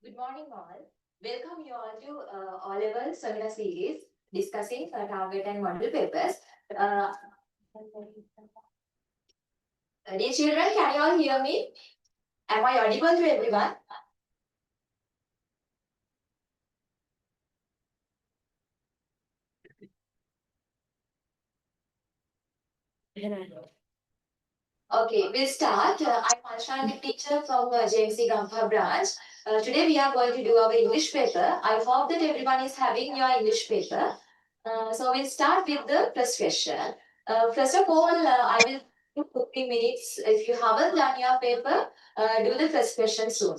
Good morning, all. Welcome you all to O-level seminar series discussing target and model papers. Uh, Dear children, can you all hear me? Am I audible to everyone? Okay, we'll start. I'm Alshani, teacher from JMC branch. Today we are going to do our English paper. I hope that everyone is having your English paper. So we'll start with the first question. First of all, I will give 50 minutes. If you haven't done your paper, do the first question soon.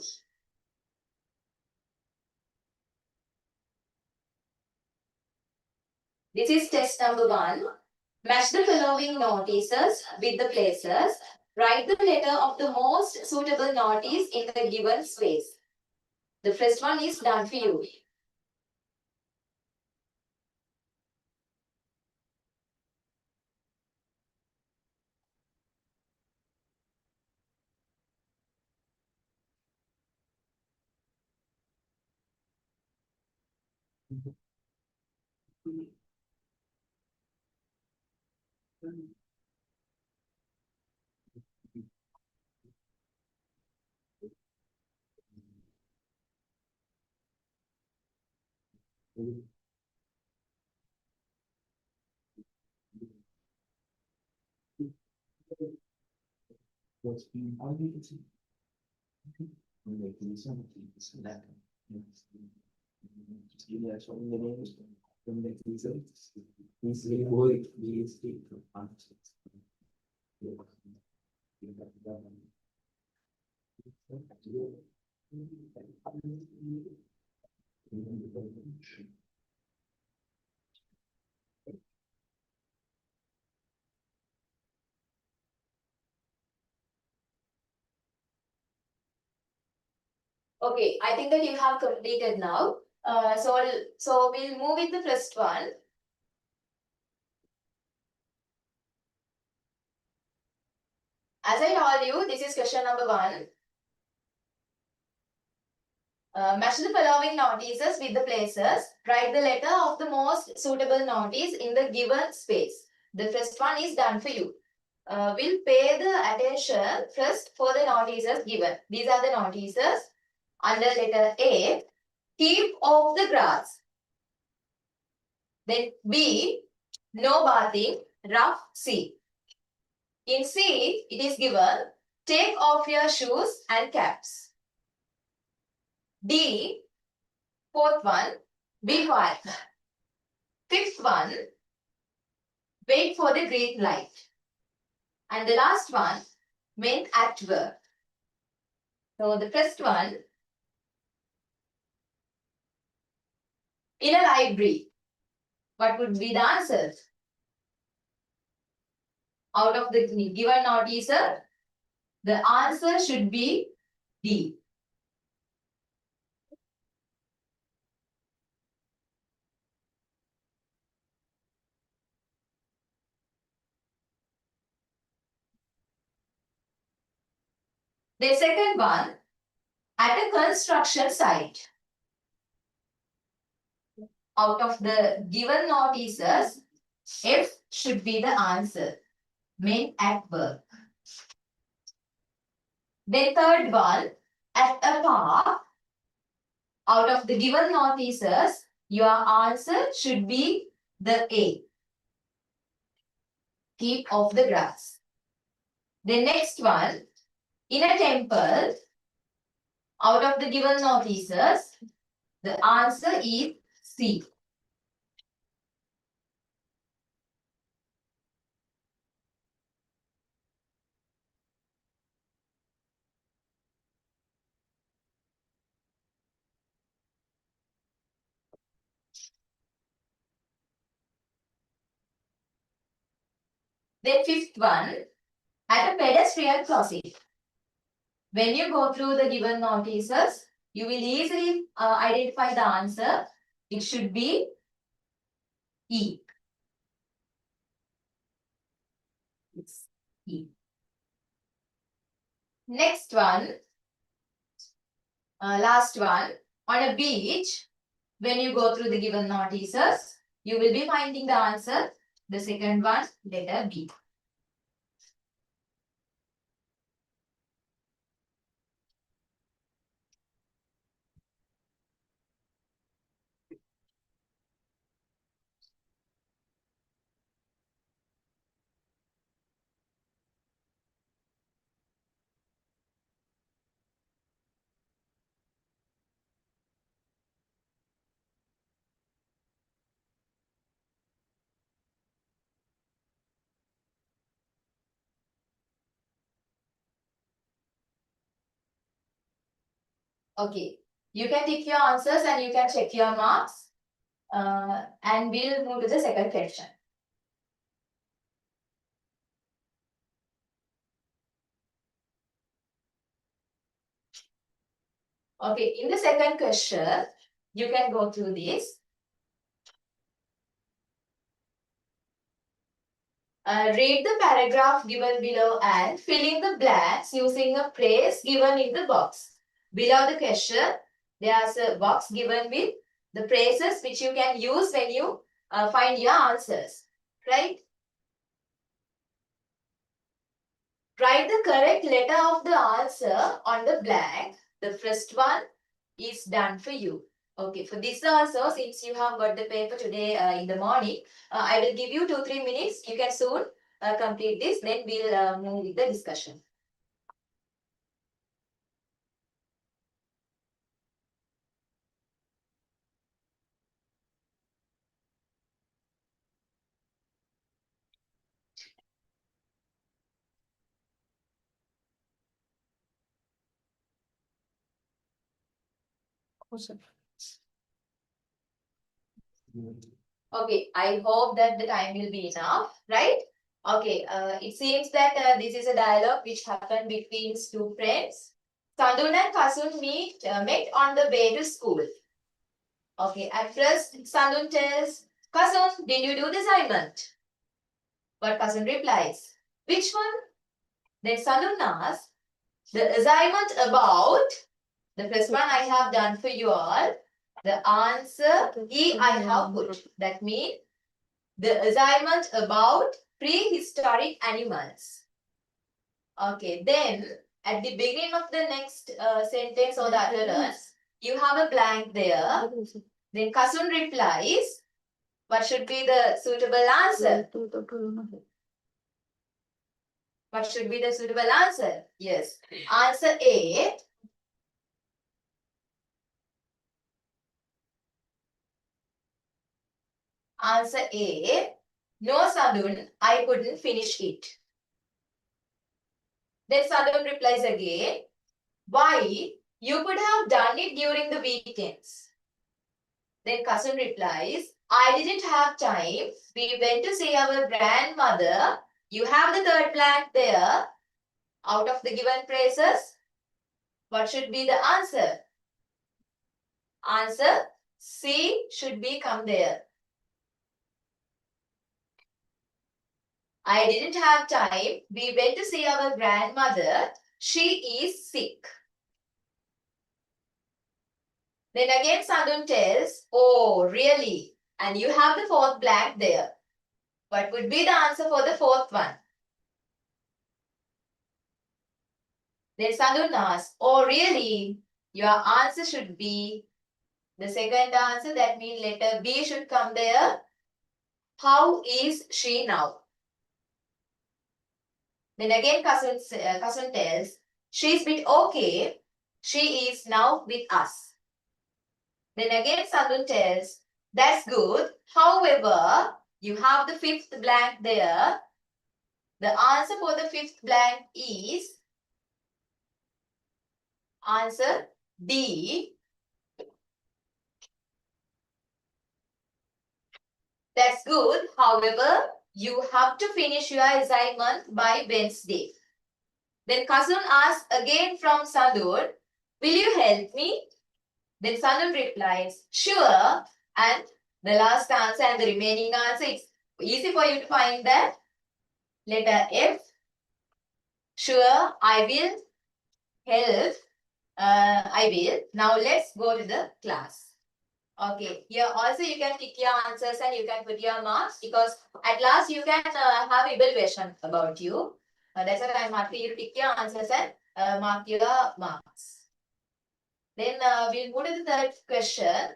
This is test number 1. Match the following notices with the places. Write the letter of the most suitable notice in the given space. The first one is done for you. Okay, I think that you have completed now. So we'll move with the first one. As I told you, this is question number 1. Match the following notices with the places. Write the letter of the most suitable notice in the given space. The first one is done for you. We'll pay the attention first for the notices given. These are the notices. Under letter A, keep off the grass. Then B, no bathing, rough sea. In C, it is given, take off your shoes and caps. D, fourth one, be quiet. Fifth one, wait for the green light. And the last one, men at work. So the first one, in a library. What would be the answer? Out of the given notice, the answer should be D. The second one, at a construction site. Out of the given notices, F should be the answer. Men at work. The third one, at a park. Out of the given notices, your answer should be the A. Keep off the grass. The next one, in a temple. Out of the given notices, the answer is C. The fifth one, at a pedestrian crossing. When you go through the given notices, you will easily identify the answer. It should be E. It's E. Next one, Last one. On a beach, when you go through the given notices, you will be finding the answer. The second one, letter B. Okay. You can tick your answers and you can check your marks. And we'll move to the second question. Okay, in the second question, you can go through this. Read the paragraph given below and fill in the blanks using a place given in the box. Below the question, there's a box given with the phrases which you can use when you find your answers, right? Write the correct letter of the answer on the blank. The first one is done for you. Okay, for this also, since you have got the paper today in the morning, I will give you 2-3 minutes. You can soon complete this. Then we'll move with the discussion. Okay, I hope that the time will be enough, right? Okay, it seems that this is a dialogue which happened between two friends. Sandun and Kasun met on the way to school. Okay, at first Sandun tells, Kasun, did you do the assignment? But Kasun replies, which one? Then Sandun asks, the assignment about, the first one I have done for you all. The answer E I have put. That means the assignment about prehistoric animals. Okay, then at the beginning of the next sentence or the utterance, you have a blank there. Then Kasun replies, what should be the suitable answer? What should be the suitable answer? Yes. Answer A. Answer A. No, Sadun, I couldn't finish it. Then Sadun replies again, why? You could have done it during the weekends. Then Kasun replies, I didn't have time. We went to see our grandmother. You have the third blank there. Out of the given phrases, what should be the answer? Answer C should be come there. I didn't have time. We went to see our grandmother. She is sick. Then again Sandun tells, oh, really? And you have the fourth blank there. What would be the answer for the fourth one? Then Sandun asks, oh, really? Your answer should be the second answer. That means letter B should come there. How is she now? Then again Kasun tells, she's bit okay. She is now with us. Then again Sandun tells, that's good. However, you have the fifth blank there. The answer for the fifth blank is answer D. That's good. However, you have to finish your assignment by Wednesday. Then Kasun asks again from Sandun, will you help me? Then Sandun replies, sure. And the last answer and the remaining answer, it's easy for you to find that. Letter F. Sure, I will help. I will. Now let's go to the class. Okay, here also you can tick your answers and you can put your marks because at last you can have evaluation about you. That's why I'm asking you to tick your answers and mark your marks. Then we'll move to the third question.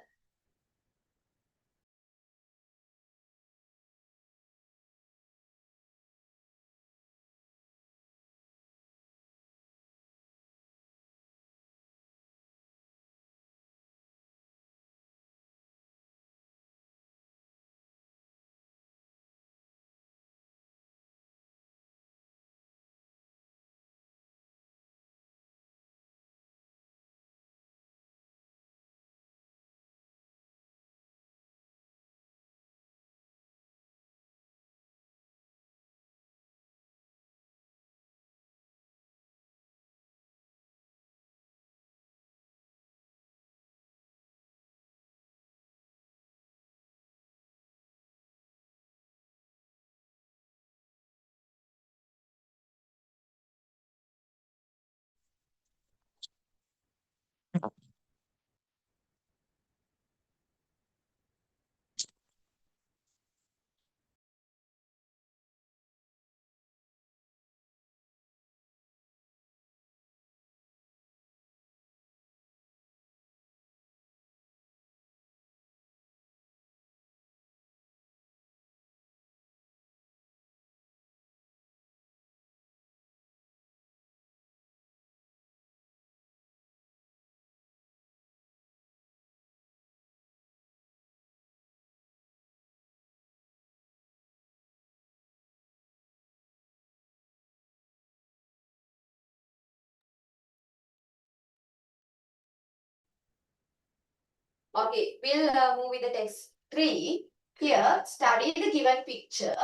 Okay, we'll move with the text 3. Here, study the given picture.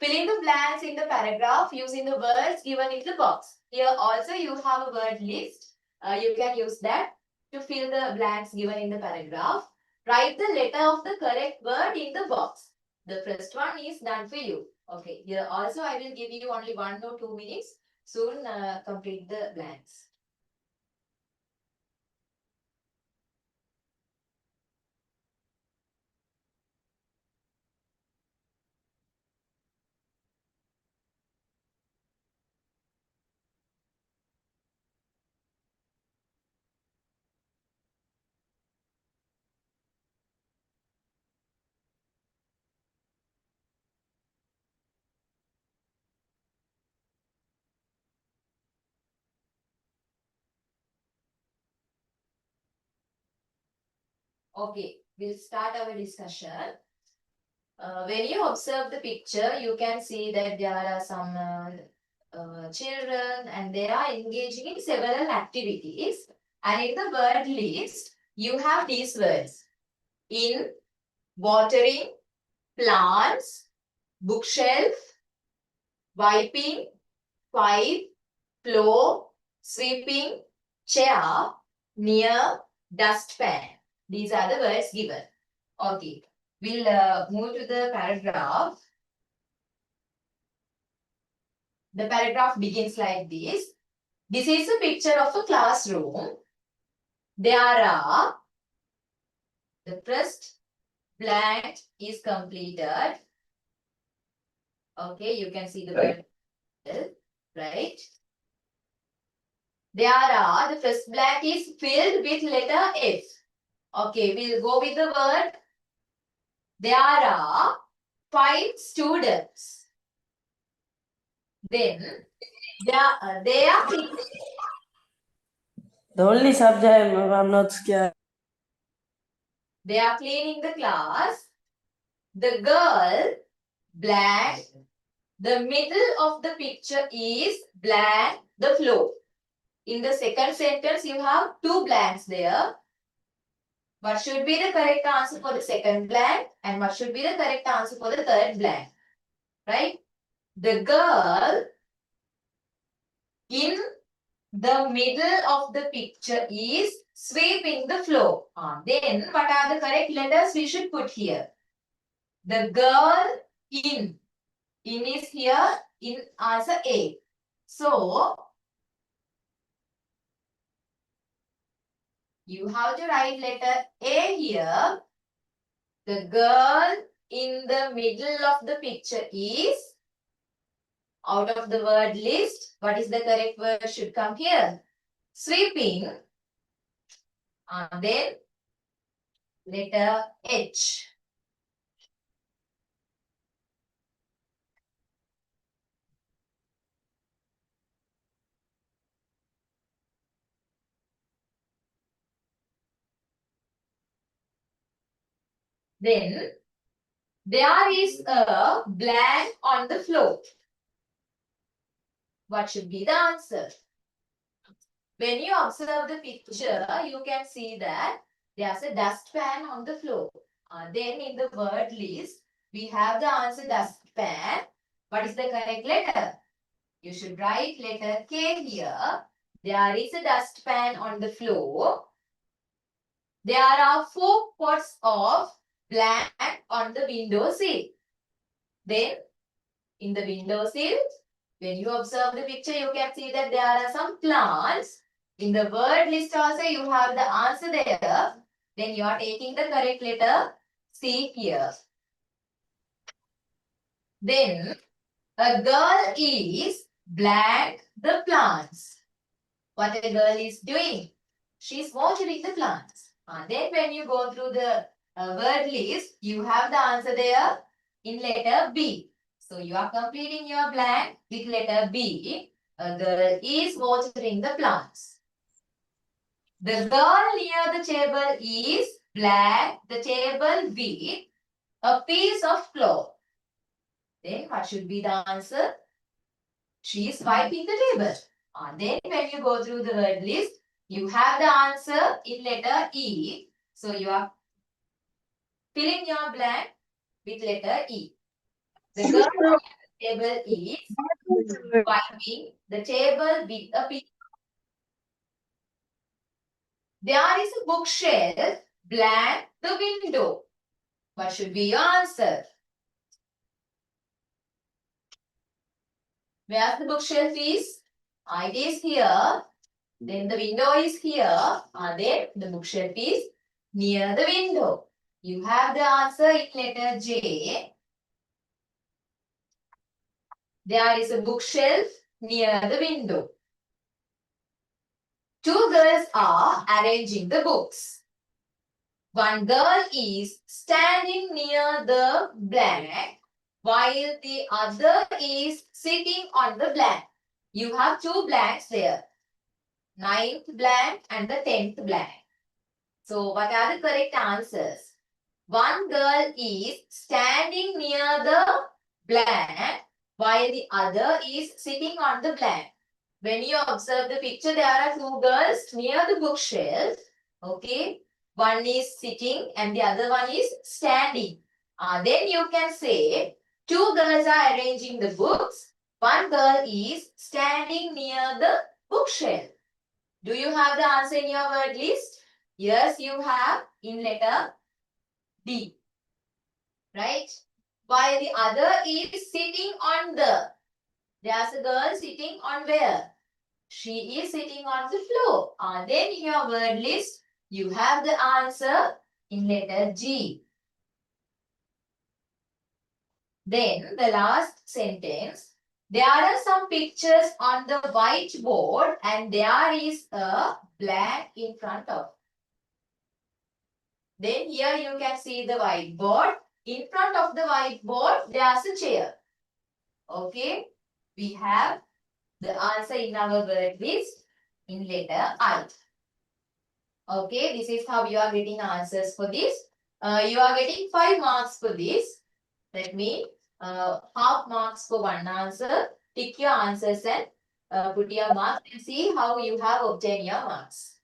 Fill in the blanks in the paragraph using the words given in the box. Here also you have a word list. You can use that to fill the blanks given in the paragraph. Write the letter of the correct word in the box. The first one is done for you. Okay, here also I will give you only 1 or 2 minutes. Soon complete the blanks. Okay, we'll start our discussion. When you observe the picture, you can see that there are some children and they are engaging in several activities. And in the word list, you have these words: in, watering, plants, bookshelf, wiping, pipe, floor, sweeping, chair, near, dustpan. These are the words given. Okay, we'll move to the paragraph. The paragraph begins like this. This is a picture of a classroom. There are, the first blank is completed. Okay, you can see the word, right? There are, the first blank is filled with letter F. Okay, we'll go with the word. There are 5 students. Then, they are The only subject I'm not scared. They are cleaning the class. The girl, blank. The middle of the picture is blank, the floor. In the second sentence, you have 2 blanks there. What should be the correct answer for the second blank? And what should be the correct answer for the third blank? Right? The girl in the middle of the picture is sweeping the floor. Then, what are the correct letters we should put here? The girl in. In is here in answer A. So, You have to write letter A here. The girl in the middle of the picture is out of the word list. What is the correct word should come here? Sweeping. And then letter H. Then there is a blank on the floor. What should be the answer? When you observe the picture, you can see that there's a dustpan on the floor. Then in the word list, we have the answer dustpan. What is the correct letter? You should write letter K here. There is a dustpan on the floor. There are 4 pots of blank on the window sill. Then in the window sill, when you observe the picture, you can see that there are some plants. In the word list also, you have the answer there. Then you are taking the correct letter C here. Then a girl is blank the plants. What a girl is doing? She's watering the plants. Then when you go through the word list, you have the answer there in letter B. So you are completing your blank with letter B. A girl is watering the plants. The girl near the table is blank the table with a piece of cloth. Then what should be the answer? She is wiping the table. Then when you go through the word list, you have the answer in letter E. So you are filling your blank with letter E. The girl on the table is wiping the table with a piece. There is a bookshelf blank the window. What should be your answer? Where the bookshelf is? It is here. Then the window is here. Then the bookshelf is near the window. You have the answer in letter J. There is a bookshelf near the window. 2 girls are arranging the books. One girl is standing near the blank while the other is sitting on the blank. You have 2 blanks there. 9th blank and the 10th blank. So what are the correct answers? One girl is standing near the blank while the other is sitting on the blank. When you observe the picture, there are 2 girls near the bookshelf. Okay. One is sitting and the other one is standing. Then you can say 2 girls are arranging the books. One girl is standing near the bookshelf. Do you have the answer in your word list? Yes, you have in letter D. Right? While the other is sitting on the. There's a girl sitting on where? She is sitting on the floor. Then in your word list, you have the answer in letter G. Then the last sentence. There are some pictures on the whiteboard and there is a blank in front of. Then here you can see the whiteboard. In front of the whiteboard, there's a chair. Okay. We have the answer in our word list in letter I. Okay, this is how you are getting answers for this. You are getting 5 marks for this. That means half marks for one answer. Tick your answers and put your marks and see how you have obtained your marks.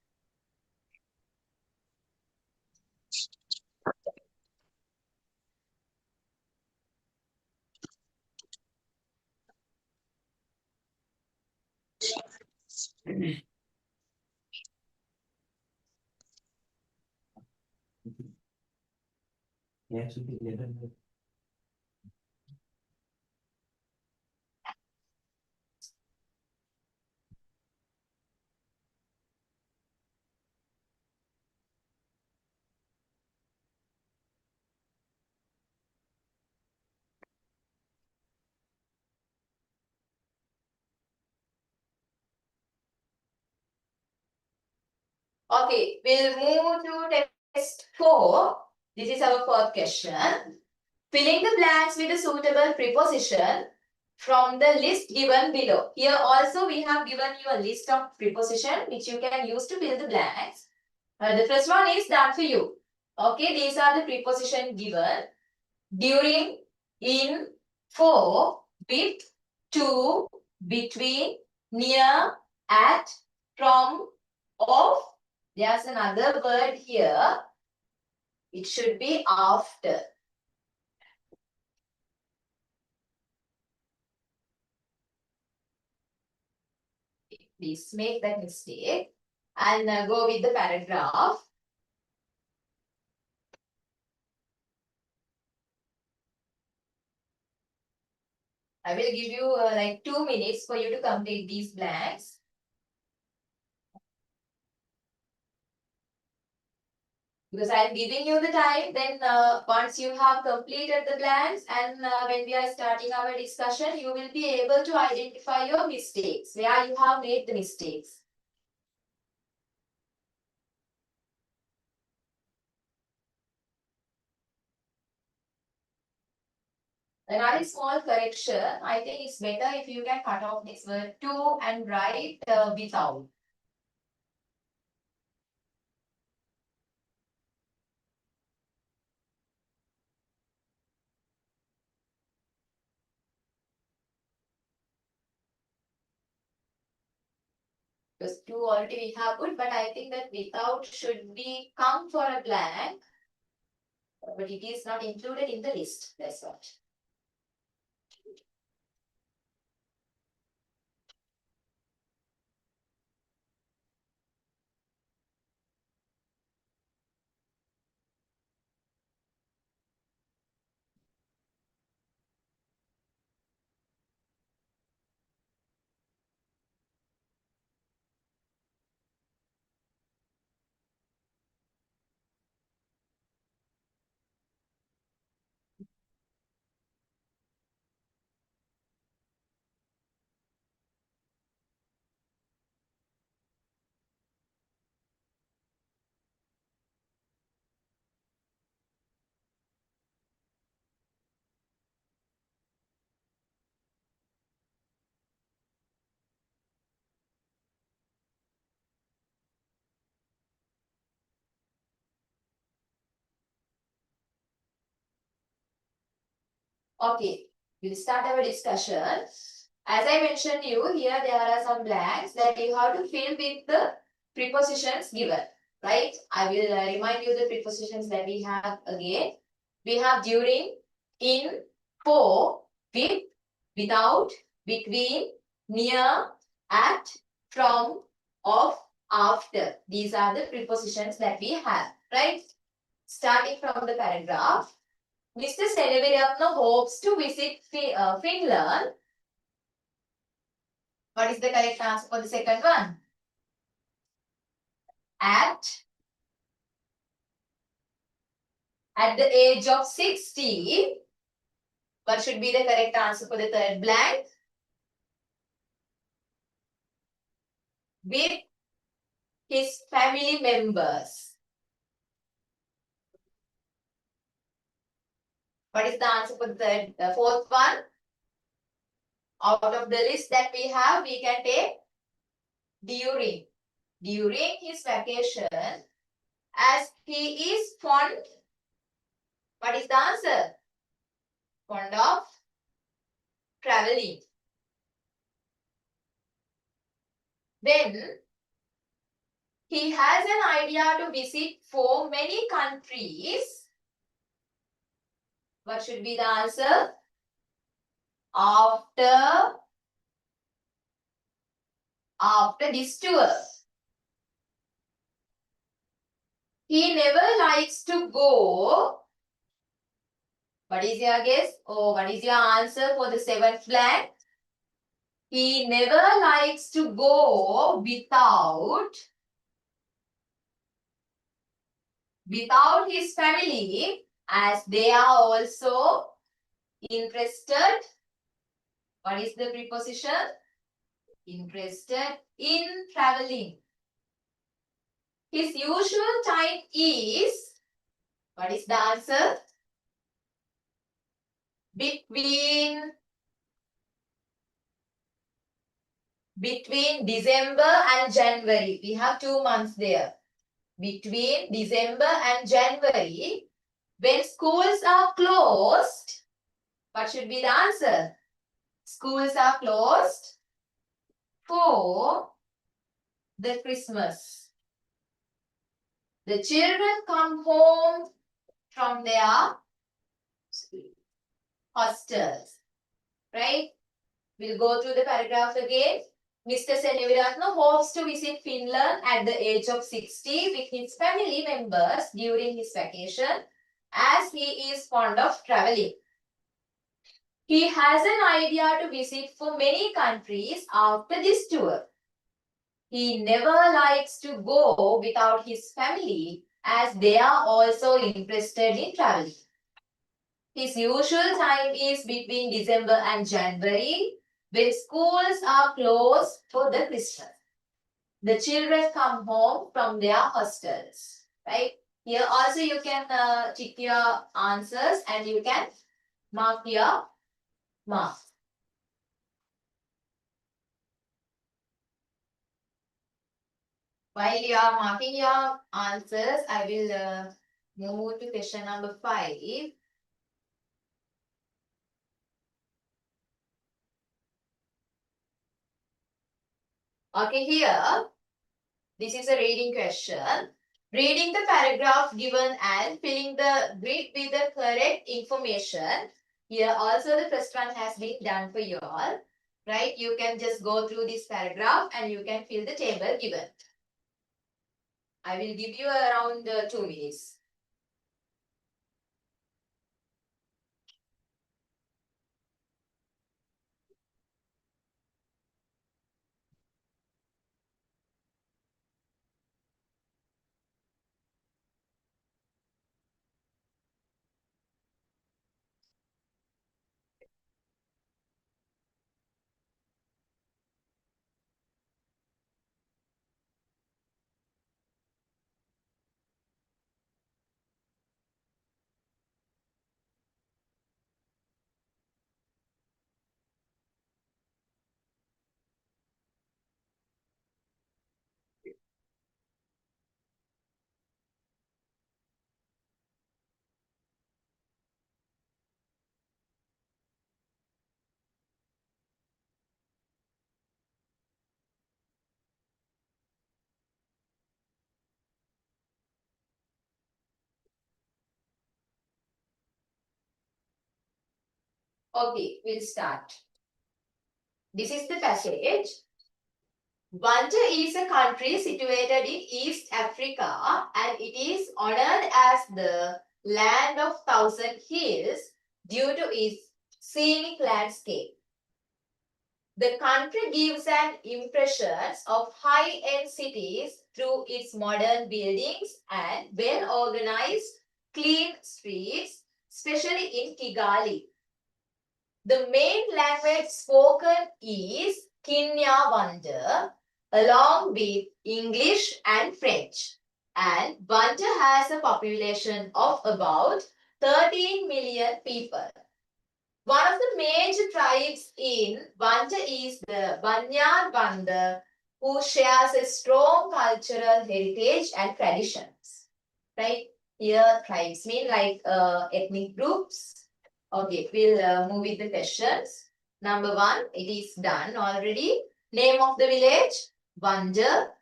Okay, we'll move to test 4. This is our fourth question. Filling the blanks with a suitable preposition from the list given below. Here also we have given you a list of preposition which you can use to fill the blanks. The first one is done for you. Okay, these are the preposition given. During, in, for, with, to, between, near, at, from, of. There's another word here. It should be after. Please make that mistake and go with the paragraph. I will give you like 2 minutes for you to complete these blanks. Because I am giving you the time, then once you have completed the blanks and when we are starting our discussion, you will be able to identify your mistakes, where you have made the mistakes. Another small correction, I think it's better if you can cut off this word to and write without. Because two already we have put, but I think that without should be come for a blank, but it is not included in the list. That's what. Okay, we'll start our discussion. As I mentioned you, here there are some blanks that you have to fill with the prepositions given, right? I will remind you the prepositions that we have again. We have during, in, for, with, without, between, near, at, from, of, after. These are the prepositions that we have, right? Starting from the paragraph. Mr. Seneviratna hopes to visit Finland. What is the correct answer for the second one? At the age of 60. What should be the correct answer for the third blank? With his family members. What is the answer for the fourth one? Out of the list that we have, we can take during. During his vacation, as he is fond. What is the answer? Fond of traveling. Then he has an idea to visit for many countries. What should be the answer? After this tour. He never likes to go. What is your guess? Oh, what is your answer for the seventh blank? He never likes to go without his family, as they are also interested. What is the preposition? Interested in traveling. His usual time is, what is the answer? Between December and January. We have 2 months there. Between December and January, when schools are closed, what should be the answer? Schools are closed for the Christmas. The children come home from their hostels. Right? We'll go through the paragraph again. Mr. Seneviratna hopes to visit Finland at the age of 60 with his family members during his vacation, as he is fond of traveling. He has an idea to visit for many countries after this tour. He never likes to go without his family, as they are also interested in traveling. His usual time is between December and January, when schools are closed for the Christmas. The children come home from their hostels, right? Here also you can tick your answers and you can mark your mark. While you are marking your answers, I will move to question number 5. Okay, here, this is a reading question. Reading the paragraph given and filling the grid with the correct information. Here also the first one has been done for you all. Right? You can just go through this paragraph and you can fill the table given. I will give you around 2 minutes. Okay, we'll start. This is the passage. Banja is a country situated in East Africa and it is honored as the land of thousand hills due to its scenic landscape. The country gives an impression of high-end cities through its modern buildings and well-organized, clean streets, especially in Kigali. The main language spoken is Kinyarwanda, along with English and French. And Banja has a population of about 13 million people. One of the major tribes in Banja is the Banyarwanda, who shares a strong cultural heritage and traditions. Right? Here, tribes mean like ethnic groups. Okay, we'll move with the questions. Number 1, it is done already. Name of the village, Banja.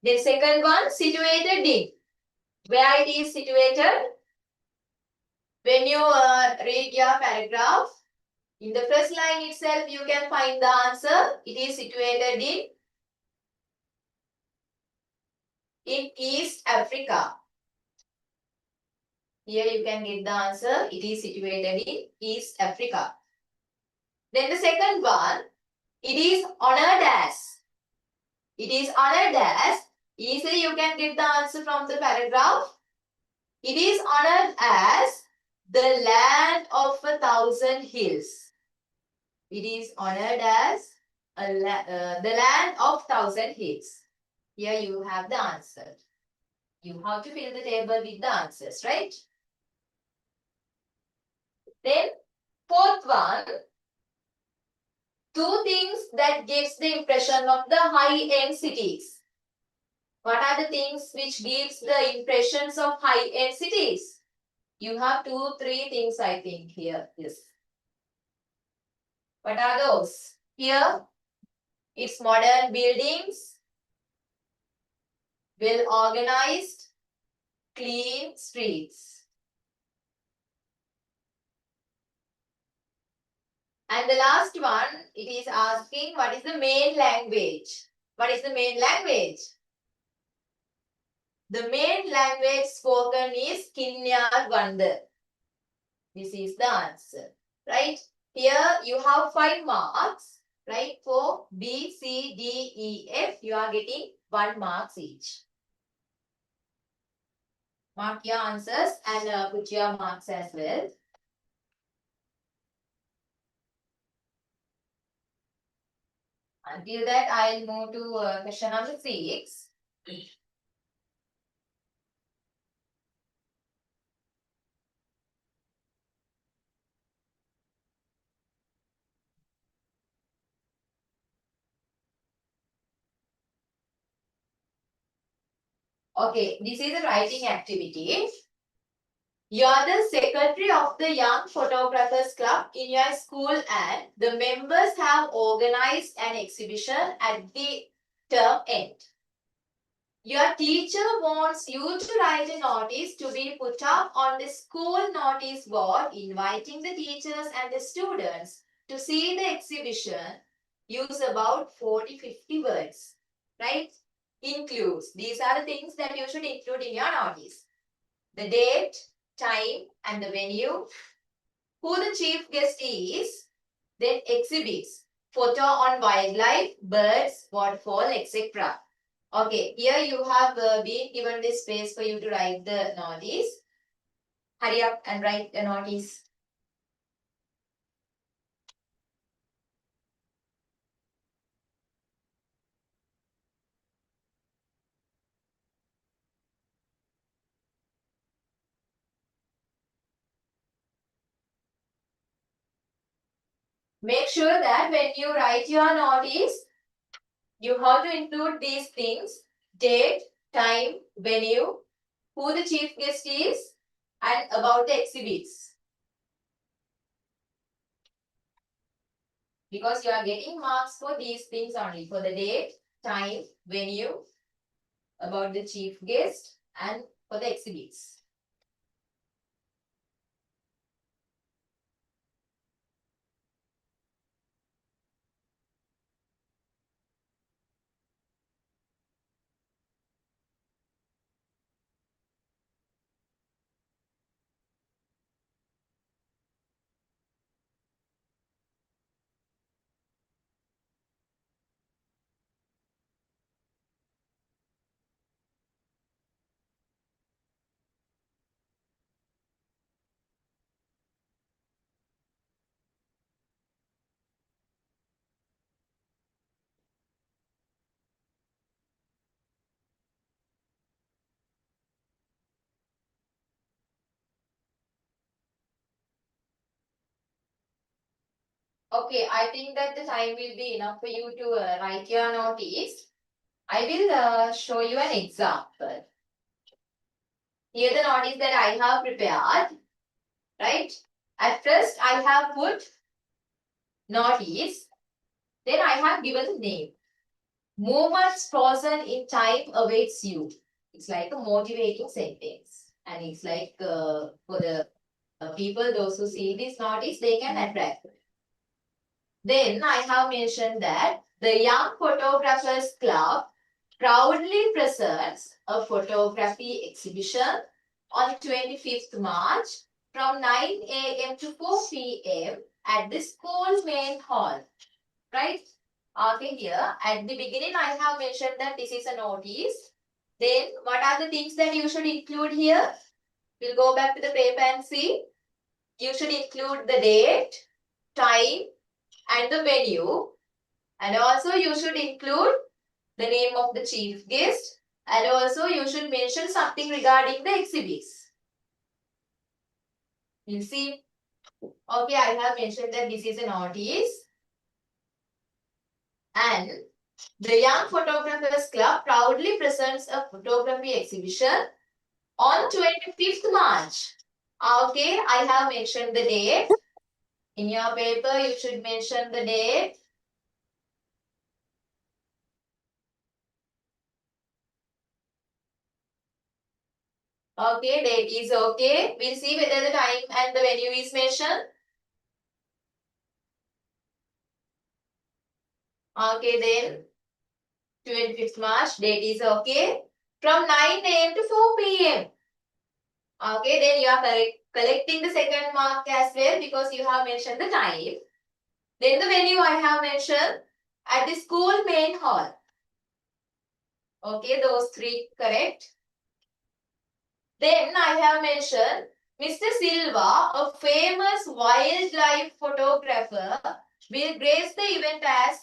The second one, situated in. Where it is situated? When you read your paragraph, in the first line itself, you can find the answer. It is situated in East Africa. Here you can get the answer. It is situated in East Africa. Then the second one, it is honored as. It is honored as. Easily you can get the answer from the paragraph. It is honored as the land of 1,000 hills. It is honored as the land of 1,000 hills. Here you have the answer. You have to fill the table with the answers, right? Then fourth one, two things that gives the impression of the high-end cities. What are the things which gives the impressions of high-end cities? You have 2-3 things I think here. Yes. What are those? Here, it's modern buildings, well organized, clean streets. And the last one, it is asking what is the main language? What is the main language? The main language spoken is Kinyar Wanda. This is the answer, right? Here you have 5 marks, right? For B, C, D, E, F, you are getting 1 marks each. Mark your answers and put your marks as well. Until that, I'll move to question number 6. Okay, this is a writing activity. You are the secretary of the Young Photographers Club in your school and the members have organized an exhibition at the term end. Your teacher wants you to write a notice to be put up on the school notice board inviting the teachers and the students to see the exhibition. Use about 40-50 words, right? Includes. These are the things that you should include in your notice. The date, time and the venue, who the chief guest is, then exhibits, photo on wildlife, birds, waterfall, etc. Okay, here you have been given this space for you to write the notice. Hurry up and write the notice. Make sure that when you write your notice, you have to include these things: date, time, venue, who the chief guest is, and about the exhibits. Because you are getting marks for these things only, for the date, time, venue, about the chief guest, and for the exhibits. Okay, I think that the time will be enough for you to write your notice. I will show you an example. Here the notice that I have prepared, right? At first I have put notice, then I have given the name. Moments frozen in time awaits you. It's like a motivating sentence. And it's like for the people, those who see this notice, they can attract. Then I have mentioned that the Young Photographers Club proudly presents a photography exhibition on 25th March from 9 a.m. to 4 p.m. at the school main hall. Right? Okay, here at the beginning I have mentioned that this is a notice. Then what are the things that you should include here? We'll go back to the paper and see. You should include the date, time, and the venue. And also you should include the name of the chief guest And also you should mention something regarding the exhibits. You see. Okay, I have mentioned that this is a notice. And the Young Photographers Club proudly presents a photography exhibition on 25th March. Okay, I have mentioned the date. In your paper, you should mention the date. Okay, date is okay. We'll see whether the time and the venue is mentioned. Okay, then 25th March, date is okay. From 9 a.m. to 4 p.m. Okay, then you are collecting the second mark as well because you have mentioned the time. Then the venue I have mentioned at the school main hall. Okay, those three correct. Then I have mentioned Mr. Silva, a famous wildlife photographer, will grace the event as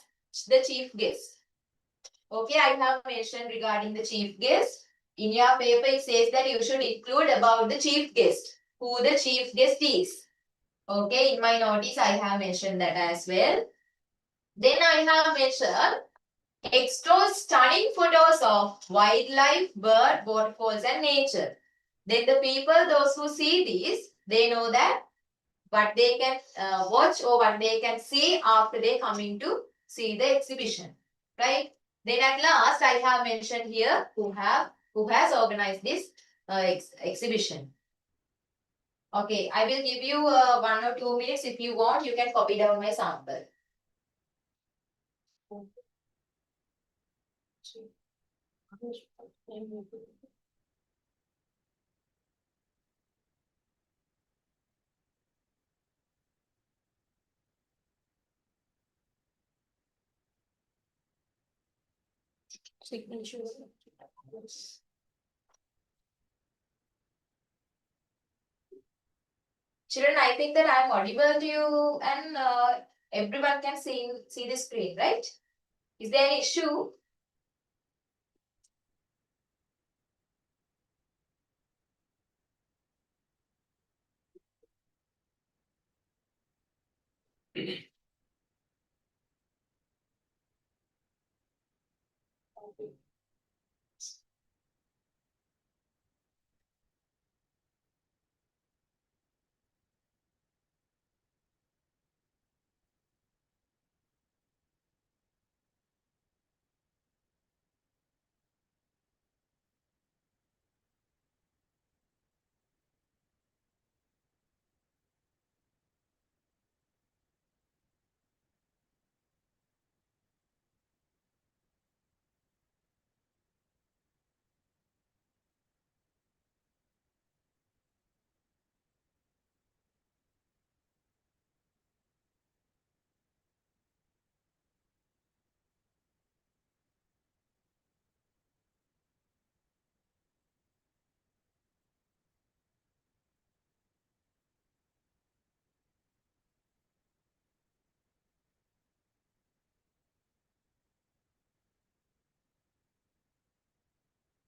the chief guest. Okay, I have mentioned regarding the chief guest. In your paper, it says that you should include about the chief guest, who the chief guest is. Okay, in my notice, I have mentioned that as well. Then I have mentioned extra stunning photos of wildlife, bird, waterfalls, and nature. Then the people, those who see this, they know that what they can watch or what they can see after they coming to see the exhibition, right? Then at last, I have mentioned here who has organized this exhibition. Okay, I will give you 1 or 2 minutes. If you want, you can copy down my sample. Children, I think that I am audible to you and everyone can see the screen, right? Is there any issue?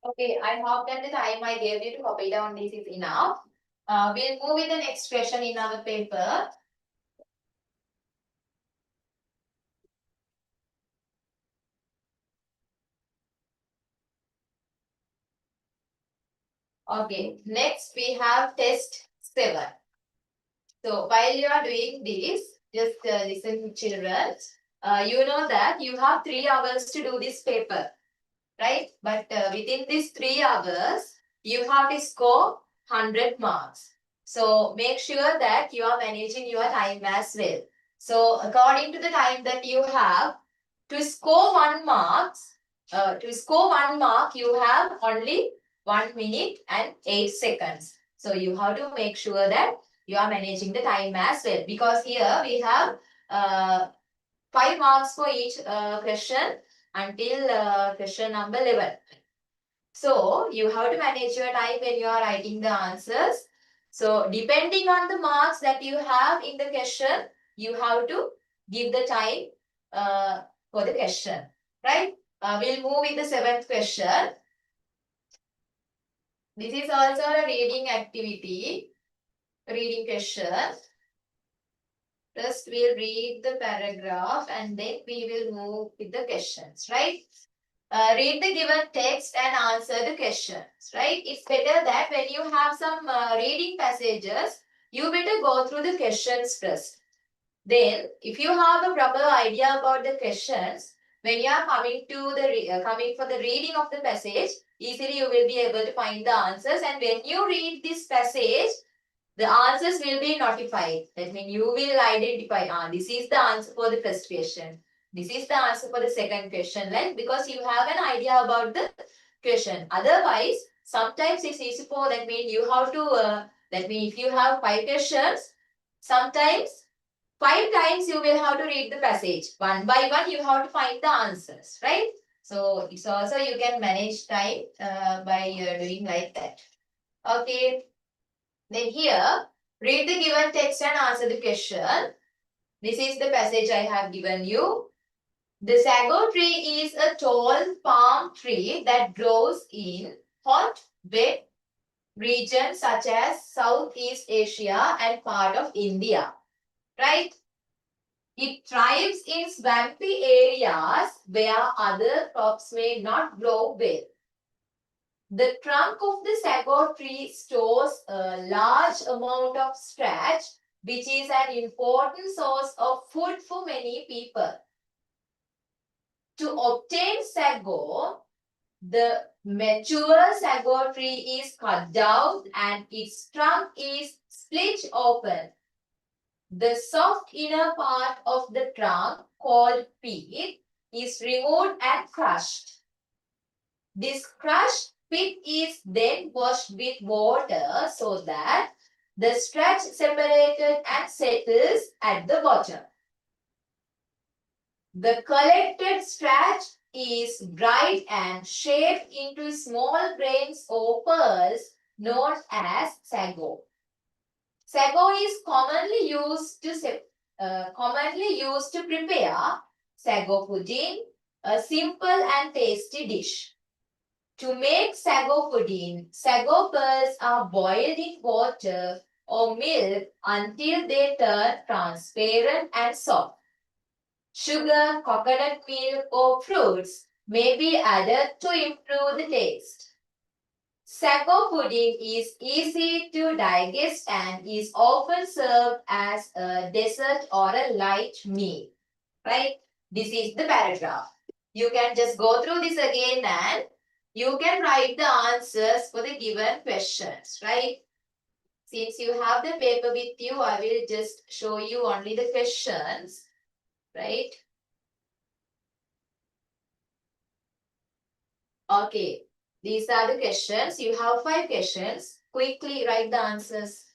Okay, I hope that the time I gave you to copy down this is enough. We'll move with the next question in our paper. Okay, next we have test 7. So while you are doing this, just listen children. You know that you have 3 hours to do this paper, right? But within these 3 hours, you have to score 100 marks. So make sure that you are managing your time as well. So according to the time that you have, to score 1 mark, you have only 1 minute and 8 seconds. So you have to make sure that you are managing the time as well. Because here we have 5 marks for each question until question number 11. So you have to manage your time when you are writing the answers. So depending on the marks that you have in the question, you have to give the time for the question, right? We'll move with the 7th question. This is also a reading activity, reading question. First, we'll read the paragraph and then we will move with the questions, right? Read the given text and answer the questions, right? It's better that when you have some reading passages, you better go through the questions first. Then, if you have a proper idea about the questions, when you are coming to the coming for the reading of the passage, easily you will be able to find the answers. And when you read this passage, the answers will be notified. That means you will identify, this is the answer for the first question. This is the answer for the second question. Like, because you have an idea about the question. Otherwise, sometimes it's easy for, that means you have to, that means if you have 5 questions, sometimes 5 times you will have to read the passage. One by one, you have to find the answers, right? So, it's also you can manage time by doing like that. Okay. Then here, read the given text and answer the question. This is the passage I have given you. The sago tree is a tall palm tree that grows in hot, wet regions such as Southeast Asia and part of India. Right? It thrives in swampy areas where other crops may not grow well. The trunk of the sago tree stores a large amount of starch, which is an important source of food for many people. To obtain sago, the mature sago tree is cut down and its trunk is split open. The soft inner part of the trunk, called pith, is removed and crushed. This crushed pith is then washed with water so that the starch separated and settles at the bottom. The collected starch is dried and shaped into small grains or pearls known as sago. Sago is commonly used to prepare sago pudding, a simple and tasty dish. To make sago pudding, sago pearls are boiled in water or milk until they turn transparent and soft. Sugar, coconut milk, or fruits may be added to improve the taste. Sago pudding is easy to digest and is often served as a dessert or a light meal. Right? This is the paragraph. You can just go through this again and you can write the answers for the given questions, right? Since you have the paper with you, I will just show you only the questions, right? Okay, these are the questions. You have 5 questions. Quickly write the answers.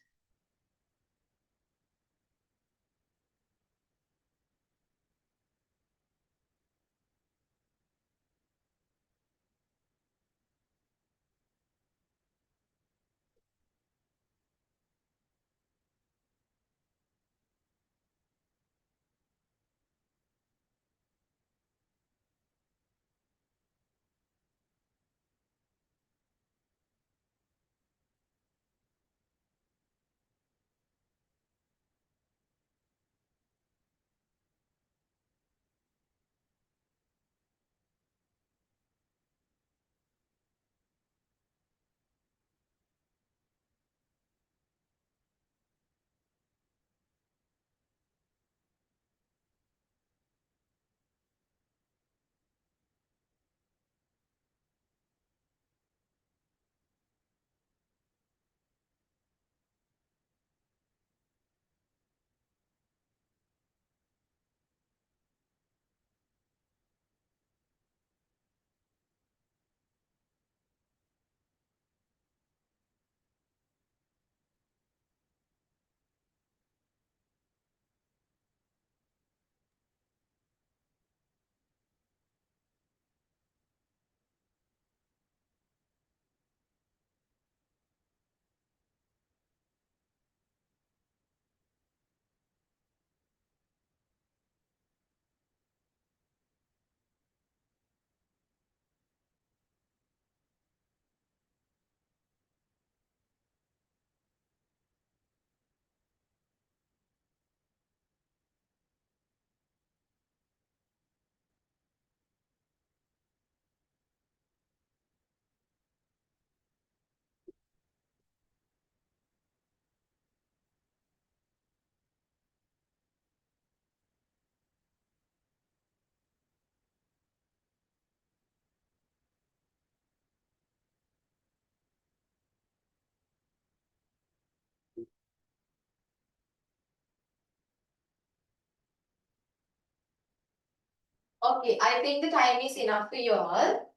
Okay, I think the time is enough for you all.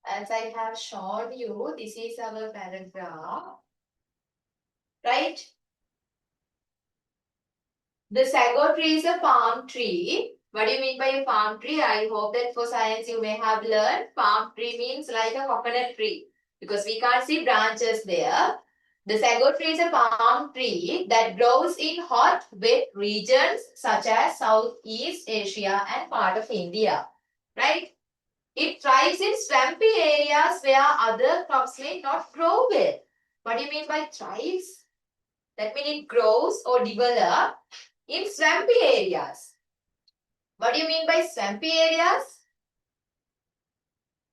As I have shown you, this is our paragraph, right? The sago tree is a palm tree. What do you mean by a palm tree? I hope that for science you may have learned. Palm tree means like a coconut tree because we can't see branches there. The sago tree is a palm tree that grows in hot, wet regions such as Southeast Asia and part of India, right? It thrives in swampy areas where other crops may not grow well. What do you mean by thrives? That means it grows or develops in swampy areas. What do you mean by swampy areas?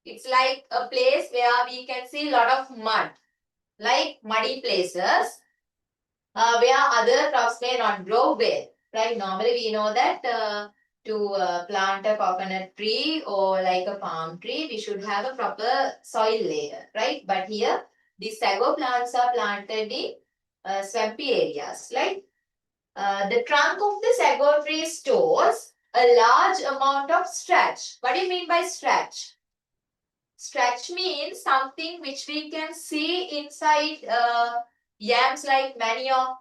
It's like a place where we can see a lot of mud, like muddy places where other crops may not grow well. Right? Normally we know that to plant a coconut tree or like a palm tree, we should have a proper soil layer, right? But here, these sago plants are planted in swampy areas, right? The trunk of the sago tree stores a large amount of starch. What do you mean by starch? Starch means something which we can see inside yams like manioc,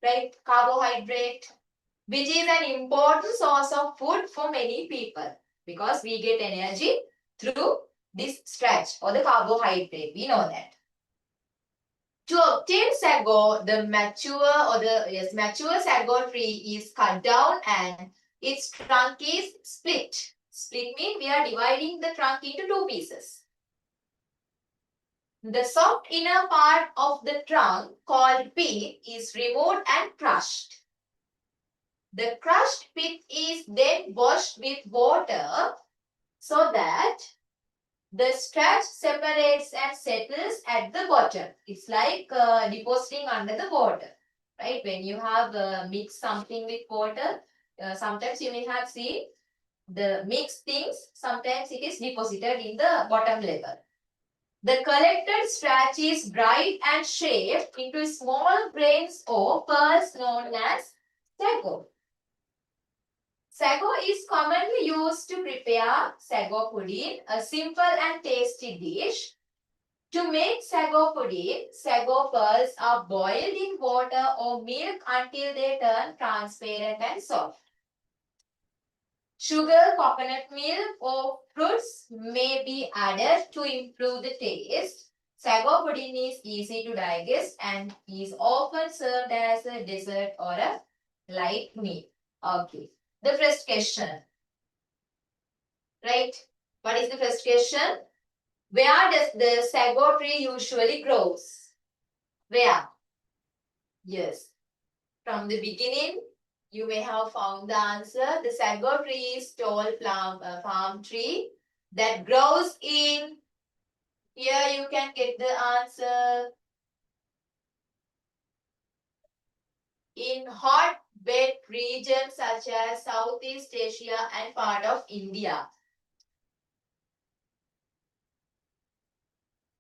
right? Carbohydrate, which is an important source of food for many people because we get energy through this starch or the carbohydrate. We know that. To obtain sago, the mature sago tree is cut down and its trunk is split. Split means we are dividing the trunk into two pieces. The soft inner part of the trunk called pith is removed and crushed. The crushed pith is then washed with water so that the starch separates and settles at the bottom. It's like depositing under the water, right? When you have mixed something with water, sometimes you may have seen the mixed things. Sometimes it is deposited in the bottom level. The collected starch is dried and shaped into small grains or pearls known as sago. Sago is commonly used to prepare sago pudding, a simple and tasty dish. To make sago pudding, sago pearls are boiled in water or milk until they turn transparent and soft. Sugar, coconut milk, or fruits may be added to improve the taste. Sago pudding is easy to digest and is often served as a dessert or a light meal. Okay. The first question, right? What is the first question? Where does the sago tree usually grows? Where? Yes. From the beginning, you may have found the answer. The sago tree is tall palm tree that grows in, here you can get the answer, in hot, wet regions such as Southeast Asia and part of India.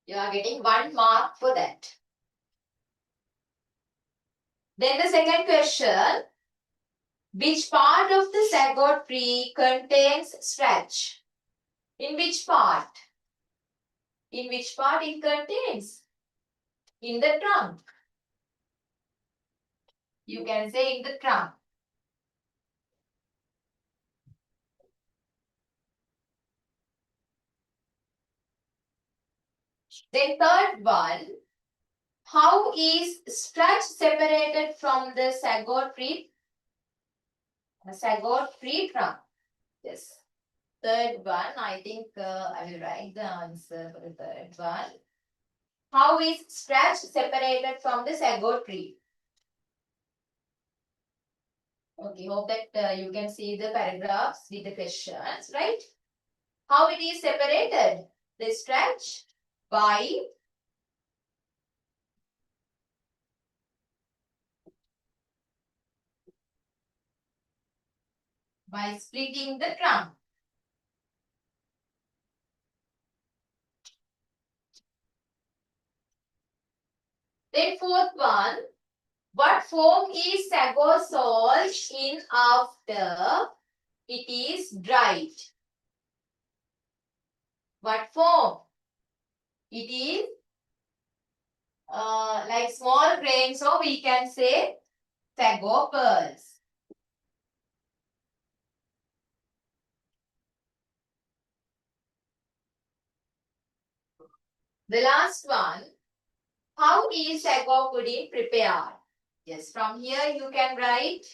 You are getting 1 mark for that. Then the second question, which part of the sago tree contains starch? In which part? In which part it contains? In the trunk. You can say in the trunk. Then third one, how is starch separated from the sago tree? Sago tree trunk. Yes. Third one, I think I will write the answer for the third one. How is starch separated from the sago tree? Okay, hope that you can see the paragraphs with the questions, right? How it is separated? The starch by splitting the trunk. Then fourth one, What form is sago salt in after it is dried? What form? It is like small grain, so we can say sago pearls. The last one, how is sago pudding prepared? Yes, from here you can write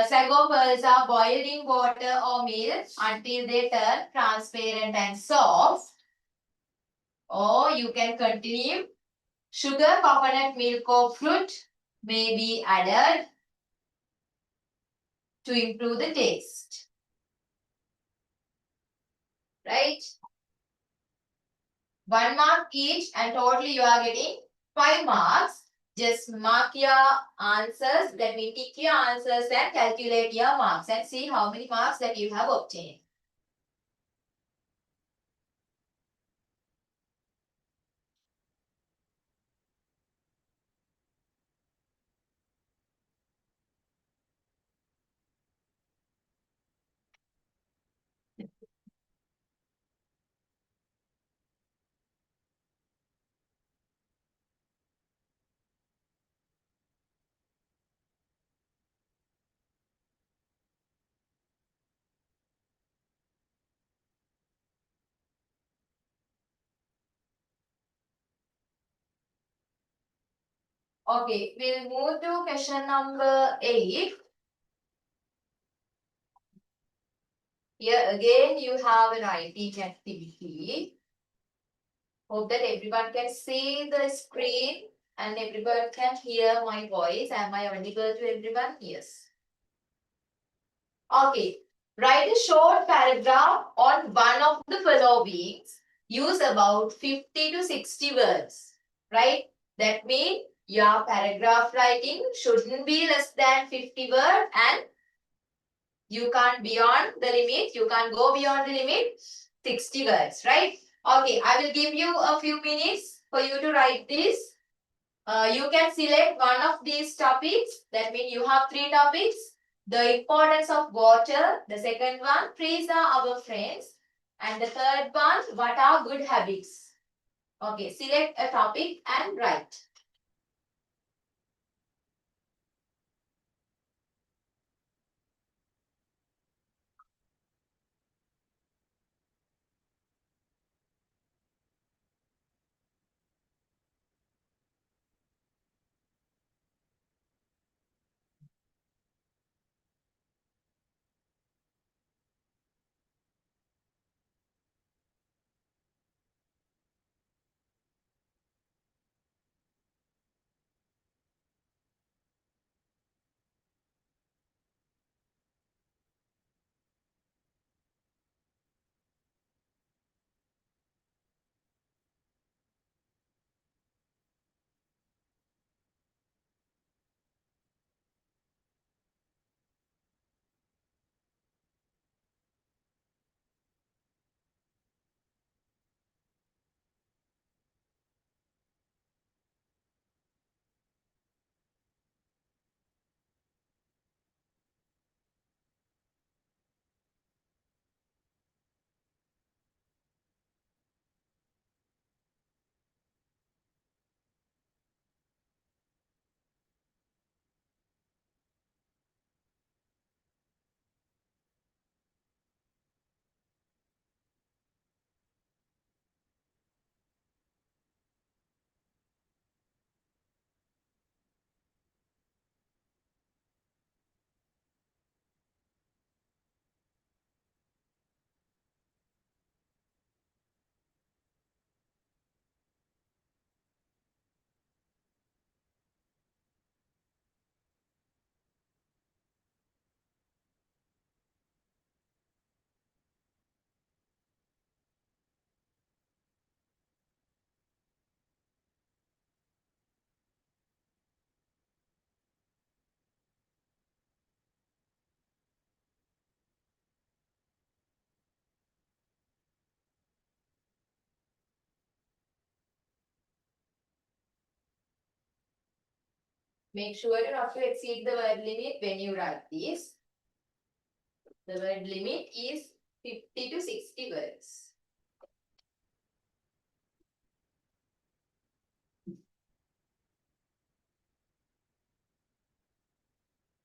sago pearls are boiled in water or milk until they turn transparent and soft. Or you can continue, sugar, coconut milk or fruit may be added to improve the taste. Right? 1 mark each and totally you are getting 5 marks. Just mark your answers, that means tick your answers and calculate your marks and see how many marks that you have obtained. Okay, we'll move to question number 8. Here again you have a writing activity. Hope that everyone can see the screen and everyone can hear my voice. Am I audible to everyone? Yes. Okay. Write a short paragraph on one of the following. Use about 50 to 60 words. Right? That means your paragraph writing shouldn't be less than 50 words and you can't beyond the limit. You can't go beyond the limit 60 words. Right? Okay. I will give you a few minutes for you to write this. You can select one of these topics. That means you have 3 topics. The importance of water. The second one, trees are our friends. And the third one, what are good habits? Okay, select a topic and write. Make sure not to exceed the word limit when you write this. The word limit is 50 to 60 words.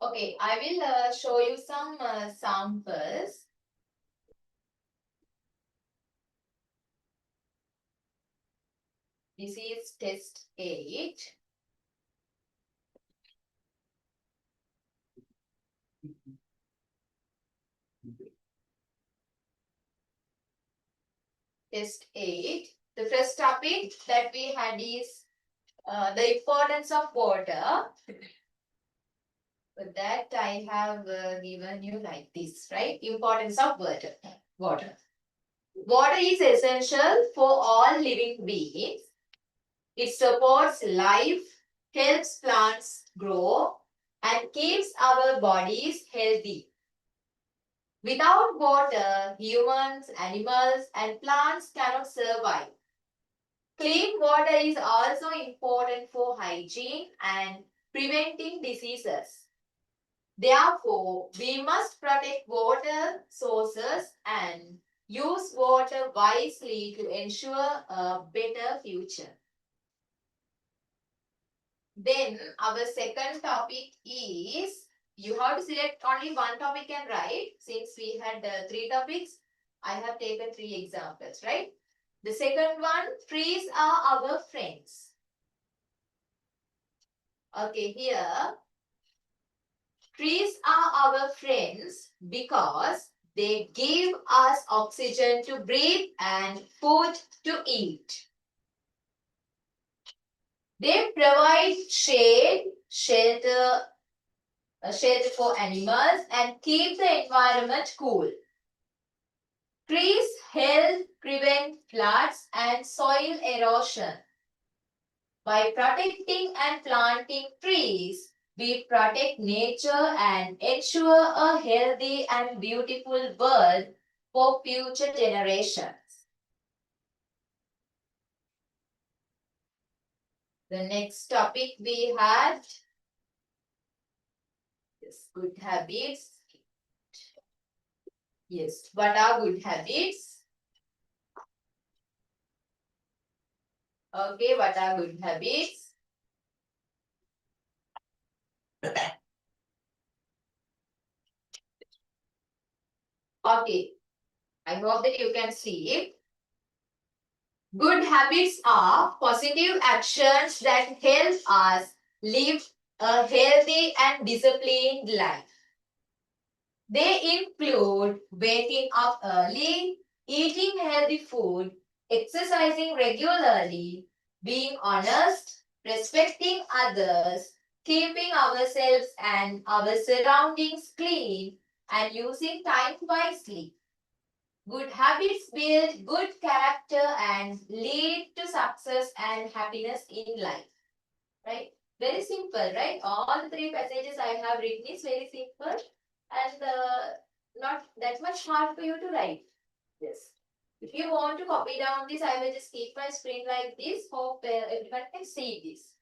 Okay, I will show you some samples. This is test 8. Test 8. The first topic that we had is the importance of water. For that I have given you like this, right? Importance of water. Water. Water is essential for all living beings. It supports life, helps plants grow, and keeps our bodies healthy. Without water, humans, animals, and plants cannot survive. Clean water is also important for hygiene and preventing diseases. Therefore, we must protect water sources and use water wisely to ensure a better future. Then our second topic is, you have to select only one topic and write. Since we had 3 topics, I have taken 3 examples, right? The second one, trees are our friends. Okay, here, trees are our friends because they give us oxygen to breathe and food to eat. They provide shade, shelter for animals and keep the environment cool. Trees help prevent floods and soil erosion. By protecting and planting trees, we protect nature and ensure a healthy and beautiful world for future generations. The next topic we had is good habits. Yes, what are good habits? Okay, what are good habits? Okay, I hope that you can see it. Good habits are positive actions that help us live a healthy and disciplined life. They include waking up early, eating healthy food, exercising regularly, being honest, respecting others, keeping ourselves and our surroundings clean, and using time wisely. Good habits build good character and lead to success and happiness in life. Right? Very simple, right? All the 3 passages I have written is very simple and not that much hard for you to write. Yes. If you want to copy down this, I will just keep my screen like this. Hope everyone can see this.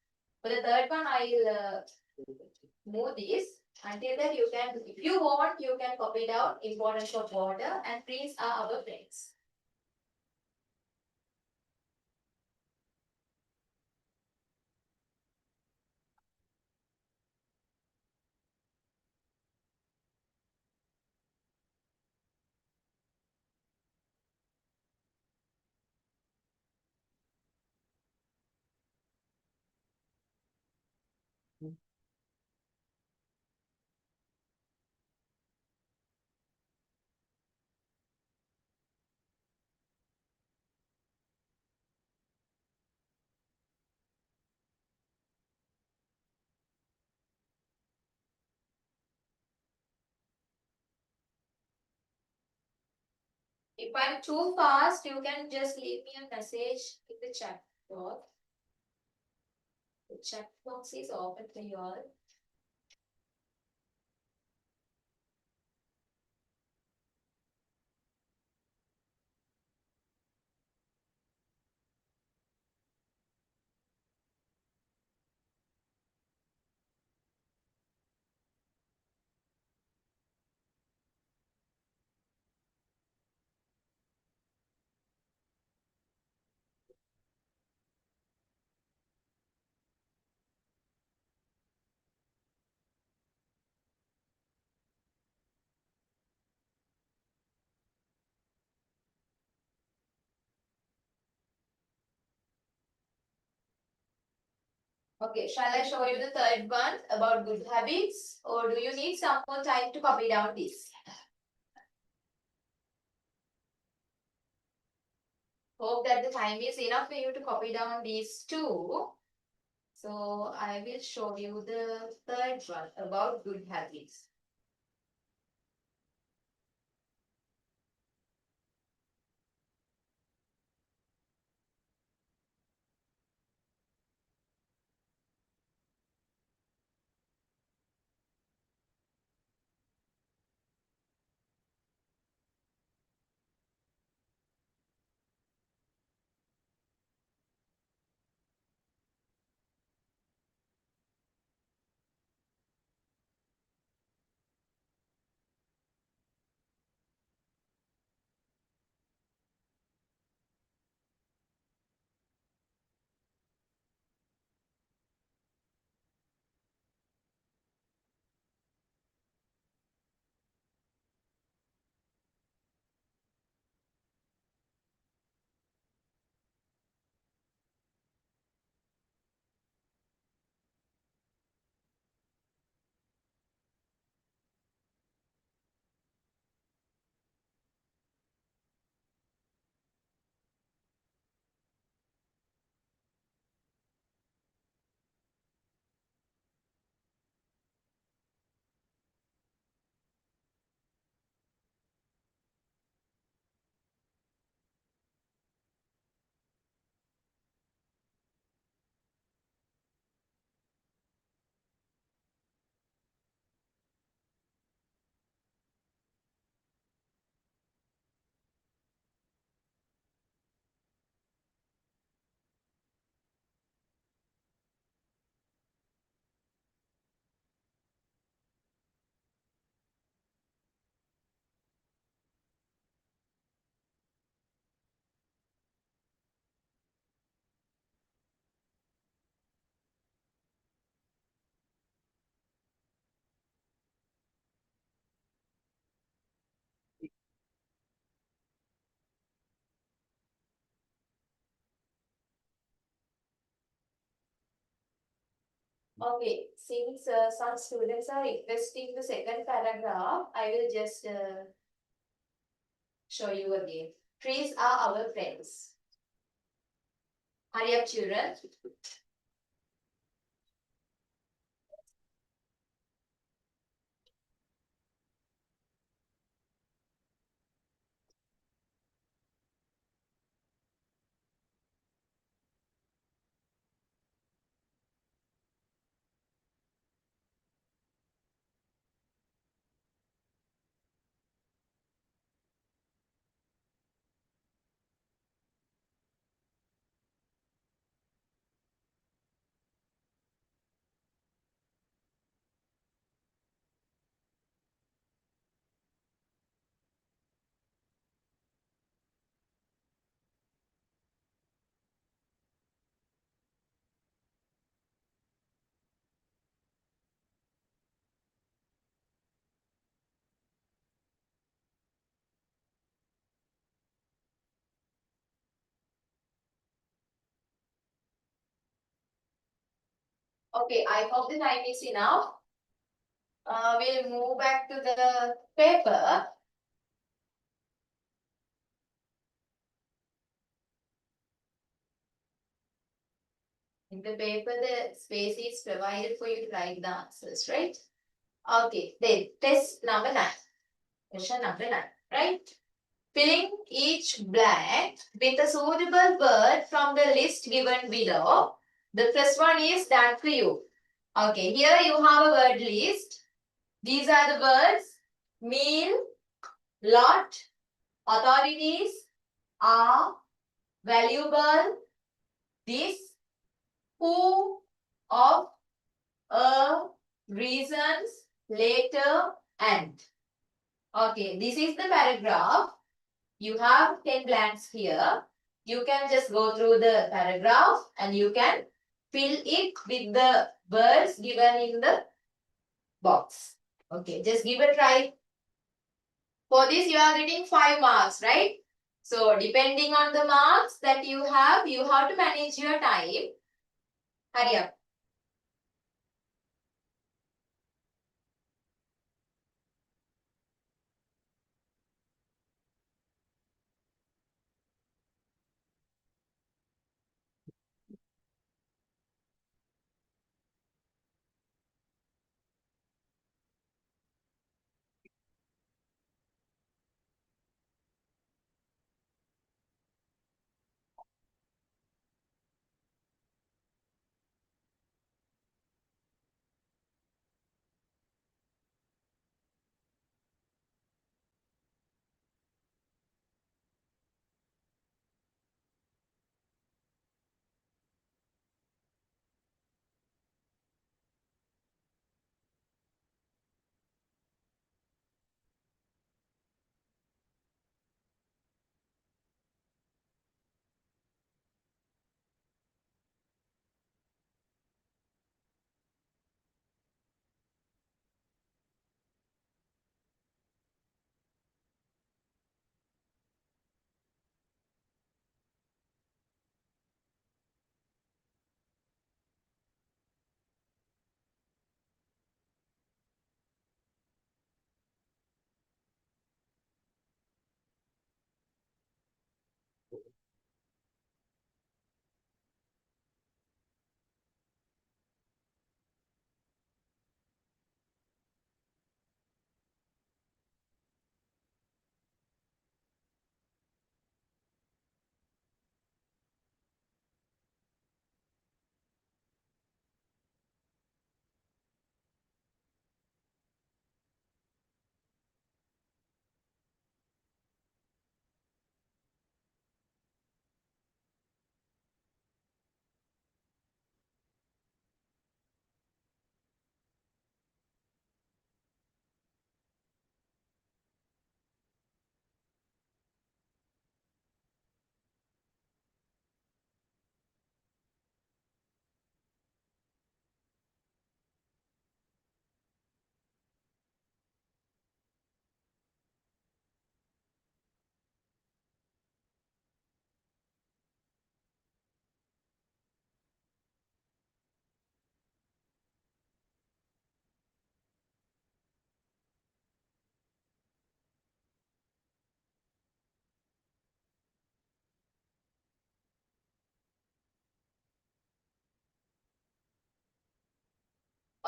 For the third one, I will move this. Until that, you can, if you want, you can copy down importance of water and trees are our friends. If I'm too fast, you can just leave me a message in the chat box. The chat box is open for you all. Okay, shall I show you the third one about good habits, or do you need some more time to copy down this? Hope that the time is enough for you to copy down these two. So I will show you the third one about good habits. Okay, since some students are requesting the second paragraph, I will just show you again. Trees are our friends. Hurry up, children. Okay, I hope the time is enough. We'll move back to the paper. In the paper, the space is provided for you to write the answers, right? Okay, then test number 9. Question number 9, right? Filling each blank with a suitable word from the list given below. The first one is done for you. Okay, here you have a word list. These are the words: meal, lot, authorities, are, valuable, this, who, of, reasons, later, and. Okay, this is the paragraph. You have 10 blanks here. You can just go through the paragraph and you can fill it with the words given in the box. Okay, just give a try. For this, you are getting 5 marks, right? So, depending on the marks that you have to manage your time. Hurry up.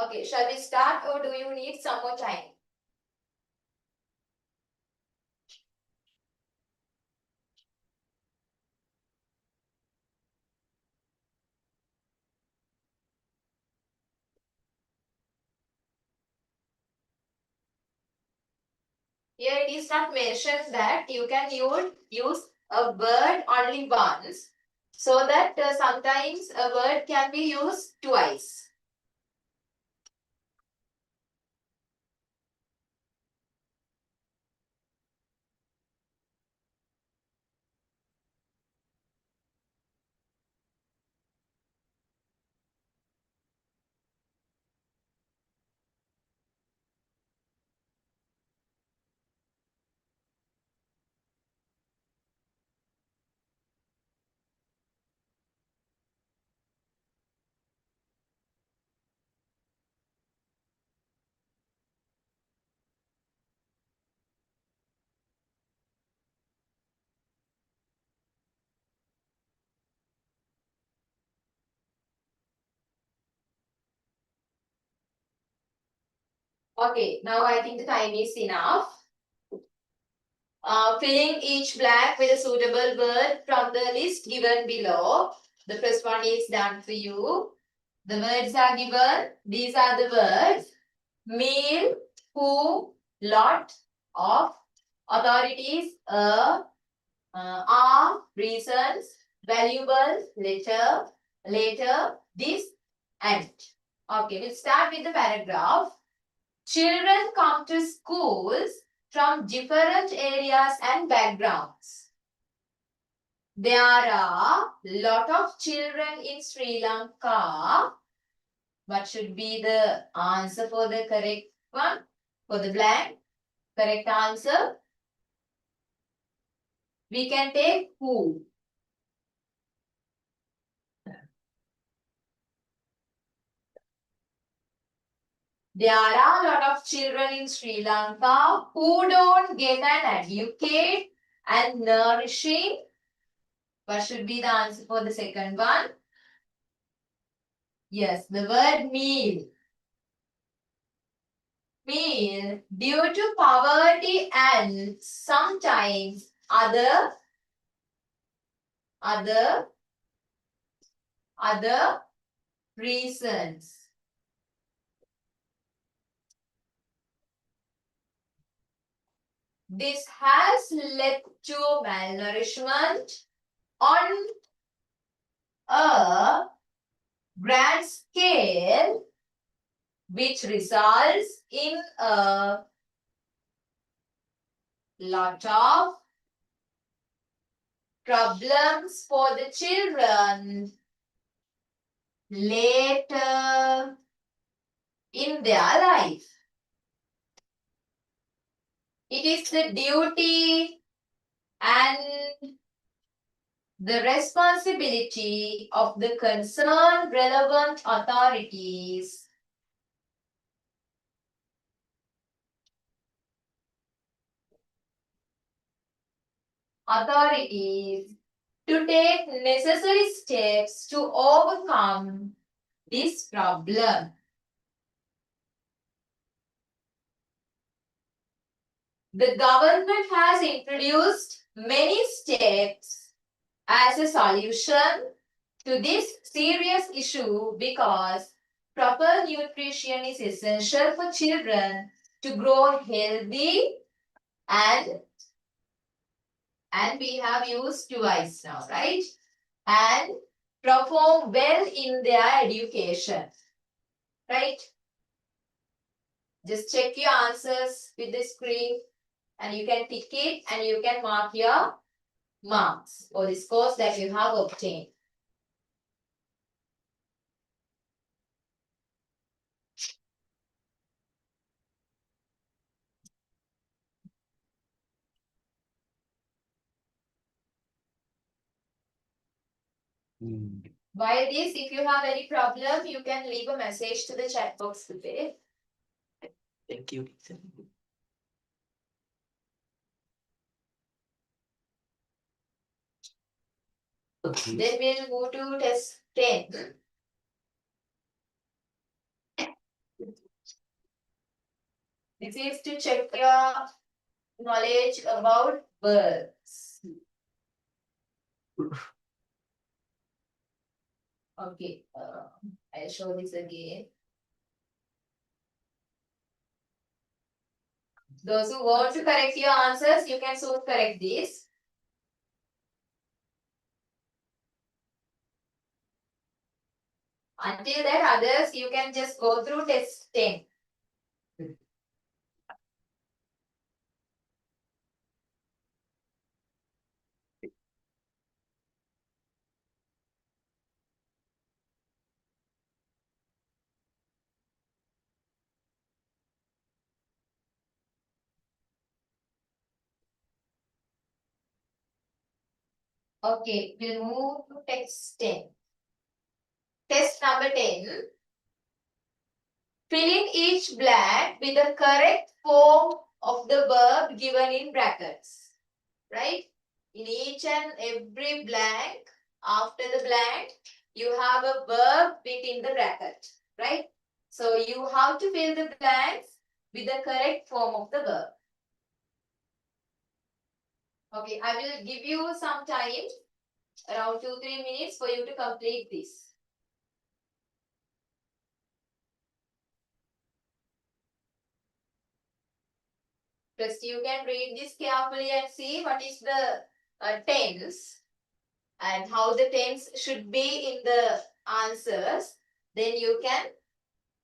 Okay, shall we start or do you need some more time? Here it is not mentioned that you can use a word only once, so that sometimes a word can be used twice. Okay, now I think the time is enough. Filling each blank with a suitable word from the list given below. The first one is done for you. The words are given. These are the words. Meal, who, lot, of, authorities, are, reasons, valuable, letter, later, this, and. Okay, we'll start with the paragraph. Children come to schools from different areas and backgrounds. There are lot of children in Sri Lanka. What should be the answer for the correct one? For the blank, correct answer. We can take who. There are a lot of children in Sri Lanka who don't get an educate and nourishing. What should be the answer for the second one? Yes, the word meal. Meal due to poverty and sometimes other reasons. This has led to malnourishment on a grand scale, which results in a lot of problems for the children later in their life. It is the duty and the responsibility of the concerned relevant authorities to take necessary steps to overcome this problem. The government has introduced many steps as a solution to this serious issue because proper nutrition is essential for children to grow healthy and we have used twice now, right? And perform well in their education, right? Just check your answers with the screen and you can tick it and you can mark your marks or the scores that you have obtained. While this, if you have any problem, you can leave a message to the chat box today. Thank you. Then we'll move to test 10. This is to check your knowledge about birds. Okay, I'll show this again. Those who want to correct your answers, you can soon correct this. Until that, others, you can just go through test 10. Okay, we'll move to text 10. Test number 10. Fill in each blank with the correct form of the verb given in brackets. Right? In each and every blank, after the blank, you have a verb within the bracket. Right? So you have to fill the blanks with the correct form of the verb. Okay, I will give you some time, around 2-3 minutes for you to complete this. First, you can read this carefully and see what is the tense and how the tense should be in the answers. Then you can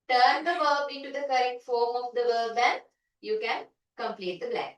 turn the verb into the correct form of the verb and you can complete the blank.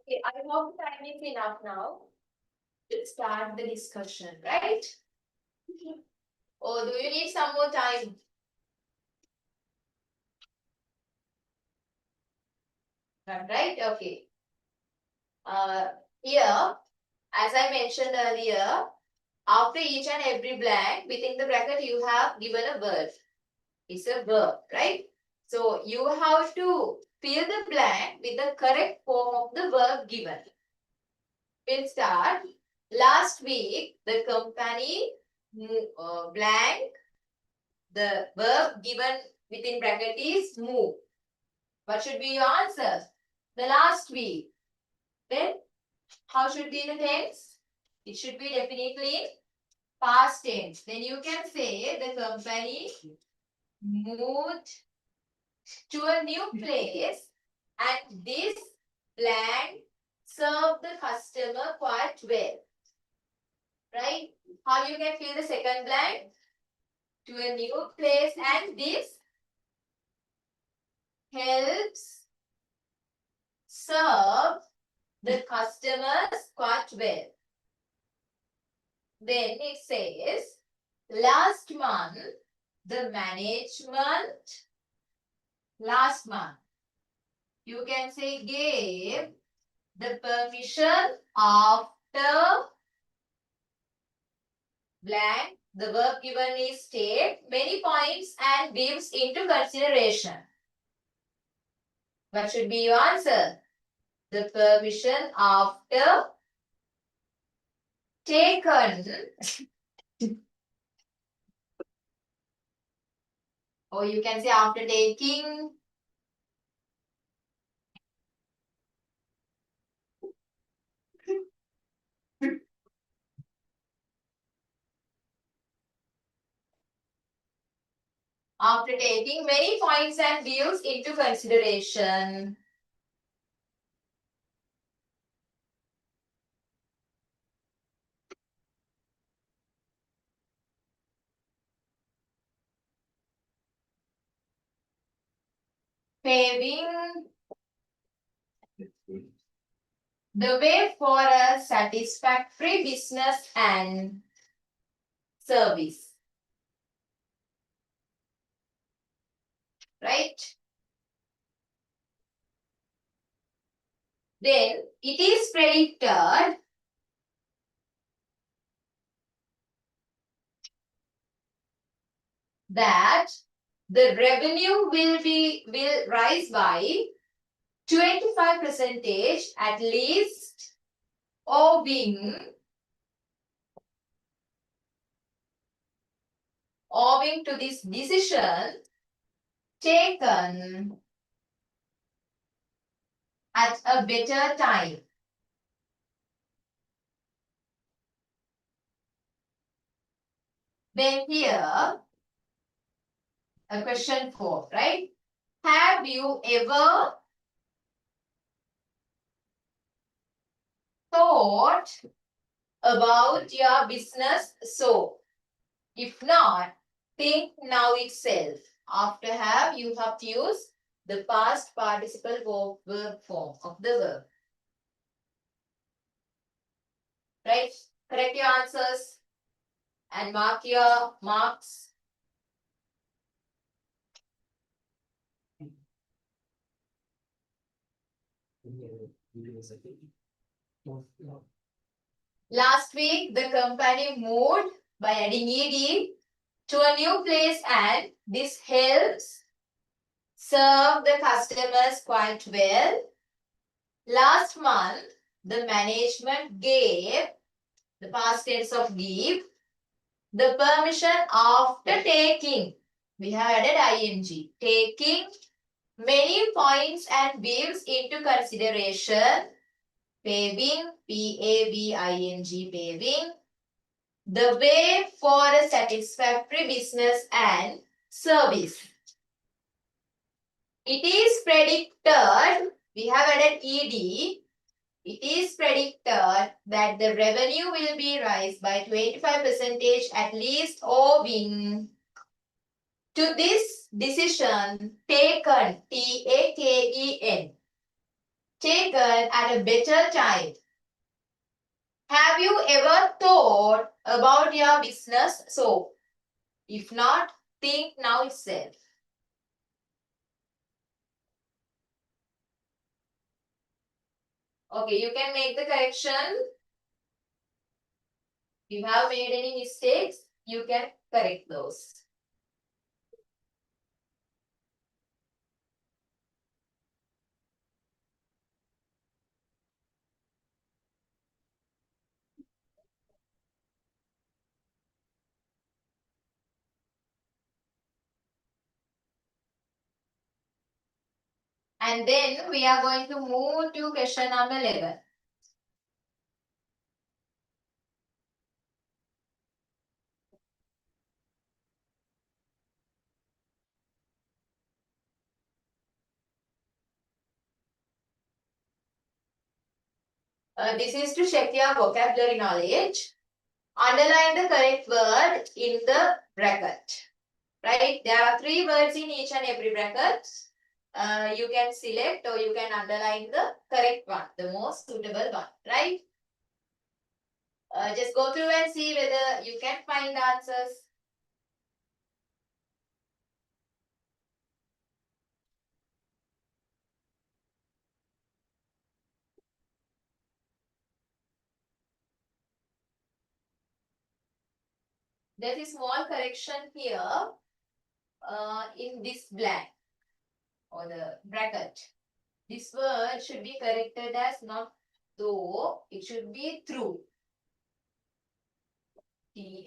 Okay, I hope the time is enough now to start the discussion, right? Or do you need some more time? Right? Okay. Here, as I mentioned earlier, after each and every blank within the bracket, you have given a word. It's a verb, right? So you have to fill the blank with the correct form of the verb given. We'll start. Last week, the company blank, the verb given within bracket is move. What should be your answer? The last week. Then, how should be the tense? It should be definitely past tense. Then you can say the company moved to a new place and this blank served the customer quite well. Right? How you can fill the second blank? To a new place and this helps serve the customers quite well. Then it says, last month, the management, last month, you can say gave the permission after blank. The verb given is take many points and gives into consideration. What should be your answer? The permission after taken. Or you can say after taking. After taking many points and views into consideration. Paving the way for a satisfactory business and service. Right? Then it is predicted that the revenue will rise by 25% at least owing to this decision taken at a better time. Then here, a question 4, right? Have you ever thought about your business so? If not, think now itself. After have, you have to use the past participle verb form of the verb. Right? Correct your answers and mark your marks. Last week, the company moved by adding ed to a new place and this helps serve the customers quite well. Last month, the management gave, the past tense of give, the permission after taking. We have added ing. Taking many points and views into consideration. Paving, P-A-V-I-N-G, paving. The way for a satisfactory business and service. It is predicted, we have added ed, it is predicted that the revenue will be rise by 25% at least owing to this decision taken, T-A-K-E-N. taken at a better time. Have you ever thought about your business? So, if not, think now itself. Okay, you can make the correction. If you have made any mistakes, you can correct those. And then we are going to move to question number 11. This is to check your vocabulary knowledge. Underline the correct word in the bracket. Right? There are 3 words in each and every bracket. You can select or you can underline the correct one, the most suitable one. Right? Just go through and see whether you can find the answers. There is small correction here in this blank or the bracket. This word should be corrected as not though, it should be through. Through.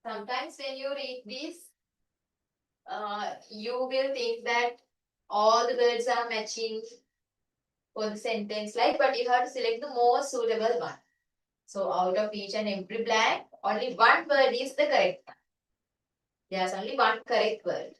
Sometimes when you read this, you will think that all the words are matching for the sentence like, but you have to select the most suitable one. So out of each and every blank, only one word is the correct one. There's only one correct word.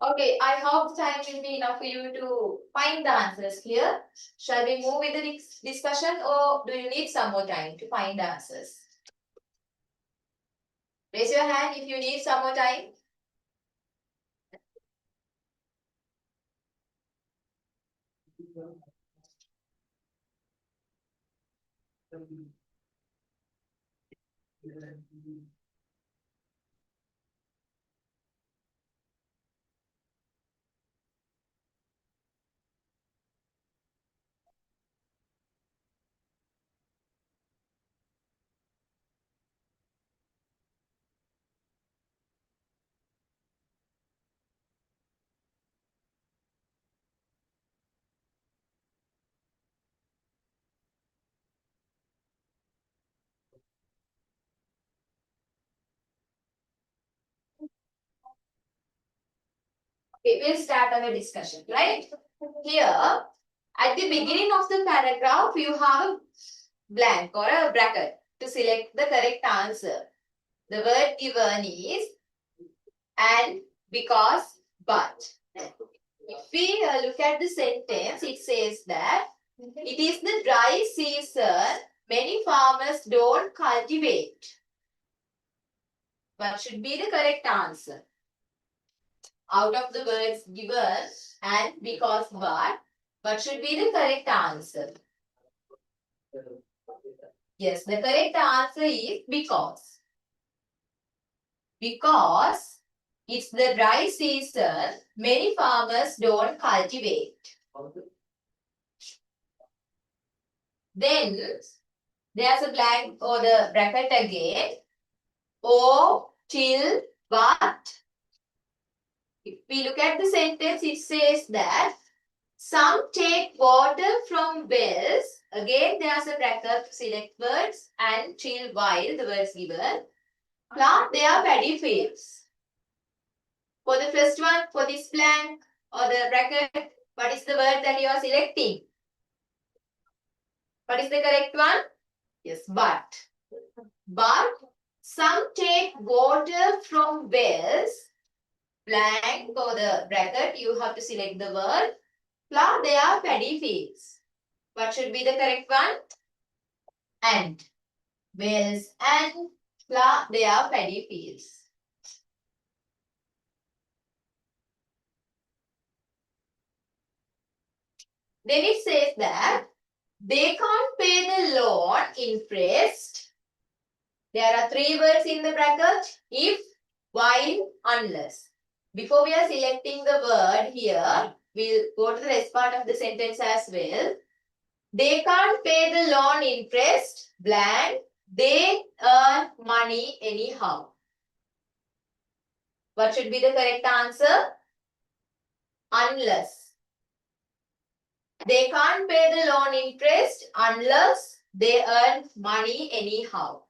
Okay, I hope the time will be enough for you to find the answers here. Shall we move with the discussion or do you need some more time to find the answers? Raise your hand if you need some more time. Okay, we'll start our discussion, right? Here, at the beginning of the paragraph, you have a blank or a bracket to select the correct answer. The word given is and, because, but. If we look at the sentence, it says that it is the dry season. Many farmers don't cultivate. What should be the correct answer? Out of the words given and, because, but, what should be the correct answer? Yes, the correct answer is because. Because it's the dry season, many farmers don't cultivate. Then there's a blank or the bracket again. Oh, till, but. If we look at the sentence, it says that some take water from wells. Again, there's a bracket to select words and till while the words given. Plant their paddy fields. For the first one, for this blank or the bracket, what is the word that you are selecting? What is the correct one? Yes, but. But some take water from wells. Blank or the bracket, you have to select the word. Plant their paddy fields. What should be the correct one? And. Wells and plant their paddy fields. Then it says that they can't pay the loan interest. There are three words in the bracket. If, while, unless. Before we are selecting the word here, we'll go to the rest part of the sentence as well. They can't pay the loan interest, blank. They earn money anyhow. What should be the correct answer? Unless. They can't pay the loan interest unless they earn money anyhow.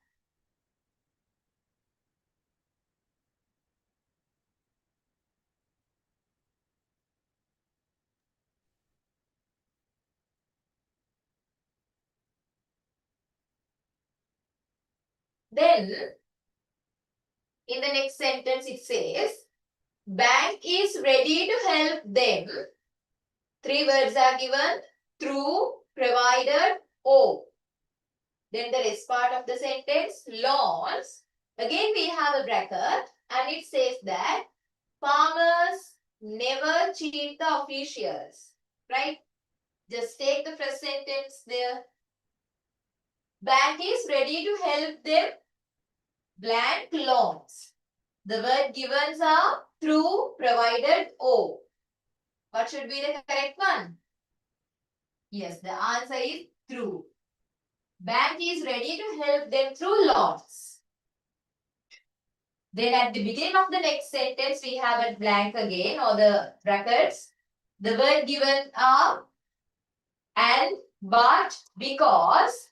Then, in the next sentence, it says, bank is ready to help them. Three words are given, through, provided, or. Then the rest part of the sentence, loans. Again, we have a bracket and it says that farmers never cheat the officials. Right? Just take the first sentence there. Bank is ready to help them. Blank loans. The word given are through, provided, or. What should be the correct one? Yes, the answer is through. Bank is ready to help them through loans. Then at the beginning of the next sentence, we have a blank again or the brackets. The word given are and, but, because.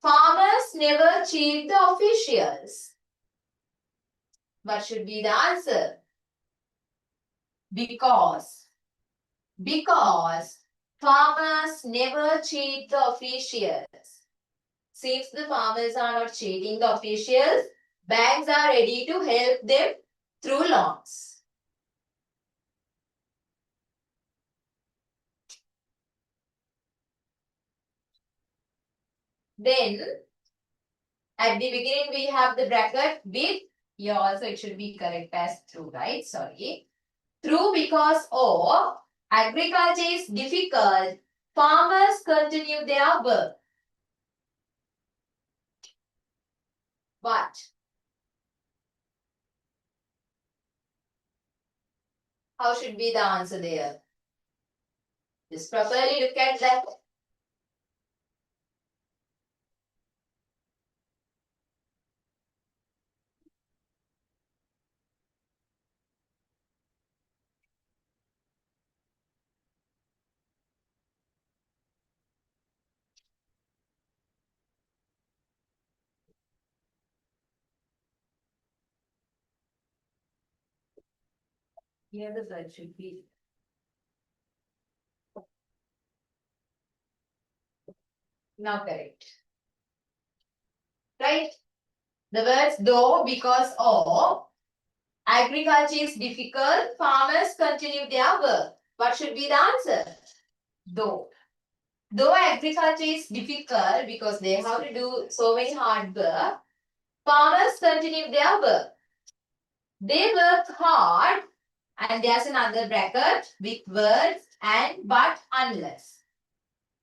Farmers never cheat the officials. What should be the answer? Because. Because farmers never cheat the officials. Since the farmers are not cheating the officials, banks are ready to help them through loans. Then, at the beginning, we have the bracket with, here also it should be correct as through, right? Sorry. Through, because, or, agriculture is difficult, farmers continue their work. But, how should be the answer there? Just properly look at that. Here the word should be. Now correct. Right? The words though, because of, agriculture is difficult, farmers continue their work. What should be the answer? Though. Though agriculture is difficult because they have to do so many hard work, farmers continue their work. They work hard, and there's another bracket with words and but unless.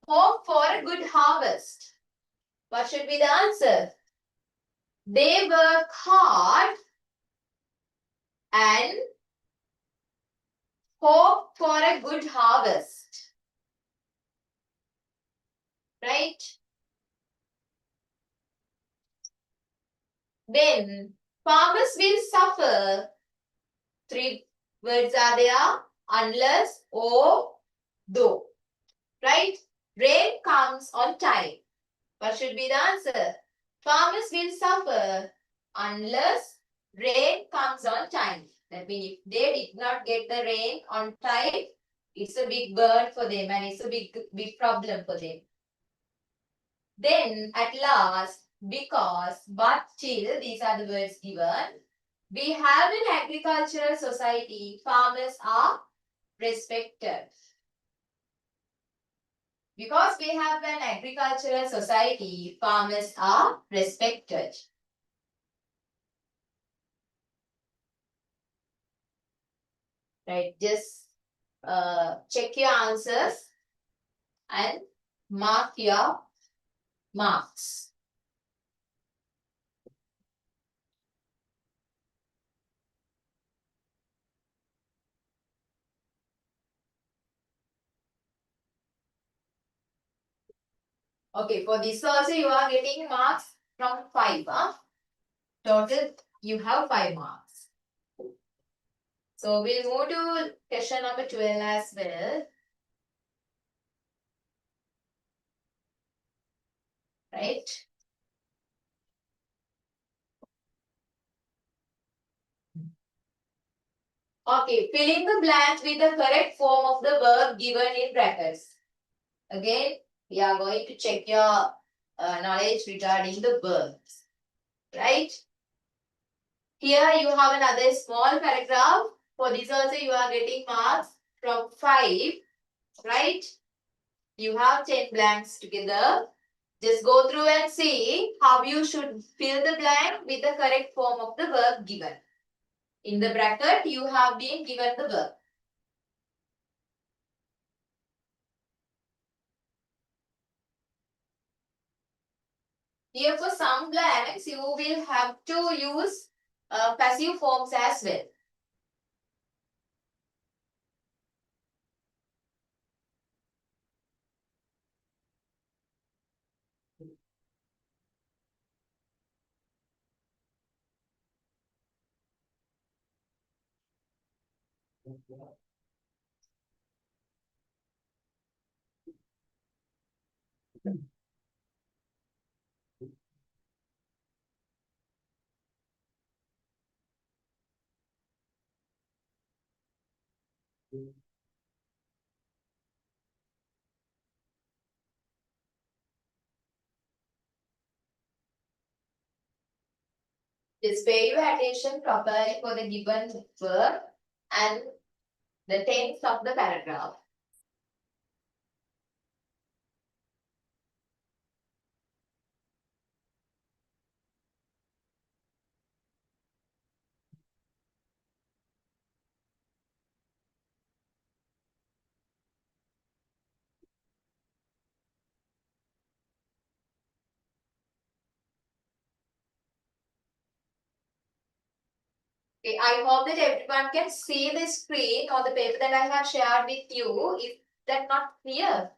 Hope for a good harvest. What should be the answer? They work hard and hope for a good harvest. Right? Then farmers will suffer. Three words are there: unless, or, though. Right? Rain comes on time. What should be the answer? Farmers will suffer unless rain comes on time. That means if they did not get the rain on time, it's a big burn for them and it's a big problem for them. Then at last, because, but, till, these are the words given. We have an agricultural society. Farmers are respected. Because we have an agricultural society, farmers are respected. Right, just check your answers and mark your marks. Okay, for this also you are getting marks from 5. Total you have 5 marks. So we'll move to question number 12 as well. Right? Okay, fill in the blank with the correct form of the verb given in brackets. Again, we are going to check your knowledge regarding the verbs. Right? Here you have another small paragraph. For this also you are getting marks from 5. Right? You have 10 blanks together. Just go through and see how you should fill the blank with the correct form of the verb given. In the bracket, you have been given the verb. Here for some blanks, you will have to use passive forms as well. Just pay your attention properly for the given verb and the tense of the paragraph. Okay, I hope that everyone can see the screen or the paper that I have shared with you. Is that not clear?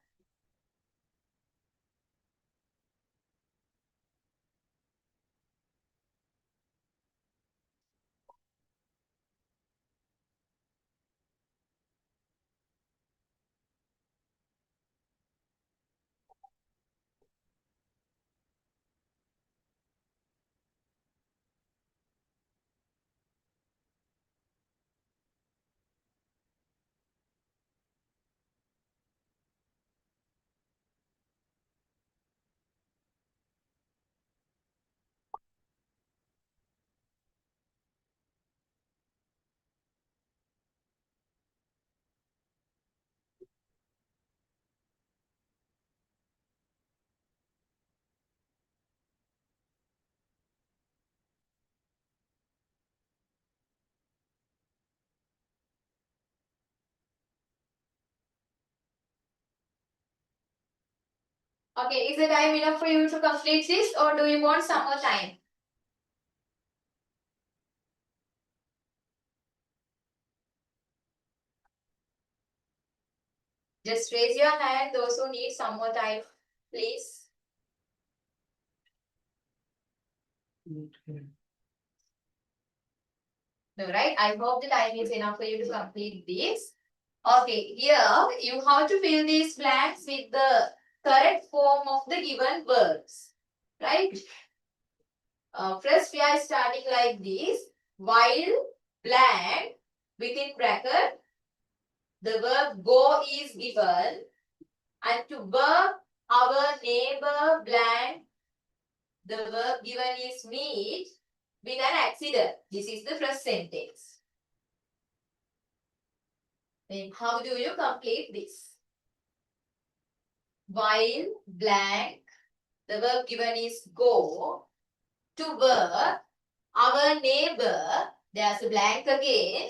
Okay, is the time enough for you to complete this or do you want some more time? Just raise your hand, those who need some more time, please. No, right? I hope the time is enough for you to complete this. Okay, here you have to fill these blanks with the correct form of the given verbs. Right? First, we are starting like this. While blank within bracket, the verb go is given, and to verb our neighbor blank, the verb given is meet with an accident. This is the first sentence. Then how do you complete this? While blank, the verb given is go. To verb our neighbor, there's a blank again.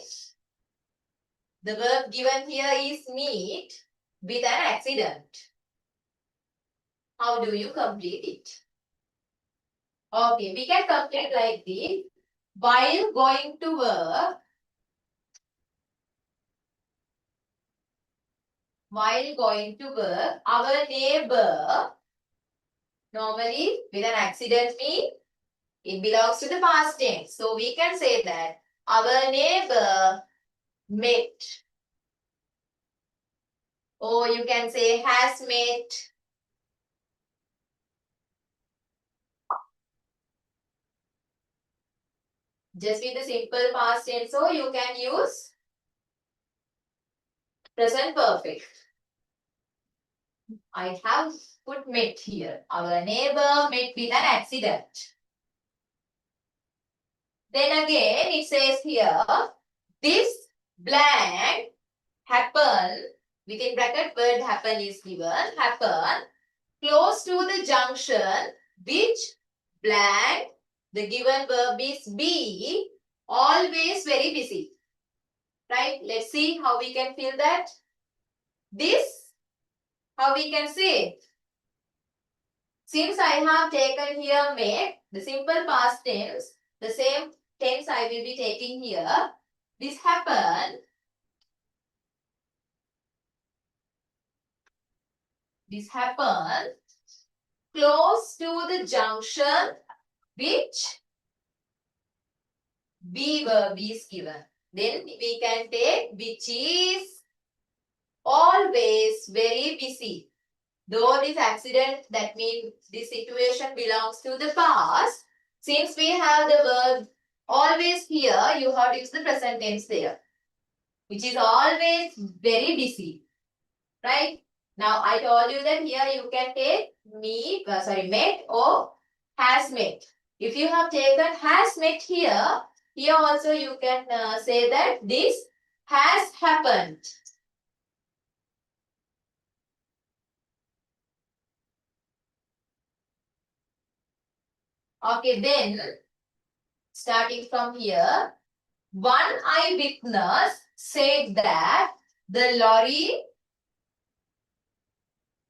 The verb given here is meet with an accident. How do you complete it? Okay, we can complete like this. While going to work, our neighbor, normally with an accident mean it belongs to the past tense. So we can say that our neighbor met. Or you can say has met. Just with the simple past tense, so you can use present perfect. I have put met here. Our neighbor met with an accident. Then again it says here, this blank happen, within bracket word happen is given, happen close to the junction which blank, the given verb is be, always very busy. Right? Let's see how we can fill that. This, how we can say. Since I have taken here met, the simple past tense, the same tense I will be taking here. This happened. This happened close to the junction which be verb is given. Then we can take which is always very busy. Though this accident, that means this situation belongs to the past. Since we have the verb always here, you have to use the present tense there. Which is always very busy. Right? Now I told you that here you can take met or has met. If you have taken has met here, here also you can say that this has happened. Okay, then starting from here, one eyewitness said that the lorry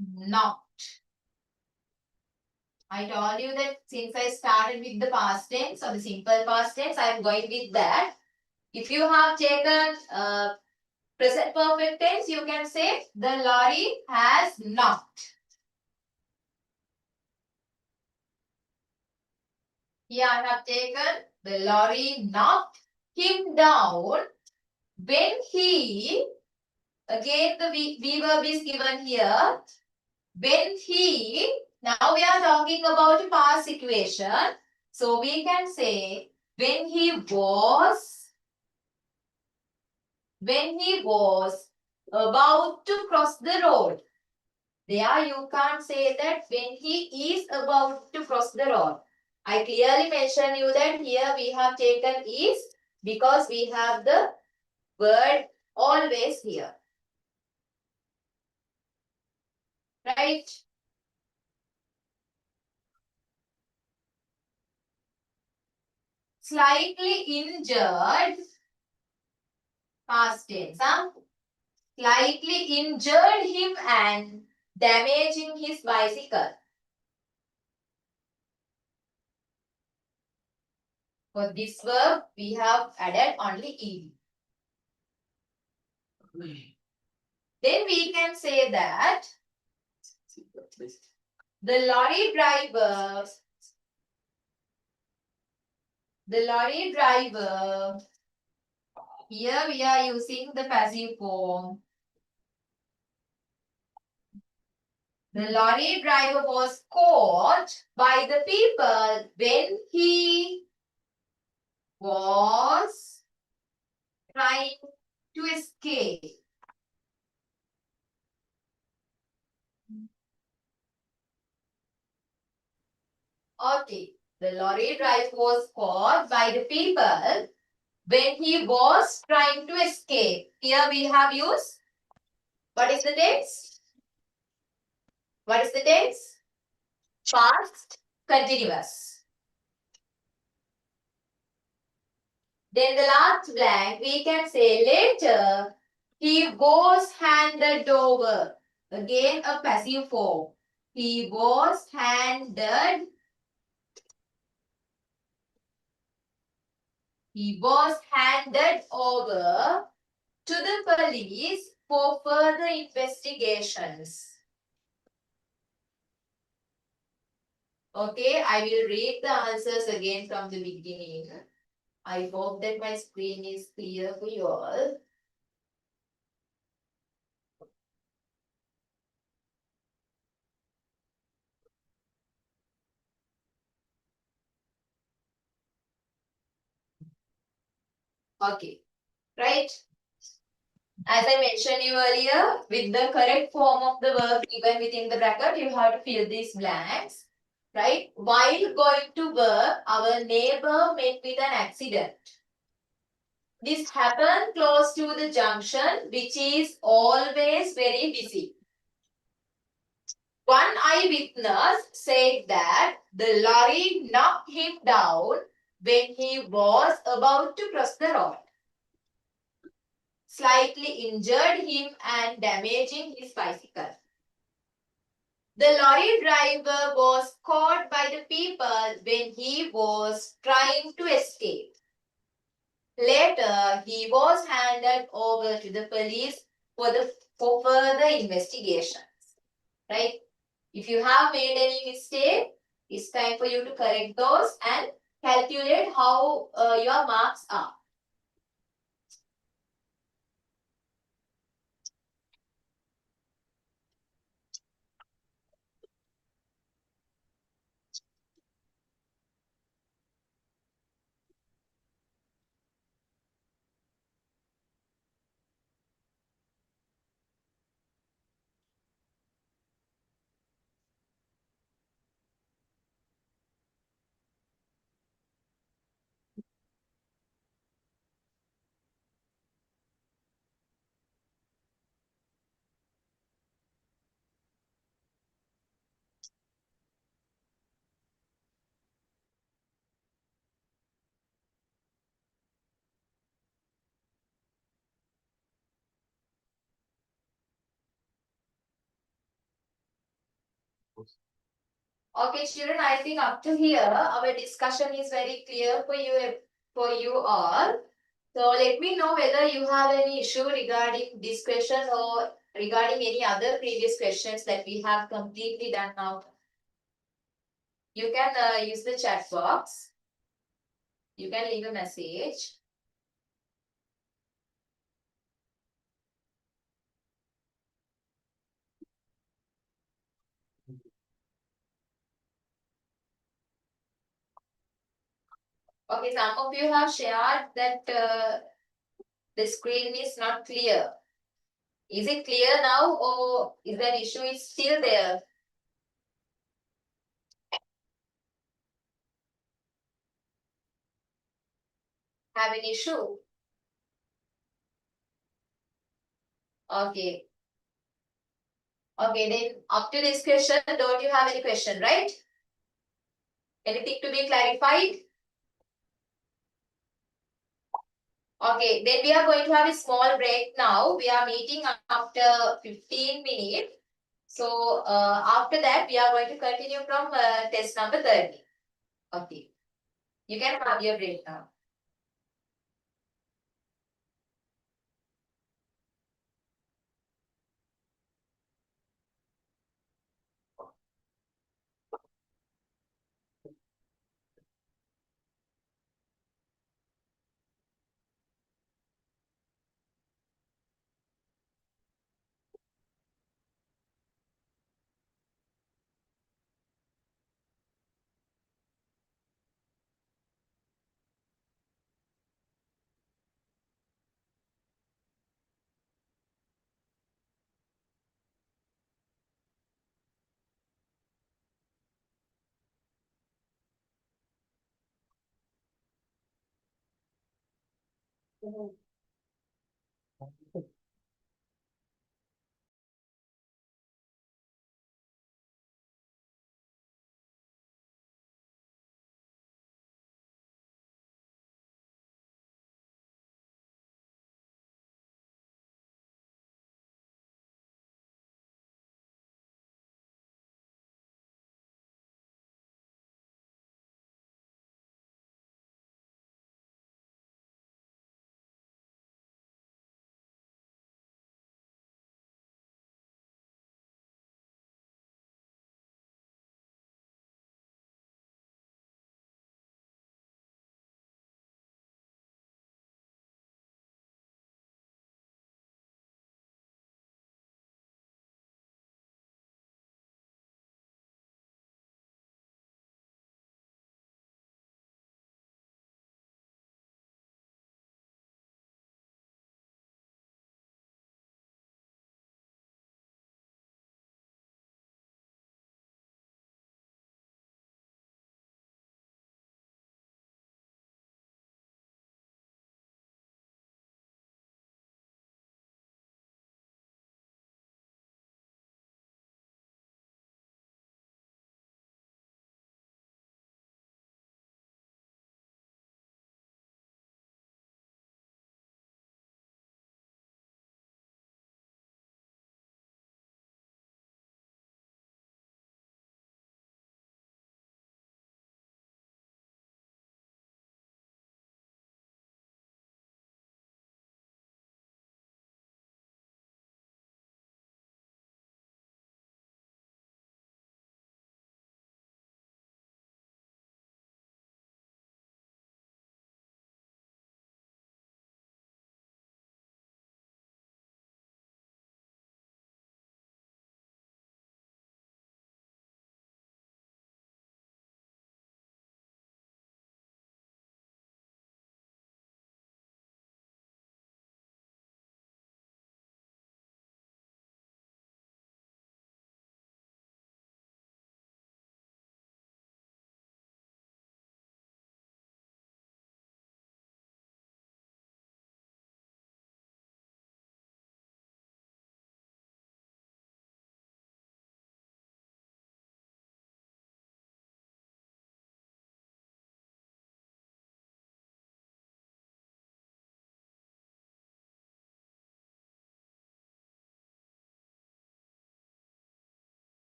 knocked. I told you that since I started with the past tense or the simple past tense, I am going with that. If you have taken present perfect tense, you can say the lorry has knocked. Here I have taken the lorry knocked him down when he, again the V verb is given here. When he, now we are talking about past situation. So we can say when he was about to cross the road. There you can't say that when he is about to cross the road. I clearly mentioned you that here we have taken is because we have the word always here. Right? Slightly injured, past tense. Slightly injured him and damaging his bicycle. For this verb, we have added only ed. Then we can say that the lorry driver, here we are using the passive form. The lorry driver was caught by the people when he was trying to escape. Okay, the lorry driver was caught by the people when he was trying to escape. Here we have used, what is the tense? What is the tense? Past continuous. Then the last blank, we can say later, he was handed over. Again a passive form. He was handed over to the police for further investigations. Okay, I will read the answers again from the beginning. I hope that my screen is clear for you all. Okay, right? As I mentioned you earlier, with the correct form of the verb given within the bracket, you have to fill these blanks. Right? While going to work, our neighbor met with an accident. This happened close to the junction, which is always very busy. One eyewitness said that the lorry knocked him down when he was about to cross the road, slightly injured him and damaging his bicycle. The lorry driver was caught by the people when he was trying to escape. Later, he was handed over to the police for further investigations. Right? If you have made any mistake, it's time for you to correct those and calculate how your marks are. Okay, children, I think up to here, our discussion is very clear for you all. So let me know whether you have any issue regarding this question or regarding any other previous questions that we have completely done now. You can use the chat box. You can leave a message. Okay, some of you have shared that the screen is not clear. Is it clear now or is that issue is still there? Have an issue? Okay. Okay, then up to this question, don't you have any question, right? Anything to be clarified? Okay, then we are going to have a small break now. We are meeting after 15 minutes. So after that, we are going to continue from test number 30. Okay. You can have your break now.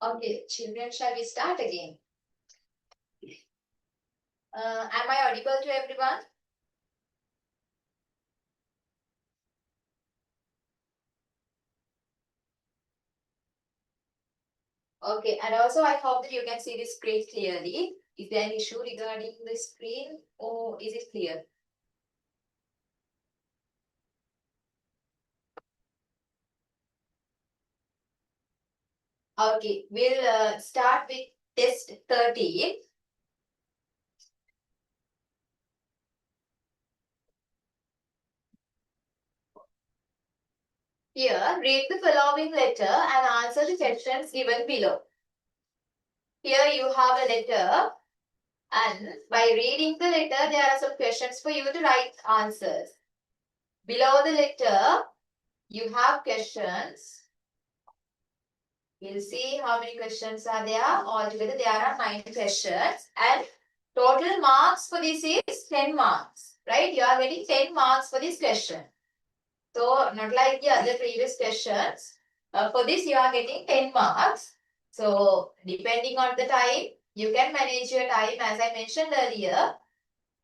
Okay, children, shall we start again? Am I audible to everyone? Okay, and also I hope that you can see the screen clearly. Is there any issue regarding the screen or is it clear? Okay, we'll start with test 13. Here, read the following letter and answer the questions given below. Here you have a letter, and by reading the letter, there are some questions for you to write answers. Below the letter, you have questions. We'll see how many questions are there. Altogether, there are 9 questions, and total marks for this is 10 marks, right? You are getting 10 marks for this question. So, not like the other previous questions. For this, you are getting 10 marks. So, depending on the time, you can manage your time as I mentioned earlier,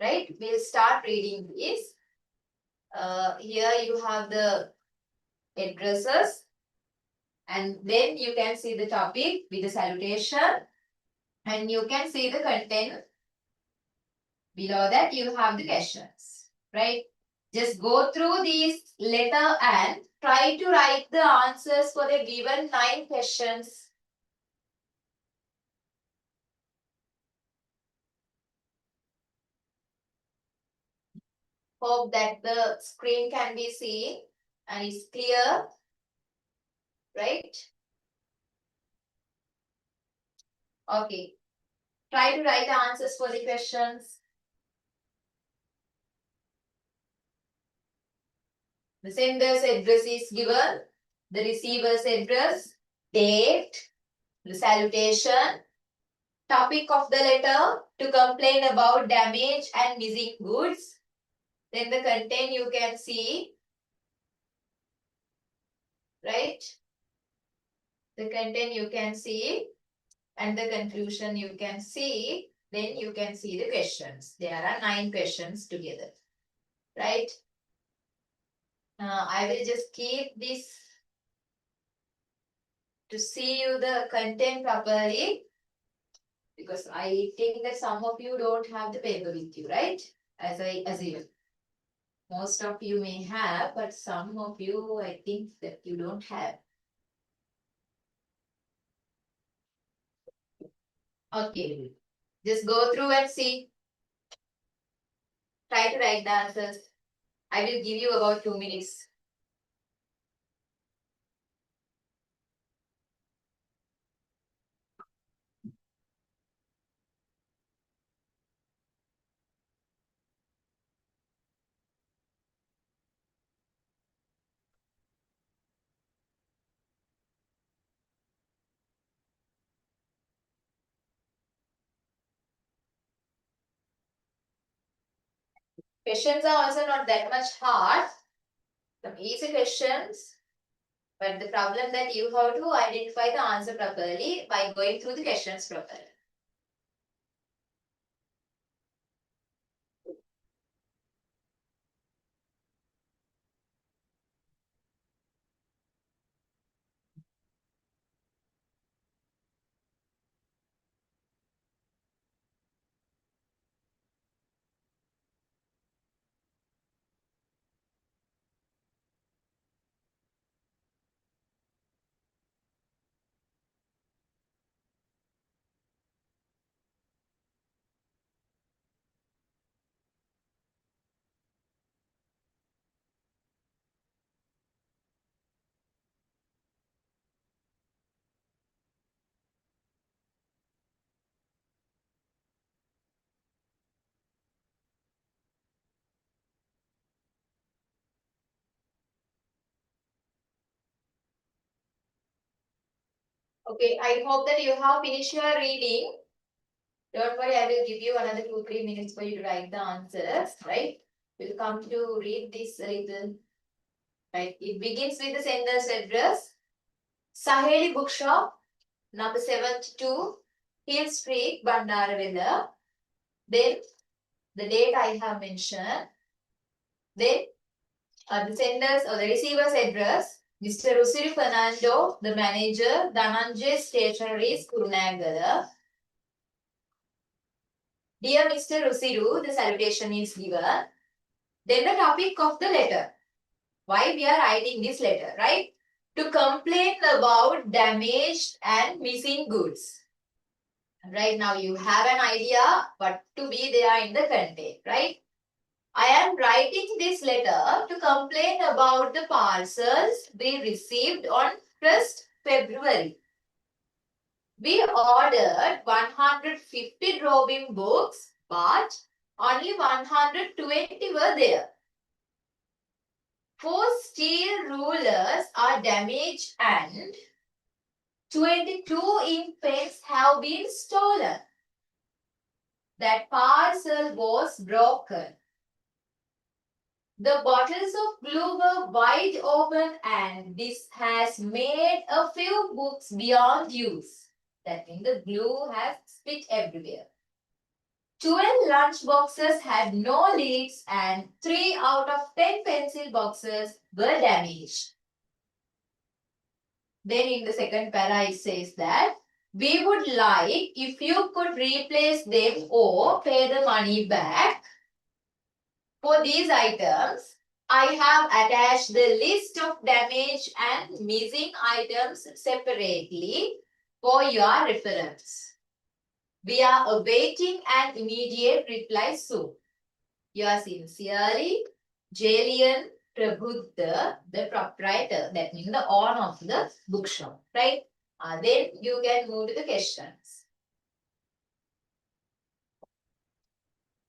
right? We'll start reading this. Here you have the addresses, and then you can see the topic with the salutation, and you can see the content. Below that, you have the questions, right? Just go through these letter and try to write the answers for the given 9 questions. Hope that the screen can be seen and is clear, right? Okay. Try to write the answers for the questions. The sender's address is given, the receiver's address, date, the salutation, topic of the letter, to complain about damage and missing goods. Then the content you can see, right? The content you can see and the conclusion you can see. Then you can see the questions. There are 9 questions together, right? I will just keep this to see you the content properly, because I think that some of you don't have the paper with you, right? As I assume. Most of you may have, but some of you, I think that you don't have. Okay. Just go through and see. Try to write the answers. I will give you about 2 minutes. Questions are also not that much hard. Some easy questions. But the problem that you have to identify the answer properly by going through the questions properly. Okay, I hope that you have finished your reading. Don't worry, I will give you another 2-3 minutes for you to write the answers, right? We'll come to read this a little. Right. It begins with the sender's address. Saheli Bookshop, number 72, Hill Street, Bandaravilla. Then the date I have mentioned. Then the sender's or the receiver's address, Mr. Usiri Fernando, the manager, Dhananjay Stationeries, Kurunagala. Dear Mr. Usiru, the salutation is given. Then the topic of the letter. Why we are writing this letter, right? To complain about damaged and missing goods. Right now you have an idea what to be there in the content, right? I am writing this letter to complain about the parcels we received on 1st February. We ordered 150 drawing books, but only 120 were there. 4 steel rulers are damaged and 22 ink pens have been stolen. That parcel was broken. The bottles of glue were wide open and this has made a few books beyond use. That means the glue has split everywhere. 12 lunch boxes had no lids and 3 out of 10 pencil boxes were damaged. Then in the second para it says that we would like if you could replace them or pay the money back. For these items, I have attached the list of damaged and missing items separately for your reference. We are awaiting an immediate reply soon. Yours sincerely, Jalian Prabuddha, the proprietor, that means the owner of the bookshop, right? Then you can move to the questions.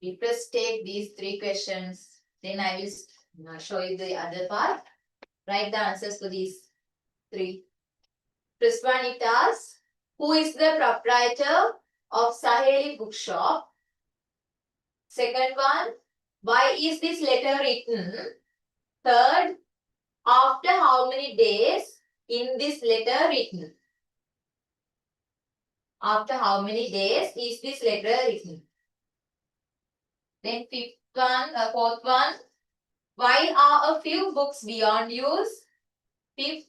We first take these 3 questions. Then I will show you the other part. Write the answers for these 3. First one it asks, who is the proprietor of Saheli Bookshop? Second one, why is this letter written? Third, after how many days in this letter written? After how many days is this letter written? Then fourth one, why are a few books beyond use? Fifth,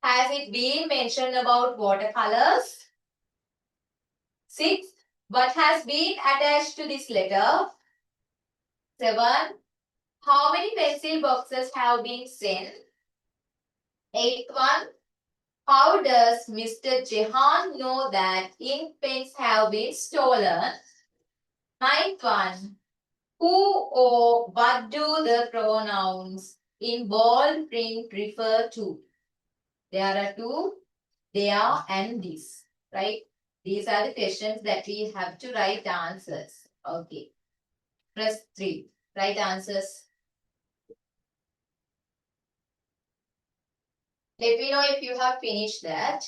has it been mentioned about watercolors? Sixth, what has been attached to this letter? 7, how many pencil boxes have been sent? 8th one, how does Mr. Jehan know that ink pens have been stolen? 9th one, who or what do the pronouns in bold print refer to? There are 2, there and this, right? These are the questions that we have to write answers. Okay. Press 3. Write answers. Let me know if you have finished that.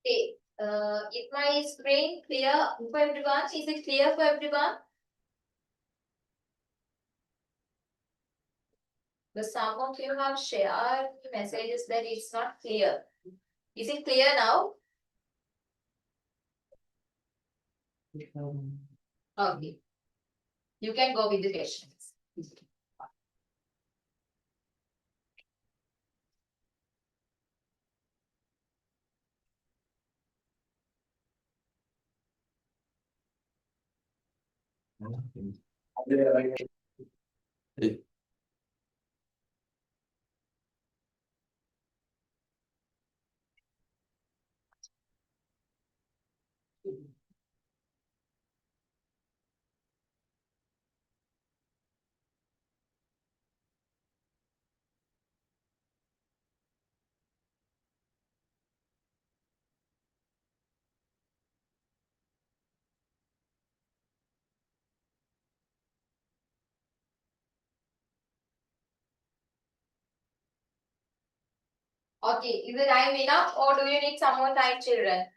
Okay. Is my screen clear for everyone? Is it clear for everyone? But some of you have shared messages that it's not clear. Is it clear now? Okay. You can go with the questions. Okay, is the time enough or do you need some more time, children?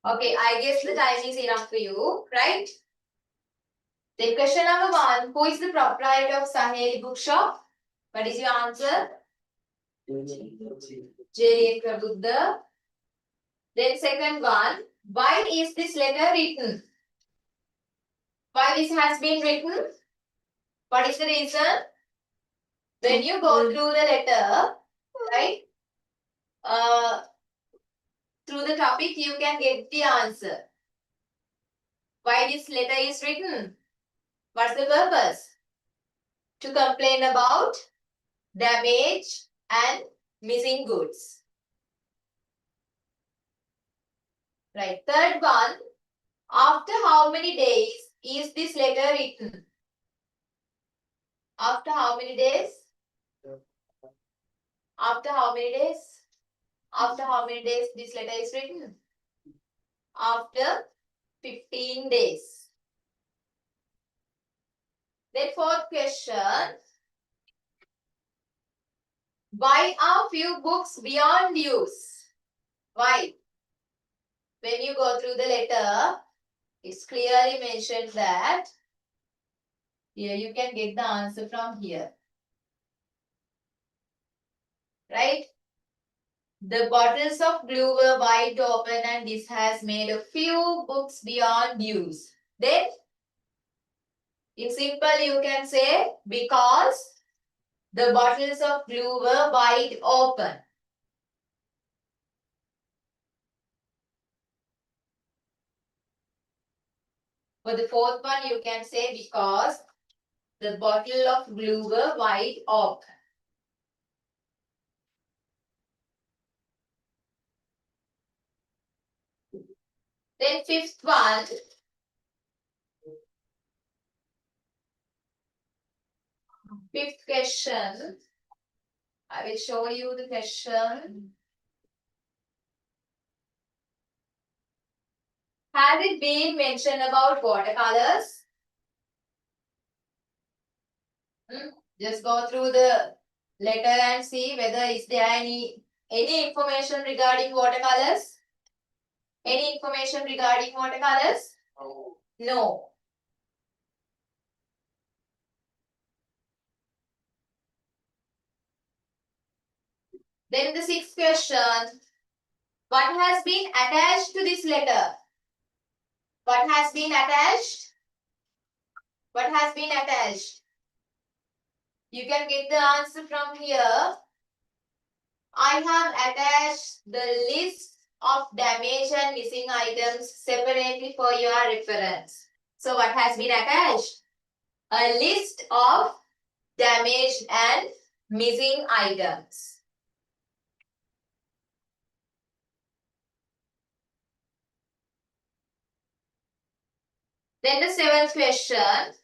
Okay, I guess the time is enough for you, right? Then question number 1. Who is the proprietor of Saheli Bookshop? What is your answer? J.A. Prabuddha. Then second one. Why is this letter written? Why this has been written? What is the reason? When you go through the letter, right? Through the topic, you can get the answer. Why this letter is written? What's the purpose? To complain about damage and missing goods. Right. Third one. After how many days is this letter written? After how many days? After how many days? After how many days this letter is written? After 15 days. Then fourth question. Why are few books beyond use? Why? When you go through the letter, it's clearly mentioned that here you can get the answer from here. Right? The bottles of glue were wide open and this has made a few books beyond use. Then, in simple you can say because the bottles of glue were wide open. For the fourth one you can say because the bottle of glue were wide open. Then fifth one. Fifth question. I will show you the question. Has it been mentioned about watercolors? Just go through the letter and see whether is there any information regarding watercolors? Any information regarding watercolors? No. Then the sixth question. What has been attached to this letter? What has been attached? What has been attached? You can get the answer from here. I have attached the list of damaged and missing items separately for your reference. So what has been attached? A list of damaged and missing items. Then the seventh question.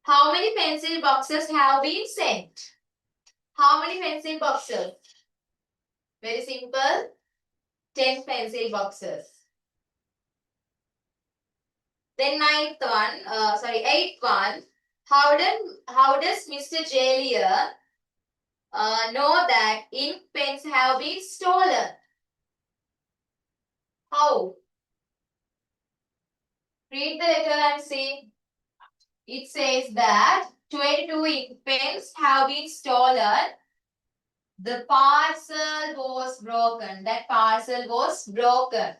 How many pencil boxes have been sent? How many pencil boxes? Very simple. 10 pencil boxes. Then eighth one. How does Mr. Jalier know that ink pens have been stolen? How? Read the letter and see. It says that 22 ink pens have been stolen. The parcel was broken. That parcel was broken.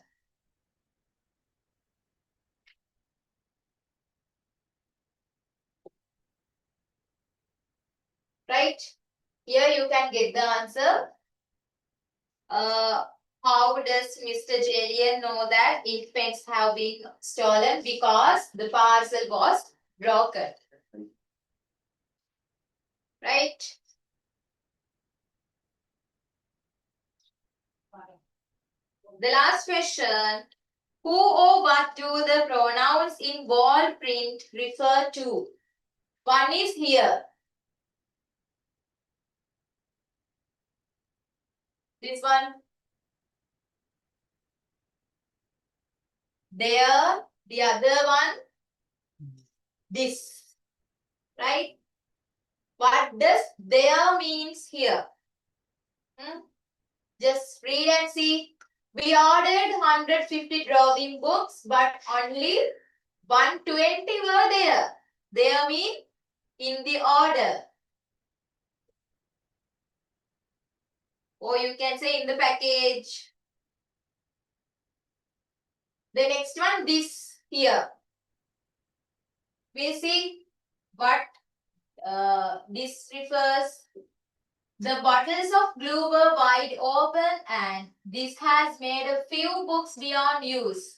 Right? Here you can get the answer. How does Mr. Jalian know that ink pens have been stolen? Because the parcel was broken. Right? The last question. Who or what do the pronouns in bold print refer to? One is here. This one. There. The other one. This. Right? What does there means here? Just read and see. We ordered 150 drawing books, but only 120 were there. There mean in the order. Or you can say in the package. The next one, this here. We see what this refers. The bottles of glue were wide open and this has made a few books beyond use.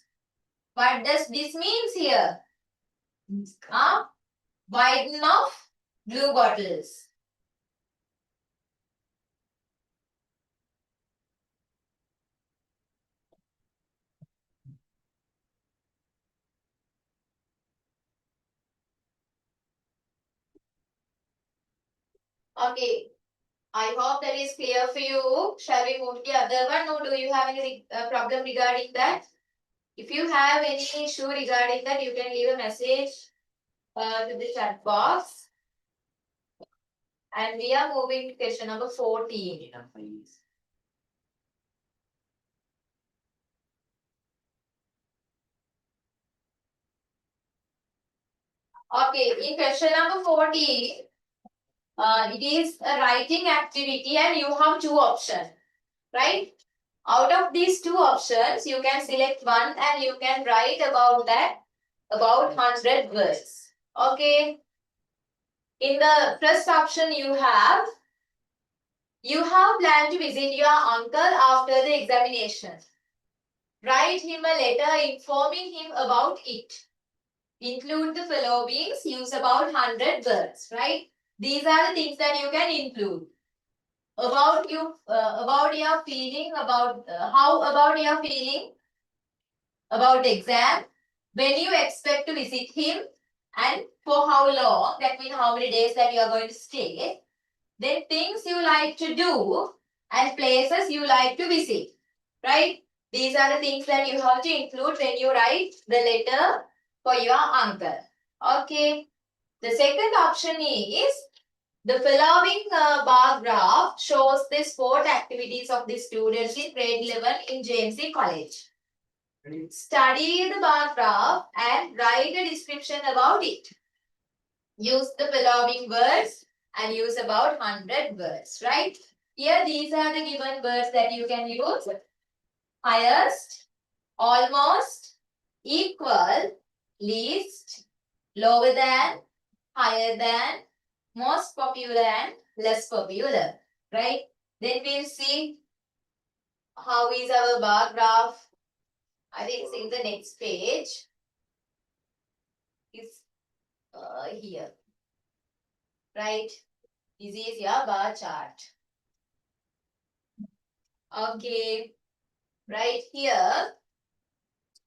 What does this means here? Widen of glue bottles. Okay. I hope that is clear for you. Shall we move to the other one? Or do you have any problem regarding that? If you have any issue regarding that, you can leave a message to the chat box. And we are moving to question number 14. Okay, in question number 14, it is a writing activity and you have two options, right? Out of these two options, you can select one and you can write about that, about 100 words. Okay. In the first option you have planned to visit your uncle after the examination. Write him a letter informing him about it. Include the following, use about 100 words, right? These are the things that you can include. About you, about your feeling, about how about your feeling about the exam, when you expect to visit him, and for how long, that means how many days that you are going to stay. Then things you like to do and places you like to visit, right? These are the things that you have to include when you write the letter for your uncle. Okay. The second option is the following bar graph shows the sport activities of the students in grade 11 in JMC College. Study the bar graph and write a description about it. Use the following words and use about 100 words, right? Here, these are the given words that you can use. Highest, almost, equal, least, lower than, higher than, most popular and less popular, right? Then we'll see how is our bar graph. I think it's in the next page. It's here, right? This is your bar chart. Okay, right here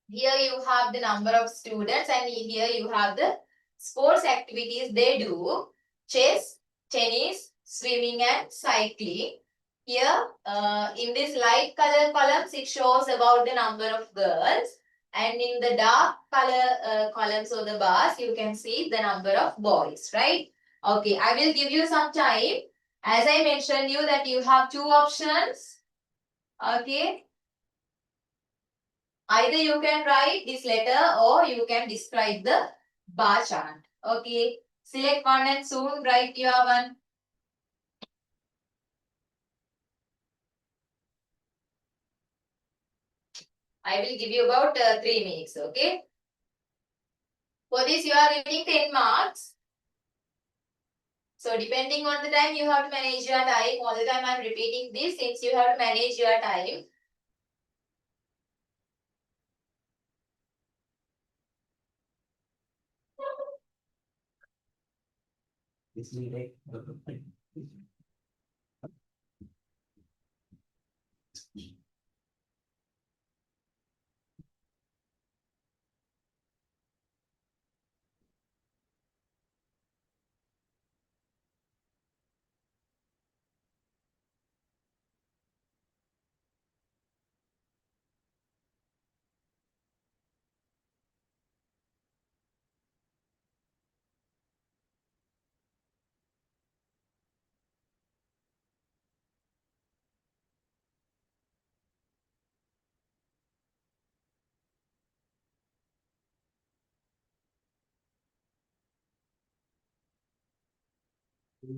you have the number of students and here you have the sports activities they do. Chess, tennis, swimming and cycling. Here in this light color columns it shows about the number of girls and in the dark color columns or the bars you can see the number of boys, right? Okay, I will give you some time. As I mentioned you that you have two options. Okay. Either you can write this letter or you can describe the bar chart. Okay. Select one and soon write your one. I will give you about 3 minutes. Okay. For this you are getting 10 marks. So depending on the time you have to manage your time. All the time I am repeating this since you have to manage your time. So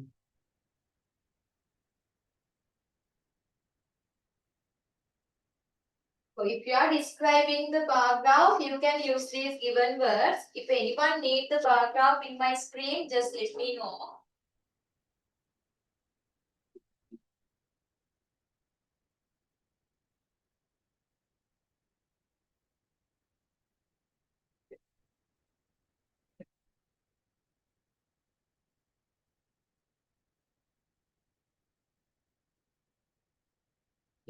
if you are describing the bar graph, you can use these given words. If anyone needs the bar graph in my screen, just let me know.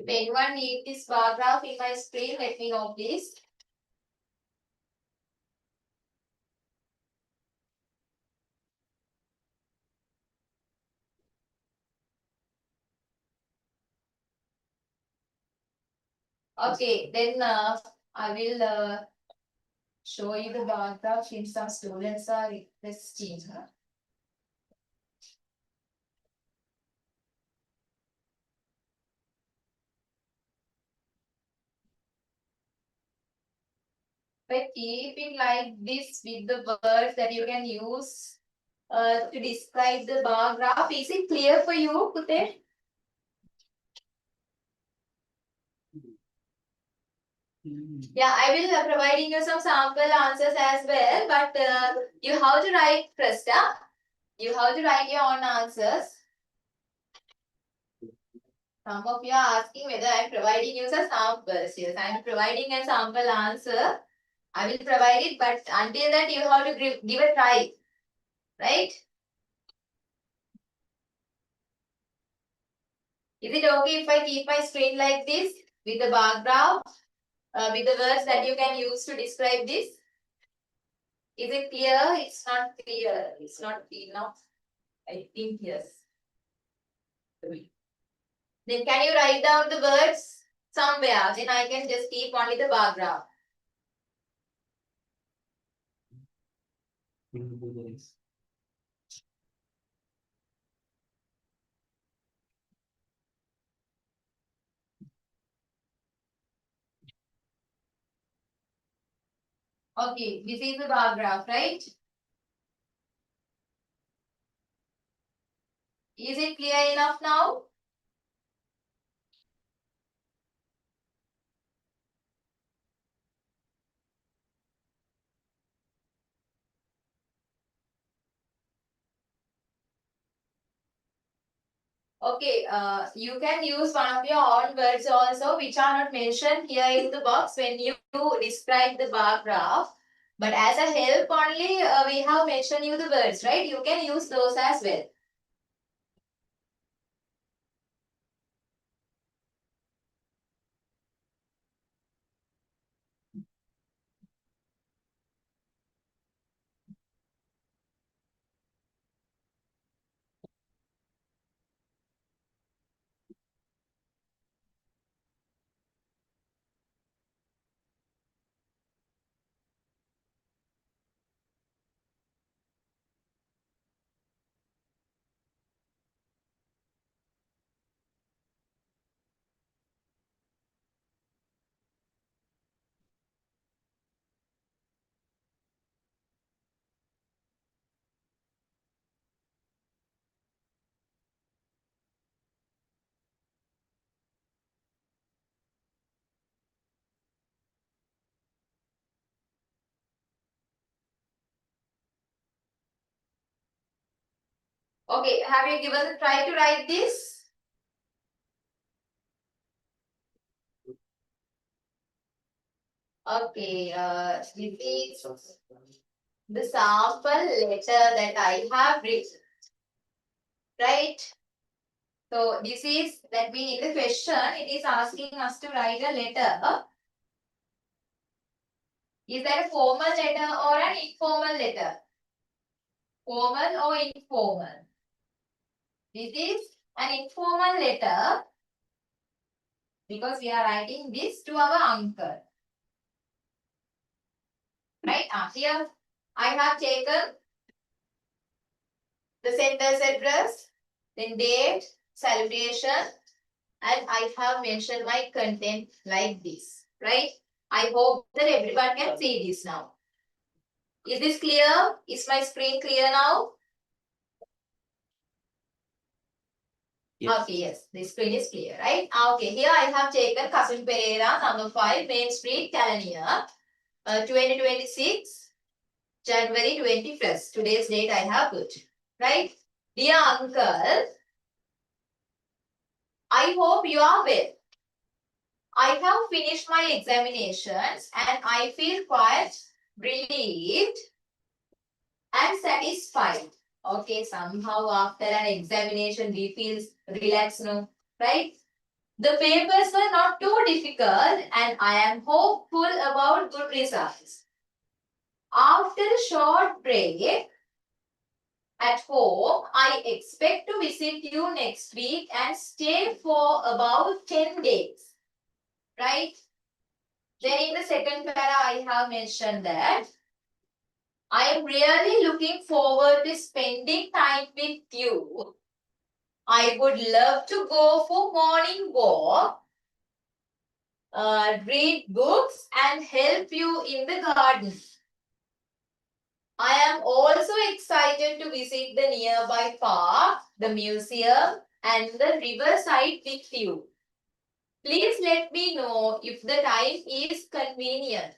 If anyone needs this bar graph in my screen, let me know please. Okay, then I will show you the bar graph if some students are requesting. By keeping like this with the words that you can use to describe the bar graph, is it clear for you, Kute? Yeah, I will providing you some sample answers as well, but you have to write first. You have to write your own answers. Some of you are asking whether I am providing you some samples. Yes, I am providing a sample answer. I will provide it, but until that you have to give a try, right? Is it okay if I keep my screen like this with the bar graph, with the words that you can use to describe this? Is it clear? It's not clear. It's not enough. I think yes. Then can you write down the words somewhere? Then I can just keep only the bar graph. Okay, this is the bar graph, right? Is it clear enough now? Okay, you can use one of your own words also which are not mentioned here in the box when you describe the bar graph. But as a help only, we have mentioned you the words, right? You can use those as well. Okay, have you given a try to write this? Okay, this is the sample letter that I have written, right? So this is, that means in the question, it is asking us to write a letter. Is that a formal letter or an informal letter? Formal or informal? This is an informal letter because we are writing this to our uncle. Right? Here I have taken the sender's address, then date, salutation, and I have mentioned my content like this. Right? I hope that everyone can see this now. Is this clear? Is my screen clear now? Yes. Okay, yes, the screen is clear, right? Okay, here I have taken Cousin Pereira, number 5, Main Street, Calania, 2026, January 21st. Today's date I have put, right? Dear uncle, I hope you are well. I have finished my examinations and I feel quite relieved and satisfied. Okay, somehow after an examination we feel relaxed, no? Right? The papers were not too difficult and I am hopeful about good results. After a short break at home, I expect to visit you next week and stay for about 10 days. Right? Then in the second para, I have mentioned that I am really looking forward to spending time with you. I would love to go for morning walk, read books and help you in the garden. I am also excited to visit the nearby park, the museum and the riverside with you. Please let me know if the time is convenient.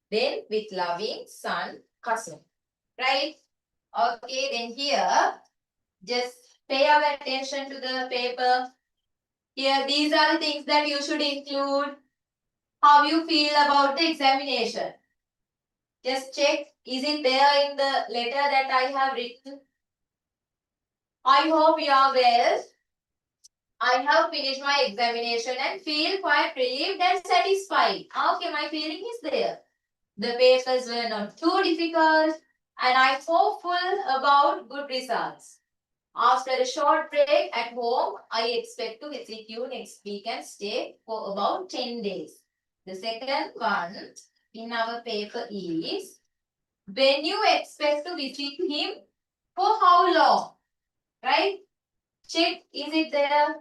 Then with loving son, cousin. Right? Okay, then here, just pay our attention to the paper. Here, these are the things that you should include. How you feel about the examination. Just check, is it there in the letter that I have written? I hope you are well. I have finished my examination and feel quite relieved and satisfied. Okay, my feeling is there. The papers were not too difficult and I'm hopeful about good results. After a short break at home, I expect to visit you next week and stay for about 10 days. The second one in our paper is, when you expect to visit him, for how long? Right? Check, is it there?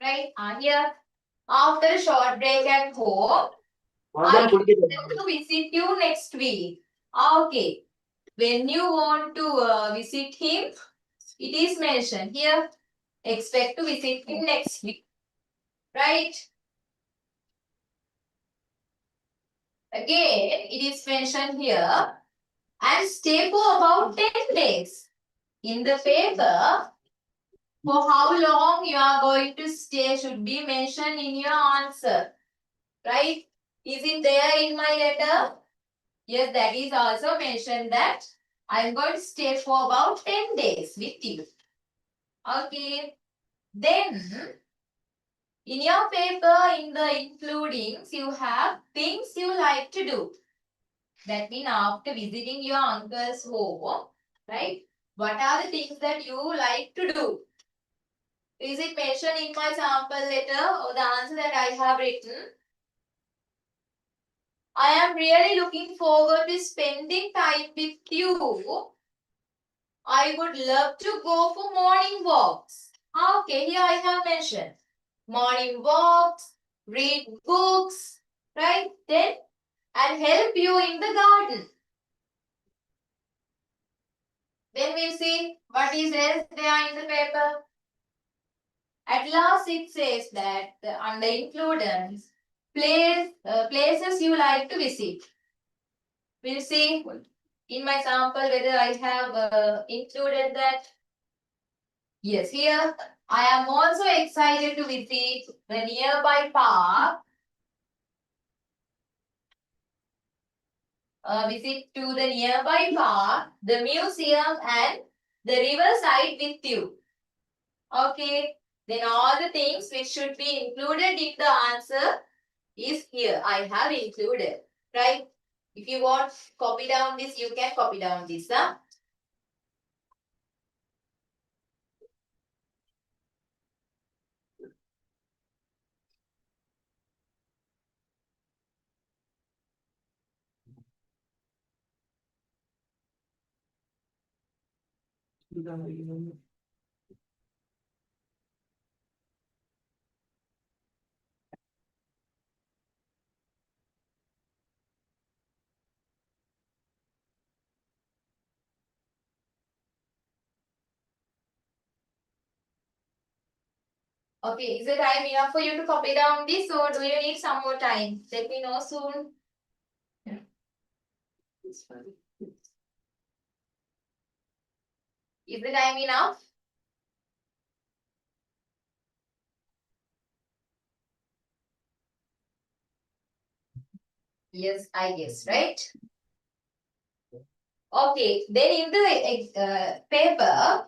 Right? Here. After a short break at home, I expect to visit you next week. Okay. When you want to visit him, it is mentioned here. Expect to visit him next week. Right? Again, it is mentioned here. And stay for about 10 days. In the paper, for how long you are going to stay should be mentioned in your answer. Right? Is it there in my letter? Yes, that is also mentioned that I am going to stay for about 10 days with you. Okay. Then, in your paper, in the includings, you have things you like to do. That means after visiting your uncle's home, right? What are the things that you like to do? Is it mentioned in my sample letter or the answer that I have written? I am really looking forward to spending time with you. I would love to go for morning walks. Okay, here I have mentioned morning walks, read books, right? Then, and help you in the garden. Then we see what is else there in the paper. At last it says that under included places you like to visit. We'll see in my sample whether I have included that. Yes, here I am also excited to visit the nearby park. Visit to the nearby park, the museum and the riverside with you. Okay, then all the things which should be included in the answer is here. I have included, right? If you want copy down this, you can copy down this. Huh? Okay, is the time enough for you to copy down this or do you need some more time? Let me know soon. It's fine. Is the time enough? Yes, I guess, right? Okay, then in the paper,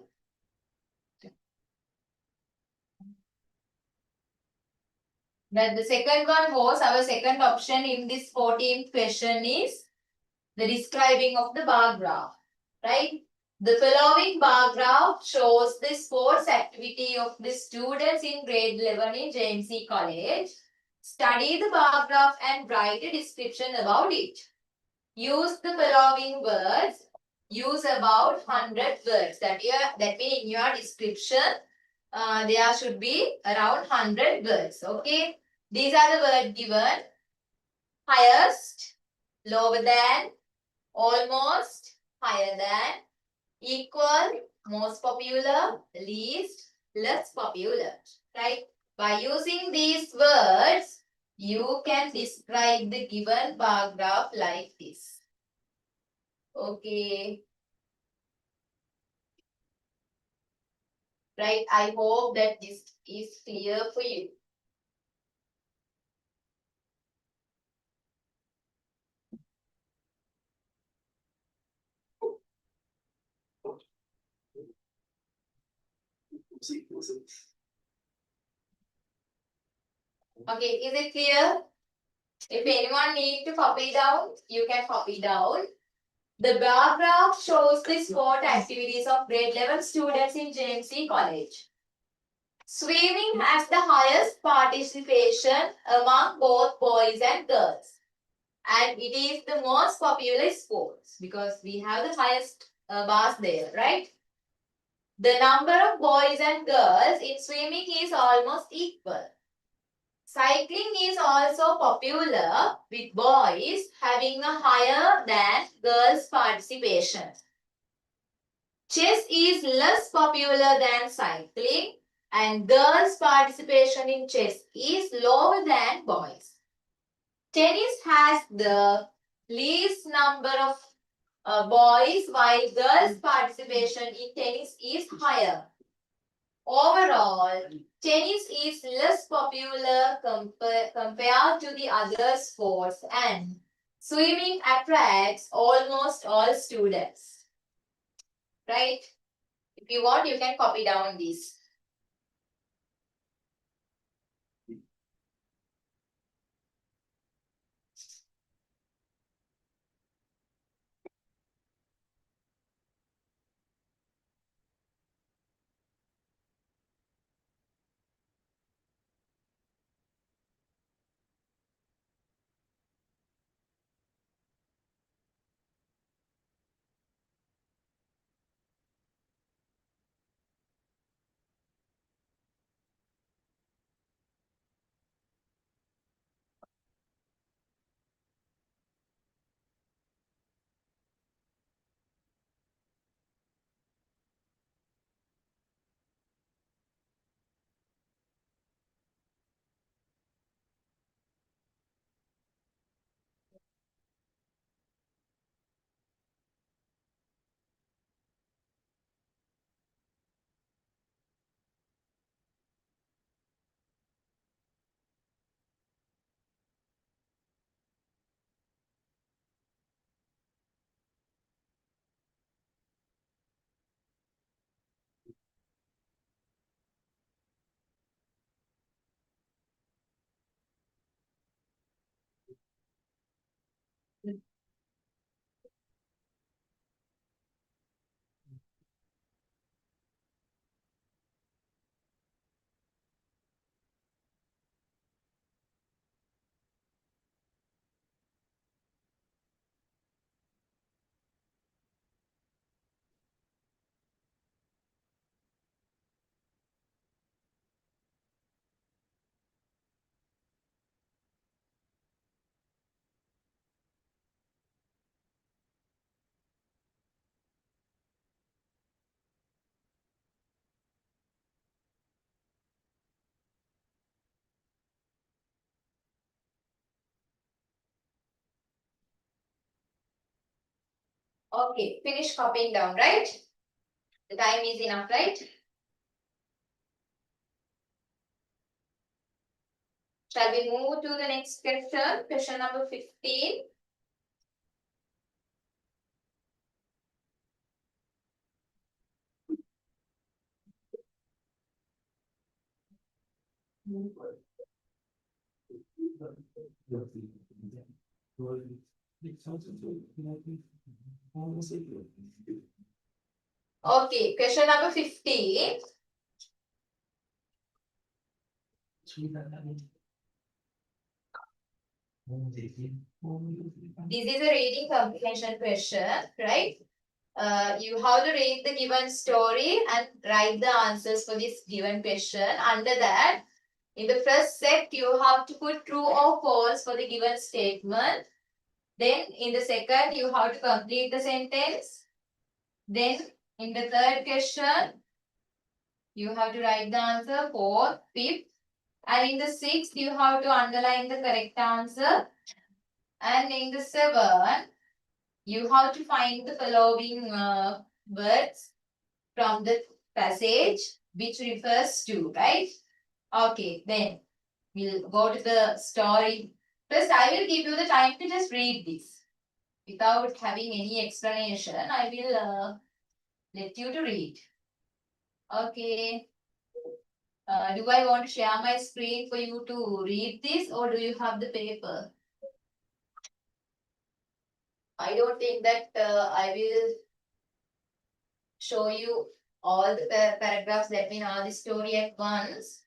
that the second one was our second option in this 14th question is the describing of the bar graph, right? The following bar graph shows the sports activity of the students in grade 11 in JMC College. Study the bar graph and write a description about it. Use the following words. Use about 100 words. That means in your description, there should be around 100 words. Okay. These are the words given. Highest, lower than, almost, higher than, equal, most popular, least, less popular. Right? By using these words, you can describe the given bar graph like this. Okay. Right. I hope that this is clear for you. Okay. Is it clear? If anyone need to copy down, you can copy down. The bar graph shows the sport activities of grade 11 students in JMC College. Swimming has the highest participation among both boys and girls. And it is the most popular sport because we have the highest bars there, right? The number of boys and girls in swimming is almost equal. Cycling is also popular with boys having a higher than girls participation. Chess is less popular than cycling and girls participation in chess is lower than boys. Tennis has the least number of boys while girls participation in tennis is higher. Overall, tennis is less popular compared to the other sports and swimming attracts almost all students. Right? If you want, you can copy down this. Okay, finish copying down, right? The time is enough, right? Shall we move to the next question? Question number 15. Okay, question number 15. This is a reading comprehension question, right? You have to read the given story and write the answers for this given question. Under that, in the first set, you have to put true or false for the given statement. Then in the second, you have to complete the sentence. Then in the third question, you have to write the answer, fourth, fifth. And in the sixth, you have to underline the correct answer. And in the seventh, you have to find the following words from the passage which refers to, right? Okay, then we'll go to the story. First, I will give you the time to just read this. Without having any explanation, I will let you to read. Okay. Do I want to share my screen for you to read this, or do you have the paper? I don't think that I will show you all the paragraphs that mean all the story at once.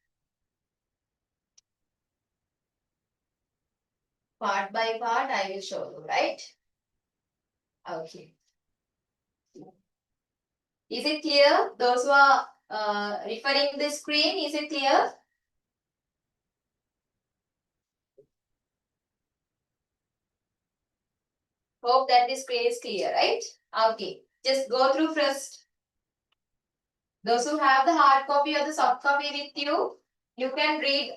Part by part, I will show you, right? Okay. Is it clear? Those who are referring the screen, is it clear? Hope that the screen is clear, right? Okay. Just go through first. Those who have the hard copy or the soft copy with you, you can read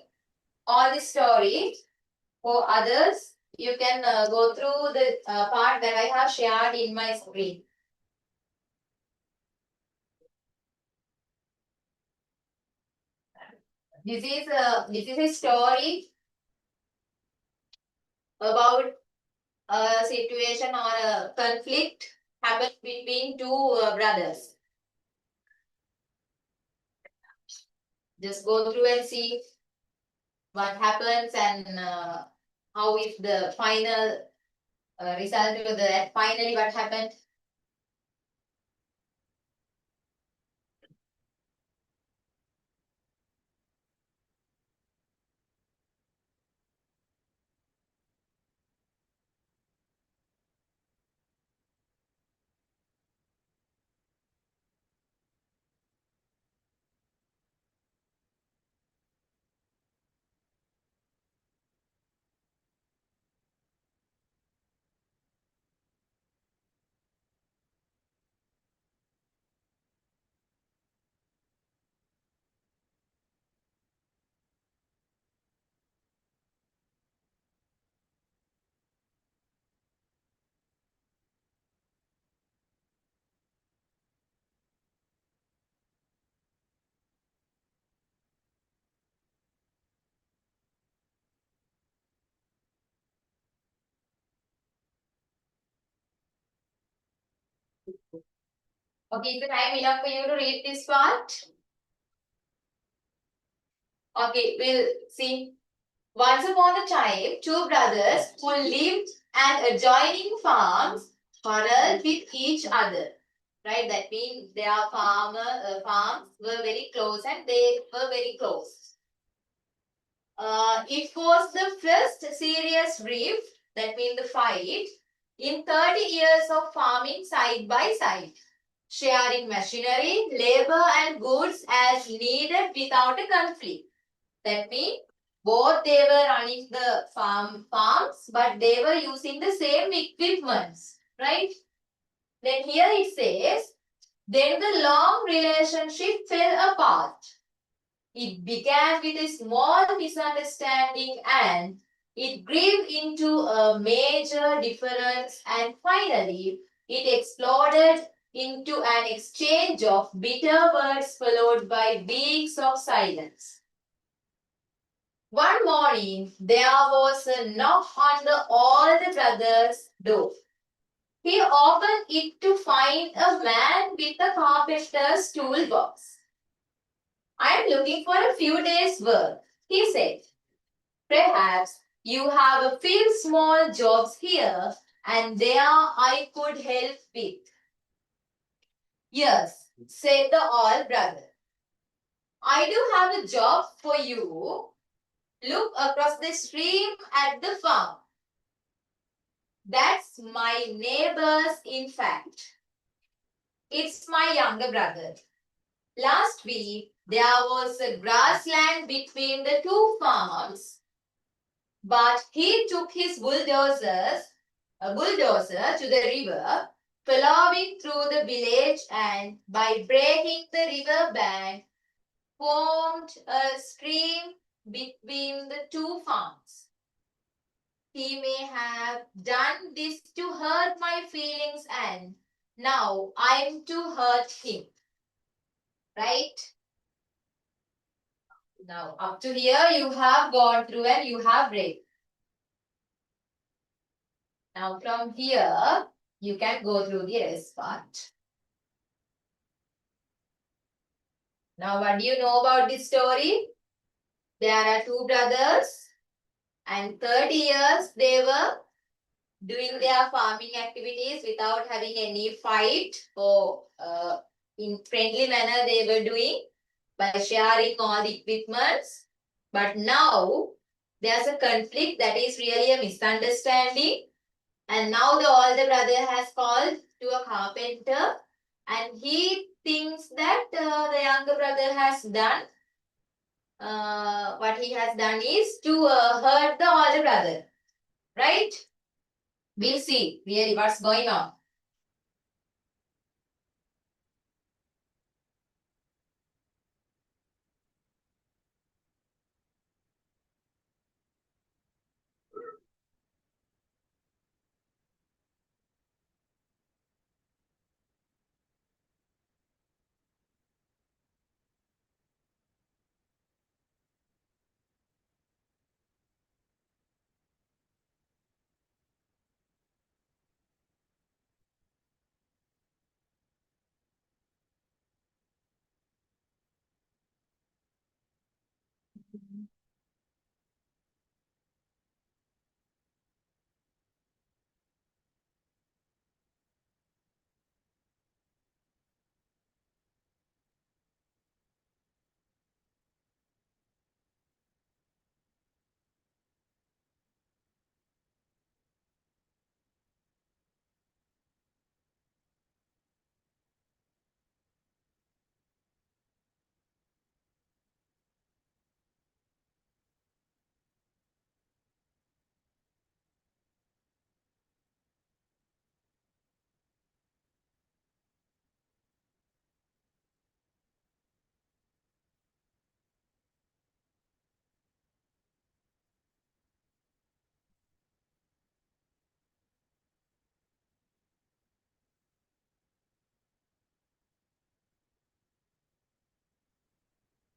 all the story. For others, you can go through the part that I have shared in my screen. This is a story about a situation or a conflict happened between two brothers. Just go through and see what happens and how is the final result of that. Finally, what happened? Okay, is the time enough for you to read this part? Okay, we'll see. Once upon a time, two brothers who lived at adjoining farms quarreled with each other. Right? That means their farms were very close and they were very close. It was the first serious rift, that means the fight, in 30 years of farming side by side, sharing machinery, labor and goods as needed without a conflict. That means both they were running the farms, but they were using the same equipments, right? Then here it says, then the long relationship fell apart. It began with a small misunderstanding and it grew into a major difference and finally it exploded into an exchange of bitter words followed by weeks of silence. One morning, there was a knock on the older brother's door. He opened it to find a man with a carpenter's toolbox. I am looking for a few days' work, he said. Perhaps you have a few small jobs here and there I could help with. Yes, said the old brother. I do have a job for you. Look across the stream at the farm. That's my neighbor's, in fact. It's my younger brother. Last week, there was a grassland between the two farms, but he took his bulldozer to the river, following through the village, and by breaking the river bank, formed a stream between the two farms. He may have done this to hurt my feelings, and now I'm to hurt him. Right? Now, up to here, you have gone through and you have read. Now, from here, you can go through the rest part. Now, what do you know about this story? There are two brothers, and 30 years they were doing their farming activities without having any fight, or in friendly manner they were doing by sharing all the equipments. But now there's a conflict, that is really a misunderstanding. And now the older brother has called to a carpenter, and he thinks that the younger brother has done, what he has done is to hurt the older brother. Right? We'll see really what's going on.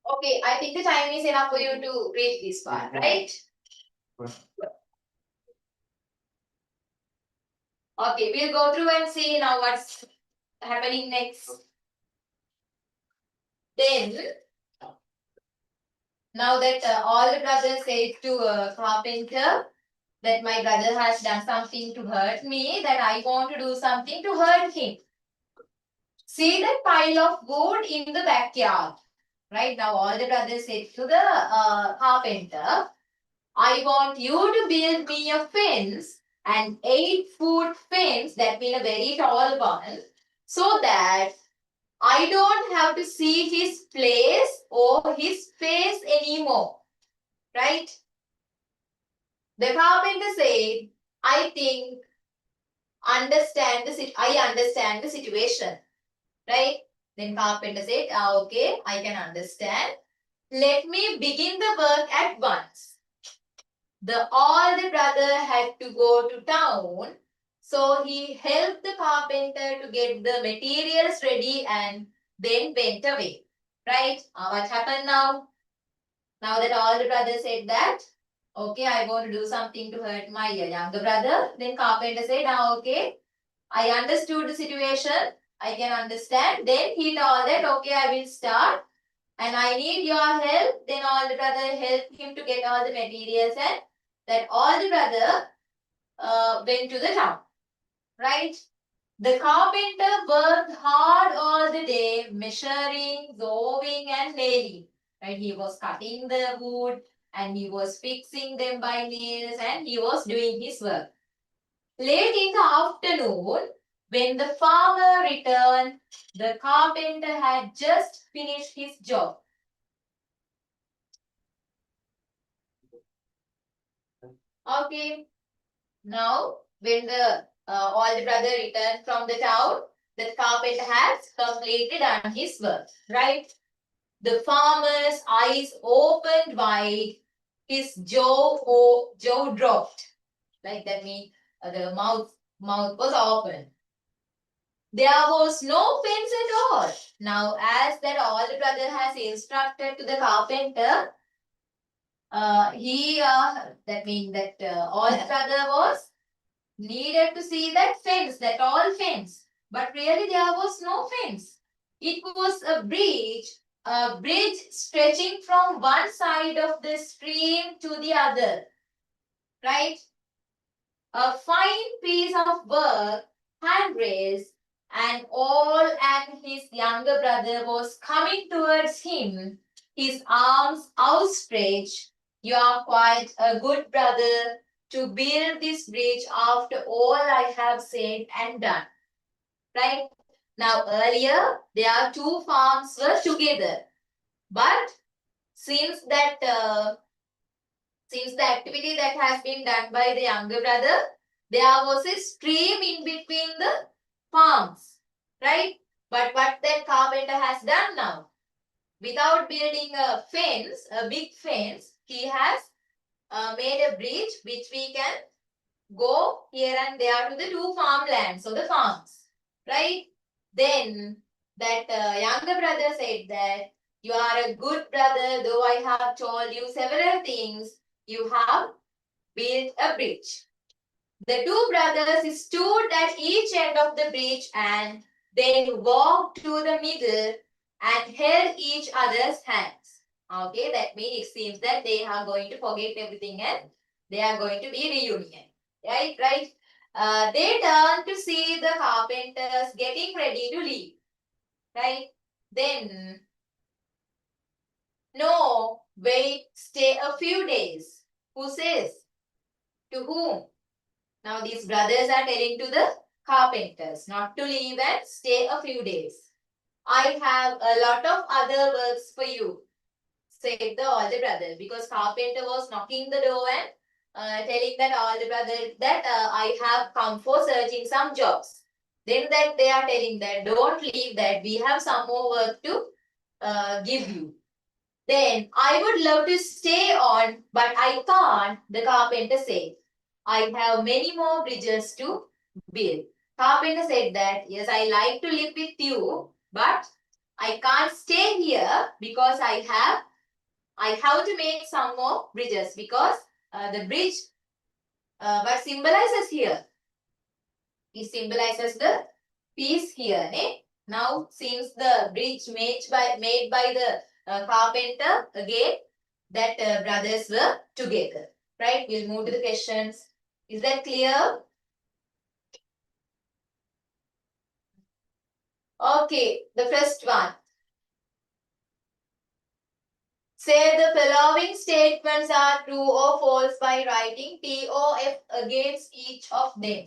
Okay, I think the time is enough for you to read this part, right? Okay, we'll go through and see now what's happening next. Then, now that all the brothers said to a carpenter that my brother has done something to hurt me, that I want to do something to hurt him. See that pile of wood in the backyard. Right now, all the brothers said to the carpenter, I want you to build me a fence, an 8-foot fence, that means a very tall one, so that I don't have to see his place or his face anymore. Right? The carpenter said, I understand the situation. Right? Then carpenter said, okay, I can understand. Let me begin the work at once. The older brother had to go to town, So he helped the carpenter to get the materials ready and then went away. Right? What happened now? Now that all the brothers said that, okay, I want to do something to hurt my younger brother. Then carpenter said, now okay, I understood the situation. I can understand. Then he told that, okay, I will start and I need your help. Then all the brother helped him to get all the materials and that all the brother went to the town. Right? The carpenter worked hard all the day, measuring, sawing, and nailing. Right? He was cutting the wood and he was fixing them by nails and he was doing his work. Late in the afternoon, when the farmer returned, the carpenter had just finished his job. Okay, now when the all the brother returned from the town, the carpenter has completely done his work, right? The farmer's eyes opened wide, his jaw dropped. Like that means the mouth was open. There was no fence at all. Now, as that all the brother has instructed to the carpenter, that means that all the brother was needed to see that fence, that all fence. But really there was no fence. It was a bridge stretching from one side of the stream to the other. Right? A fine piece of work, handrails, and all, and his younger brother was coming towards him, his arms outstretched. You are quite a good brother to build this bridge after all I have said and done. Right? Now earlier, their two farms were together. But since that since the activity that has been done by the younger brother, there was a stream in between the farms, right? But what that carpenter has done now, without building a fence, a big fence, he has made a bridge which we can go here and there to the two farmlands, so the farms, right? Then that younger brother said that you are a good brother, though I have told you several things, you have built a bridge. The two brothers stood at each end of the bridge and then walked to the middle and held each other's hands. Okay, that means it seems that they are going to forget everything and they are going to be reunion. Right, right. They turned to see the carpenters getting ready to leave. Right. Then, no, wait, stay a few days. Who says? To whom? Now these brothers are telling to the carpenters not to leave and stay a few days. I have a lot of other works for you, said the older brother, because carpenter was knocking the door and telling that older brother that I have come for searching some jobs. Then that they are telling that don't leave, that we have some more work to give you. Then I would love to stay on, but I can't, the carpenter said. I have many more bridges to build. Carpenter said that, yes, I like to live with you, but I can't stay here because I have to make some more bridges because the bridge, what symbolizes here? It symbolizes the peace here. Eh? Now, since the bridge made by the carpenter, again, that brothers were together. Right? We'll move to the questions. Is that clear? Okay, the first one. Say the following statements are true or false by writing TOF against each of them.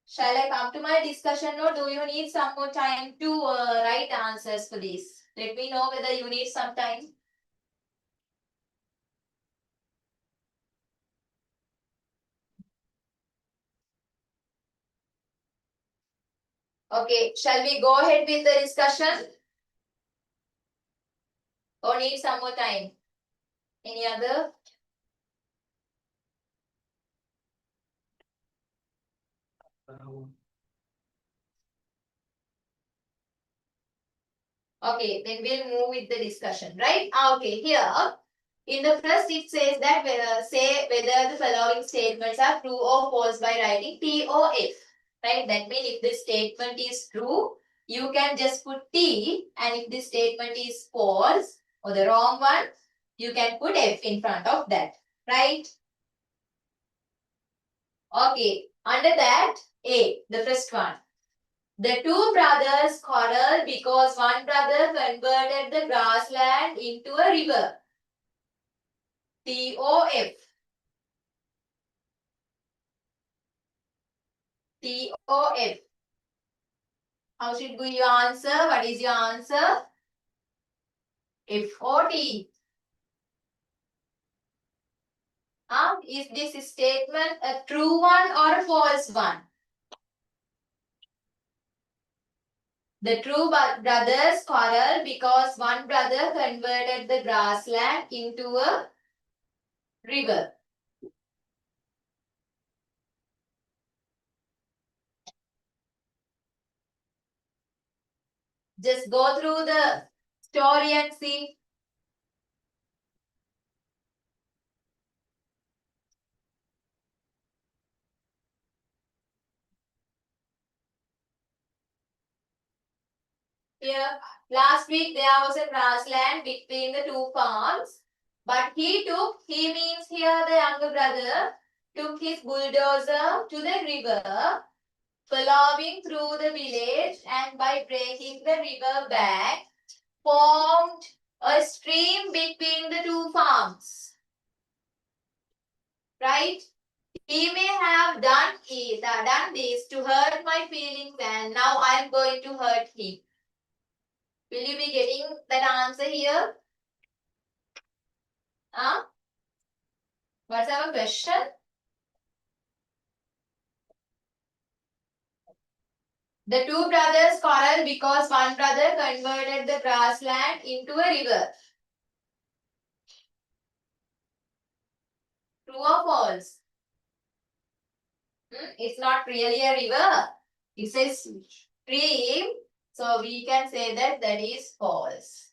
Shall I come to my discussion or do you need some more time to write answers for this? Let me know whether you need some time. Okay, shall we go ahead with the discussion? Or need some more time? Any other? Okay, then we'll move with the discussion, right? Okay, here in the first it says that say whether the following statements are true or false by writing TOF, right? That means if the statement is true, you can just put T, and if the statement is false or the wrong one, you can put F in front of that, right? Okay, under that, A, the first one. The two brothers quarreled because one brother converted the grassland into a river. TOF. TOF. How should be your answer? What is your answer? FOT. Is this statement a true one or a false one? The two brothers quarreled because one brother converted the grassland into a river. Just go through the story and see. Here, last week there was a grassland between the two farms, but he means here the younger brother, took his bulldozer to the river, following through the village, and by breaking the river bank, formed a stream between the two farms. Right? He may have done this to hurt my feelings, and now I am going to hurt him. Will you be getting that answer here? What's our question? The two brothers quarreled because one brother converted the grassland into a river. True or false? It's not really a river. It says stream. So we can say that that is false.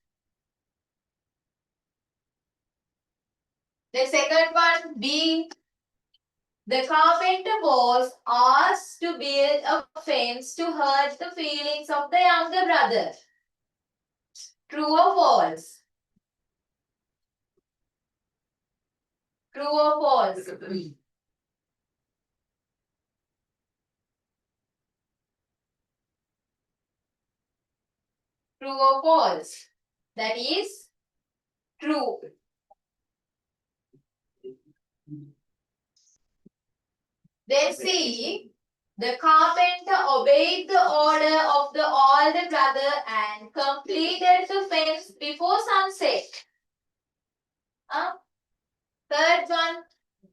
The second one, B. The carpenter was asked to build a fence to hurt the feelings of the younger brother. True or false? True or false? True or false? That is true. Then see, the carpenter obeyed the order of the older brother and completed the fence before sunset. Third one,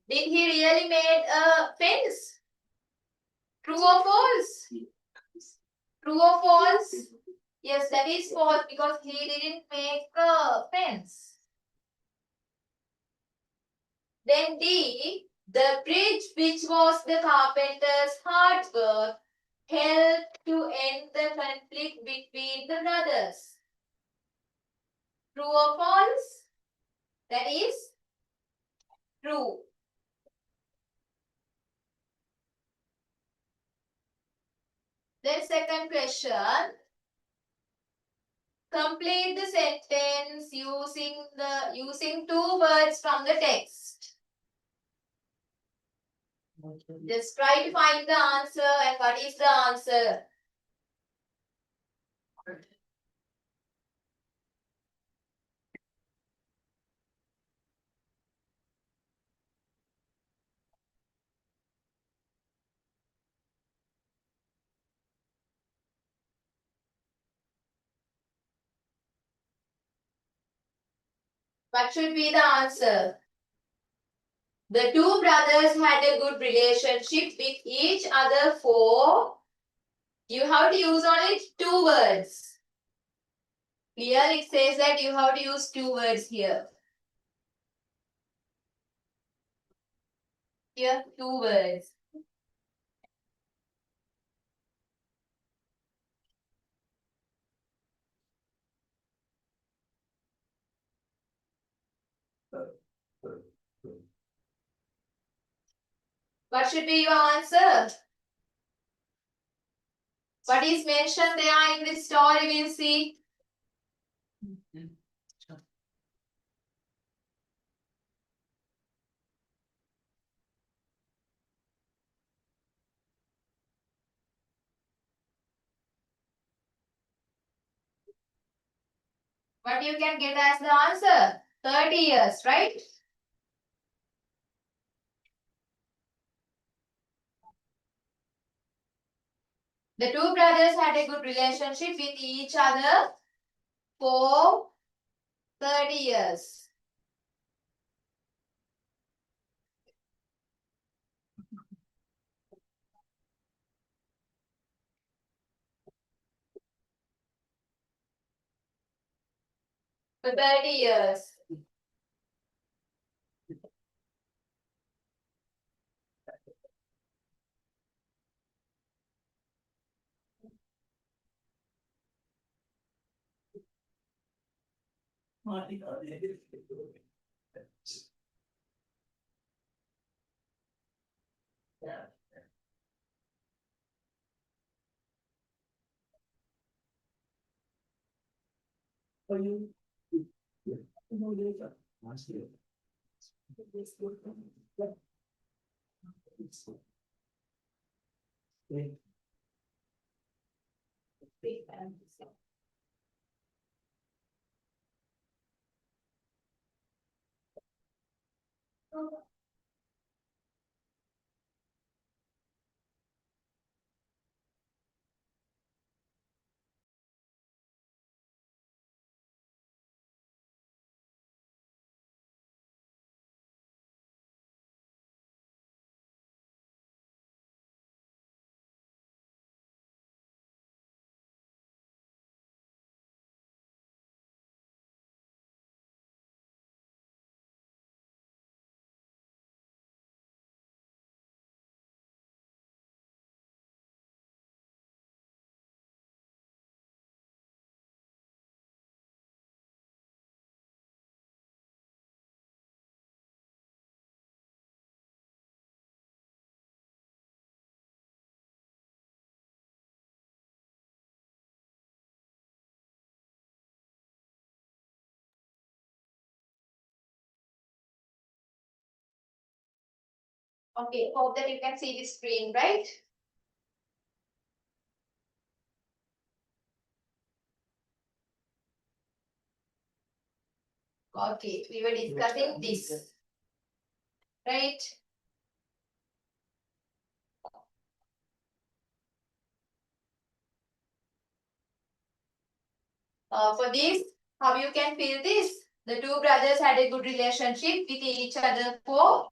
did he really make a fence? True or false? True or false? Yes, that is false because he didn't make a fence. Then D, the bridge, which was the carpenter's hard work, helped to end the conflict between the brothers. True or false? That is true. Then second question. Complete the sentence using two words from the text. Just try to find the answer, and what is the answer? What should be the answer? The two brothers had a good relationship with each other for, you have to use only two words. Here it says that you have to use two words here. Here, two words. What should be your answer? What is mentioned there in this story? We'll see. What you can get as the answer? 30 years, right? The two brothers had a good relationship with each other for 30 years. For 30 years. Okay, hope that you can see the screen, right? Okay, we were discussing this, right? For this, how you can feel this? The two brothers had a good relationship with each other for,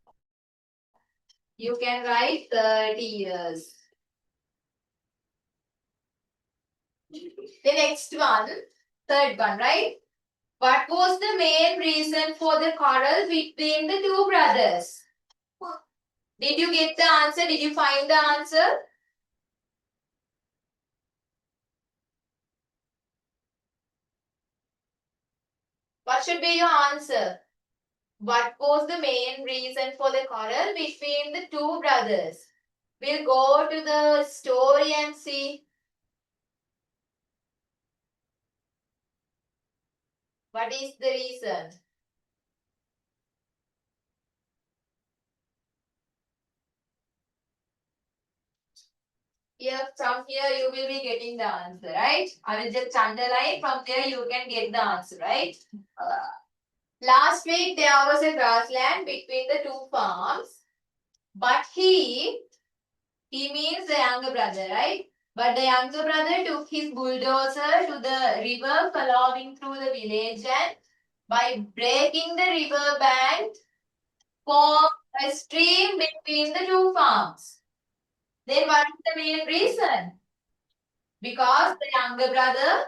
you can write 30 years. The next one, third one, right? What was the main reason for the quarrel between the two brothers? Did you get the answer? Did you find the answer? What should be your answer? What was the main reason for the quarrel between the two brothers? We'll go to the story and see. What is the reason? Here, from here you will be getting the answer, right? I will just underline. From there you can get the answer, right? Last week there was a grassland between the two farms, but he means the younger brother, right? But the younger brother took his bulldozer to the river following through the village, and by breaking the river bank, formed a stream between the two farms. Then what is the main reason? Because the younger brother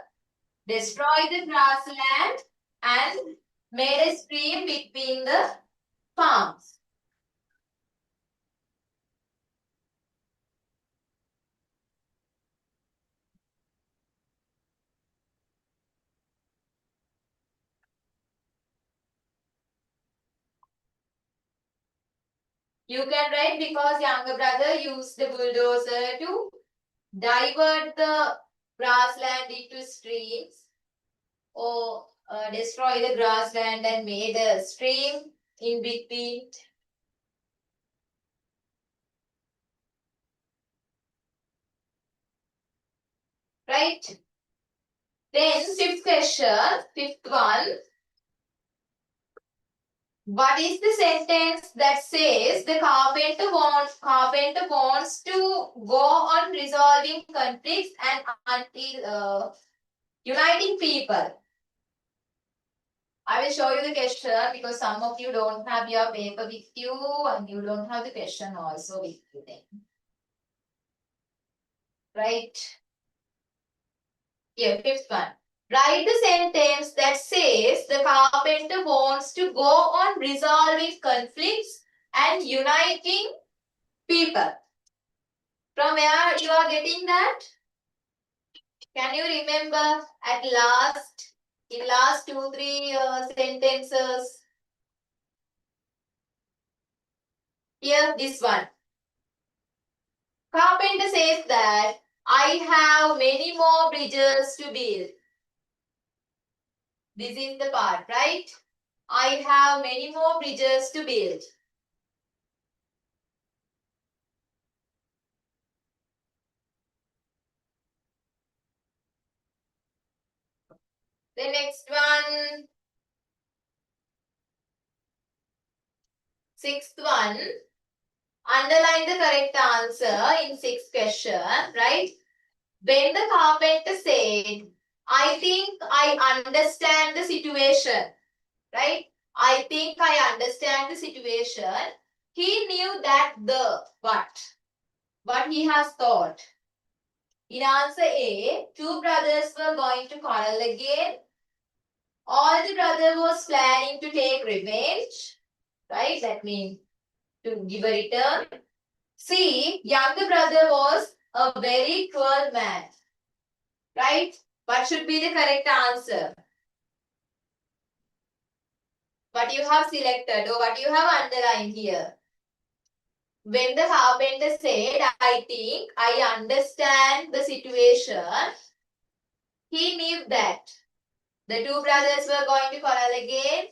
destroyed the grassland and made a stream between the farms. You can write because younger brother used the bulldozer to divert the grassland into streams or destroy the grassland and made a stream in between. Right? Then fifth question, fifth one. What is the sentence that says the carpenter wants to go on resolving conflicts and until uniting people? I will show you the question because some of you don't have your paper with you and you don't have the question also with you then. Right? Here, fifth one. Write the sentence that says the carpenter wants to go on resolving conflicts and uniting people. From where you are getting that? Can you remember at last, in last 2-3 sentences? Here, this one. Carpenter says that I have many more bridges to build. This is the part, right? I have many more bridges to build. The next one, sixth one, underline the correct answer in sixth question, right? When the carpenter said, I think I understand the situation, right? I think I understand the situation. He knew that the what he has thought. In answer A, two brothers were going to quarrel again. All the brother was planning to take revenge, right? That means to give a return. C, younger brother was a very cruel man, right? What should be the correct answer? What you have selected or what you have underlined here? When the carpenter said, I think I understand the situation, he knew that the two brothers were going to quarrel again.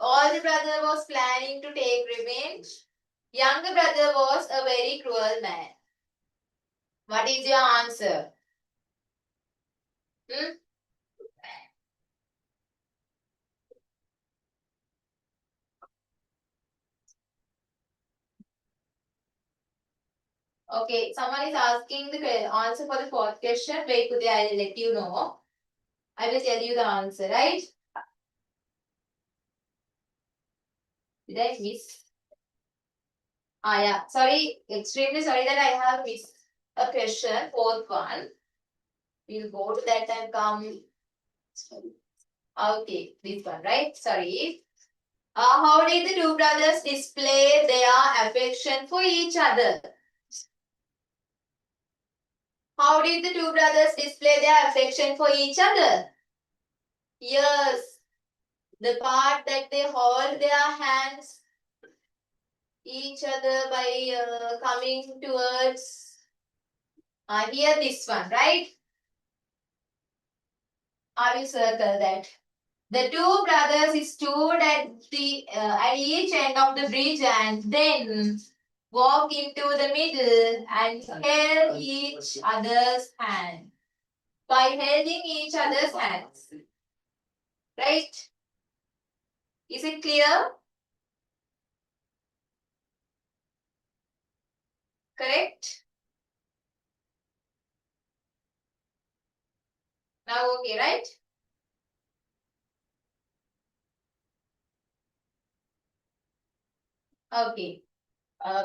All the brother was planning to take revenge. Younger brother was a very cruel man. What is your answer? Hmm? Okay, someone is asking the answer for the fourth question. Wait, Kudya, I will let you know. I will tell you the answer, right? Did I miss? Yeah. Sorry, extremely sorry that I have missed a question, fourth one. We'll go to that and come. Okay, this one, right? Sorry. How did the two brothers display their affection for each other? How did the two brothers display their affection for each other? Yes, the part that they hold their hands each other by coming towards here this one, right? I will circle that. The two brothers stood at each end of the bridge and then walked into the middle and held each other's hand. By holding each other's hands. Right? Is it clear? Correct? Now okay, right? Okay.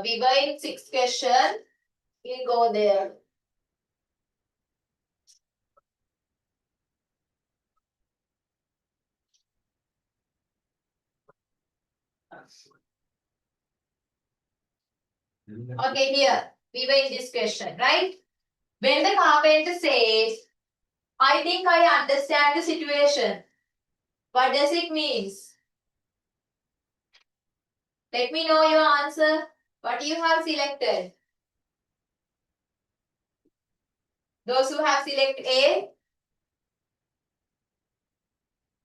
We were in sixth question. We'll go there. Okay, here. We were in this question, right? When the carpenter says, I think I understand the situation. What does it mean? Let me know your answer. What you have selected? Those who have selected A,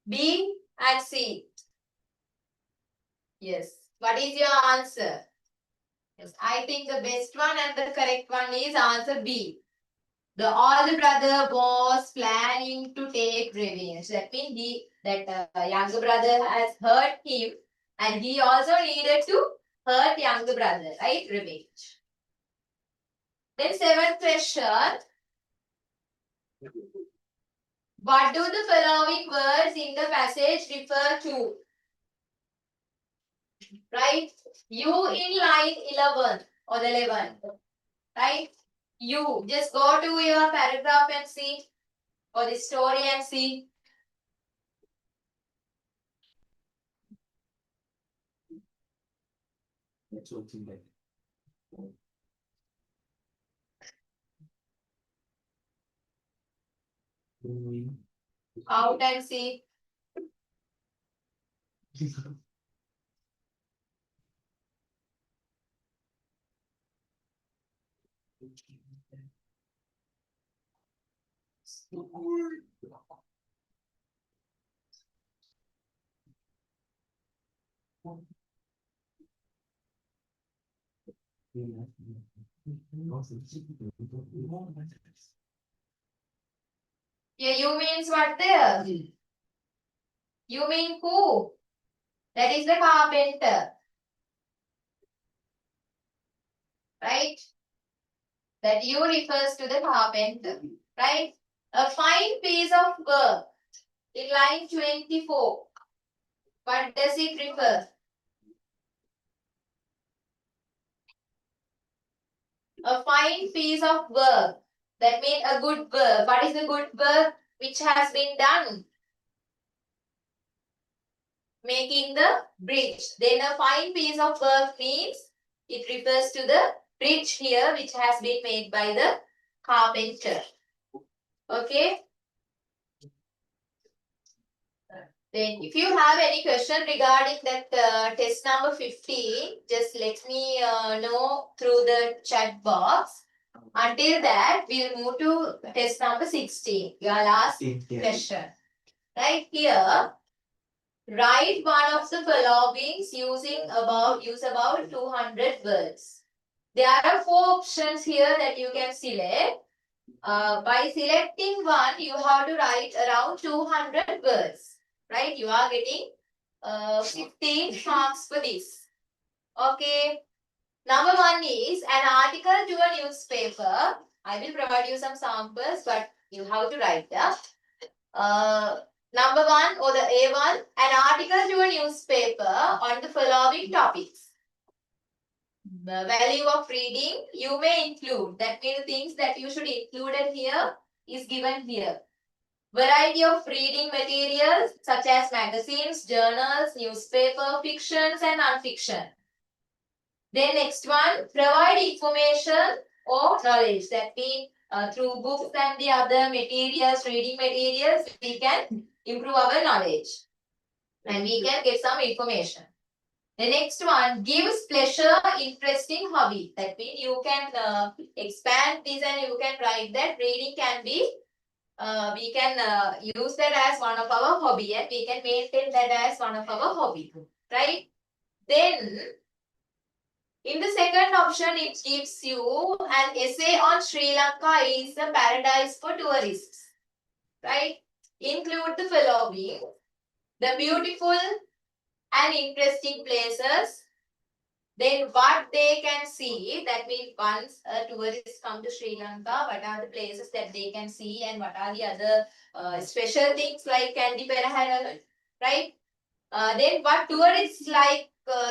B and C. Yes. What is your answer? Yes, I think the best one and the correct one is answer B. The older brother was planning to take revenge. That means that younger brother has hurt him, and he also needed to hurt younger brother, right? Revenge. Then seventh question. What do the following words in the passage refer to? Right? You in line 11 or 11. Right? You. Just go to your paragraph and see, or the story and see. That's what's in there. Out and see. Yeah, you means what there? You mean who? That is the carpenter. Right? That you refers to the carpenter. Right? A fine piece of work in line 24. What does it refer? A fine piece of work. That means a good work. What is the good work which has been done? Making the bridge. Then a fine piece of work means it refers to the bridge here which has been made by the carpenter. Okay. Then if you have any question regarding that test number 15, just let me know through the chat box. Until that, we'll move to test number 16, your last question. Right here, write one of the following use about 200 words. There are 4 options here that you can select. By selecting one, you have to write around 200 words. Right? You are getting 15 marks for this. Okay. Number 1 is an article to a newspaper. I will provide you some samples, but you have to write that. Number 1 or the A1, an article to a newspaper on the following topics. The value of reading you may include. That means things that you should include here is given here. Variety of reading materials such as magazines, journals, newspaper, fictions and non-fiction. Then next one, provide information or knowledge. That means through books and the other materials, reading materials, we can improve our knowledge and we can get some information. The next one, gives pleasure, interesting hobby. That means you can expand this and you can write that reading can be, we can use that as one of our hobby and we can maintain that as one of our hobby. Right? Then, in the second option, it gives you an essay on Sri Lanka is a paradise for tourists. Right? Include the following. The beautiful and interesting places. Then what they can see, that means once tourists come to Sri Lanka, what are the places that they can see and what are the other special things like Candy Perahara, right? Then what tourists like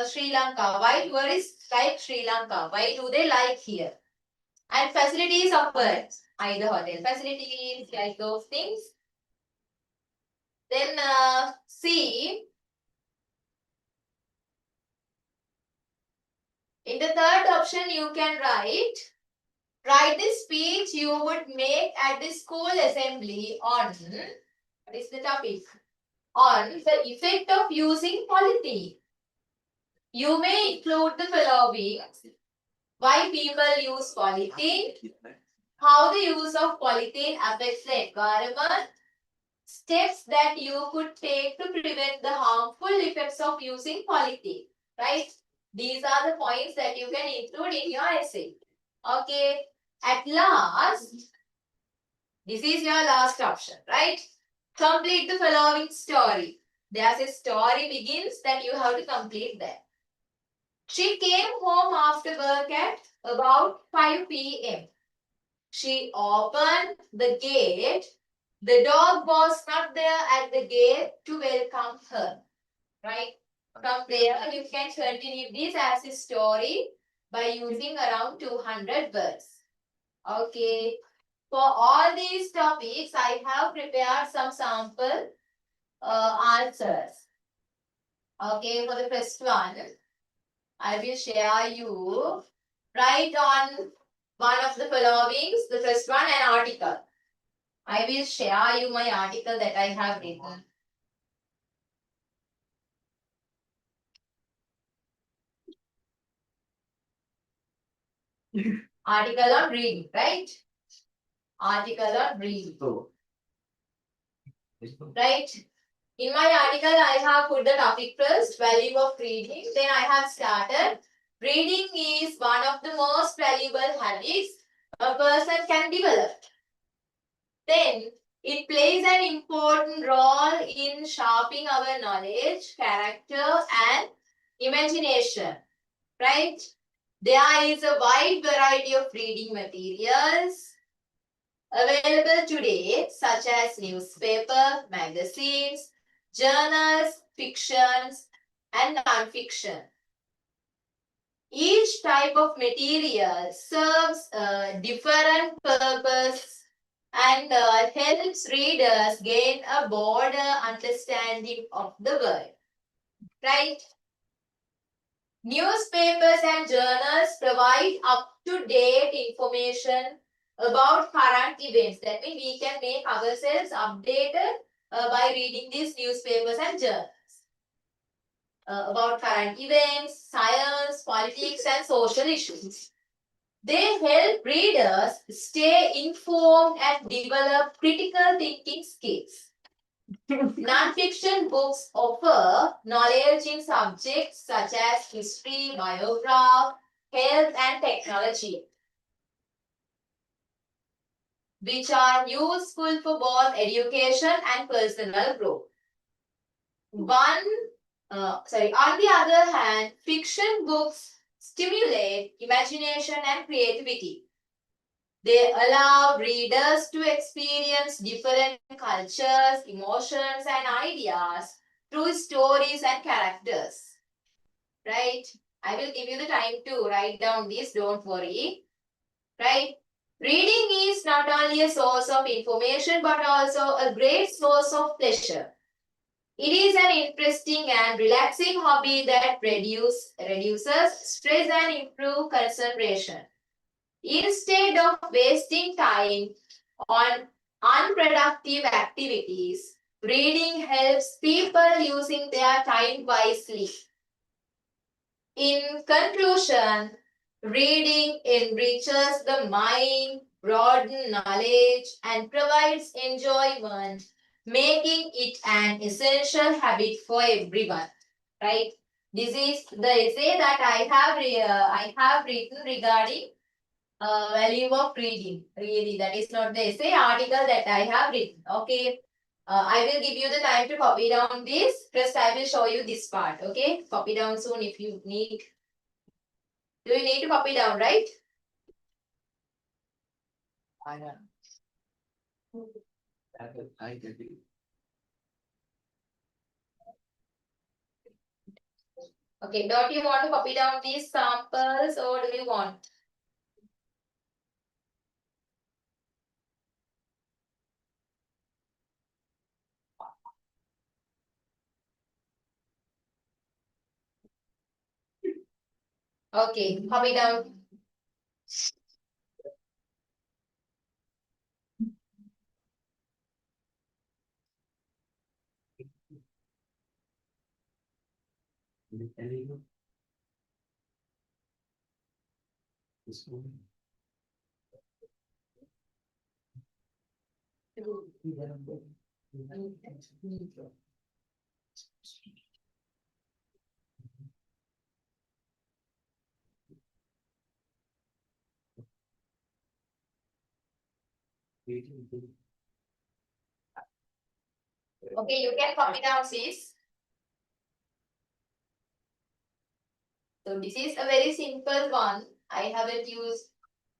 Sri Lanka? Why tourists like Sri Lanka? Why do they like here? And facilities offered, either hotel facilities, like those things. Then C. In the third option, you can write the speech you would make at the school assembly on, what is the topic? On the effect of using polythene. You may include the following. Why people use polythene, how the use of polythene affects the environment, steps that you could take to prevent the harmful effects of using polythene, right? These are the points that you can include in your essay. Okay, at last, this is your last option, right? Complete the following story. There's a story begins that you have to complete that. She came home after work at about 5 p.m. She opened the gate. The dog was not there at the gate to welcome her. Right? From there, you can continue this as a story by using around 200 words. Okay. For all these topics, I have prepared some sample answers. Okay, for the first one, I will share you. Write on one of the followings, the first one, an article. I will share you my article that I have written. Article on reading, right? Article on reading. Right? In my article, I have put the topic first, value of reading. Then I have started. Reading is one of the most valuable habits a person can develop. Then it plays an important role in shaping our knowledge, character, and imagination. Right? There is a wide variety of reading materials available today, such as newspaper, magazines, journals, fictions, and non-fiction. Each type of material serves a different purpose and helps readers gain a broader understanding of the world. Right? Newspapers and journals provide up-to-date information about current events. That means we can make ourselves updated by reading these newspapers and journals about current events, science, politics, and social issues. They help readers stay informed and develop critical thinking skills. Non-fiction books offer knowledge in subjects such as history, biography, health, and technology, which are useful for both education and personal growth. On the other hand, fiction books stimulate imagination and creativity. They allow readers to experience different cultures, emotions, and ideas through stories and characters. Right? I will give you the time to write down this, don't worry. Right? Reading is not only a source of information but also a great source of pleasure. It is an interesting and relaxing hobby that reduces stress and improves concentration. Instead of wasting time on unproductive activities, reading helps people using their time wisely. In conclusion, reading enriches the mind, broadens knowledge, and provides enjoyment, making it an essential habit for everyone. Right? This is the essay that I have written regarding value of reading. Really, that is not the essay article that I have written. Okay. I will give you the time to copy down this. First, I will show you this part. Okay. Copy down soon if you need. Do you need to copy down, right? I agree. Okay. Don't you want to copy down these samples or do you want? Okay. Copy down. Very good. Okay, you can copy down, sis. So this is a very simple one. I haven't used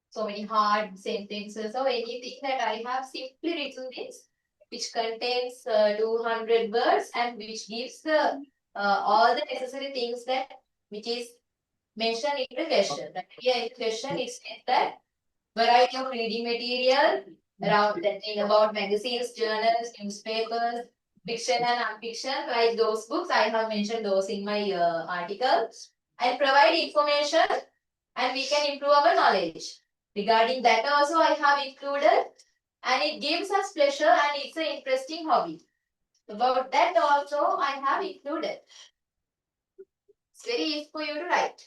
so many hard sentences or anything that I have simply written this, which contains 200 words and which gives the all the necessary things that which is mentioned in the question. Like here in the question it says that variety of reading material around that in about magazines, journals, newspapers, fiction and non-fiction. Like those books, I have mentioned those in my article, and provide information and we can improve our knowledge. Regarding that also I have included, and it gives us pleasure and it's an interesting hobby. About that also I have included. It's very easy for you to write.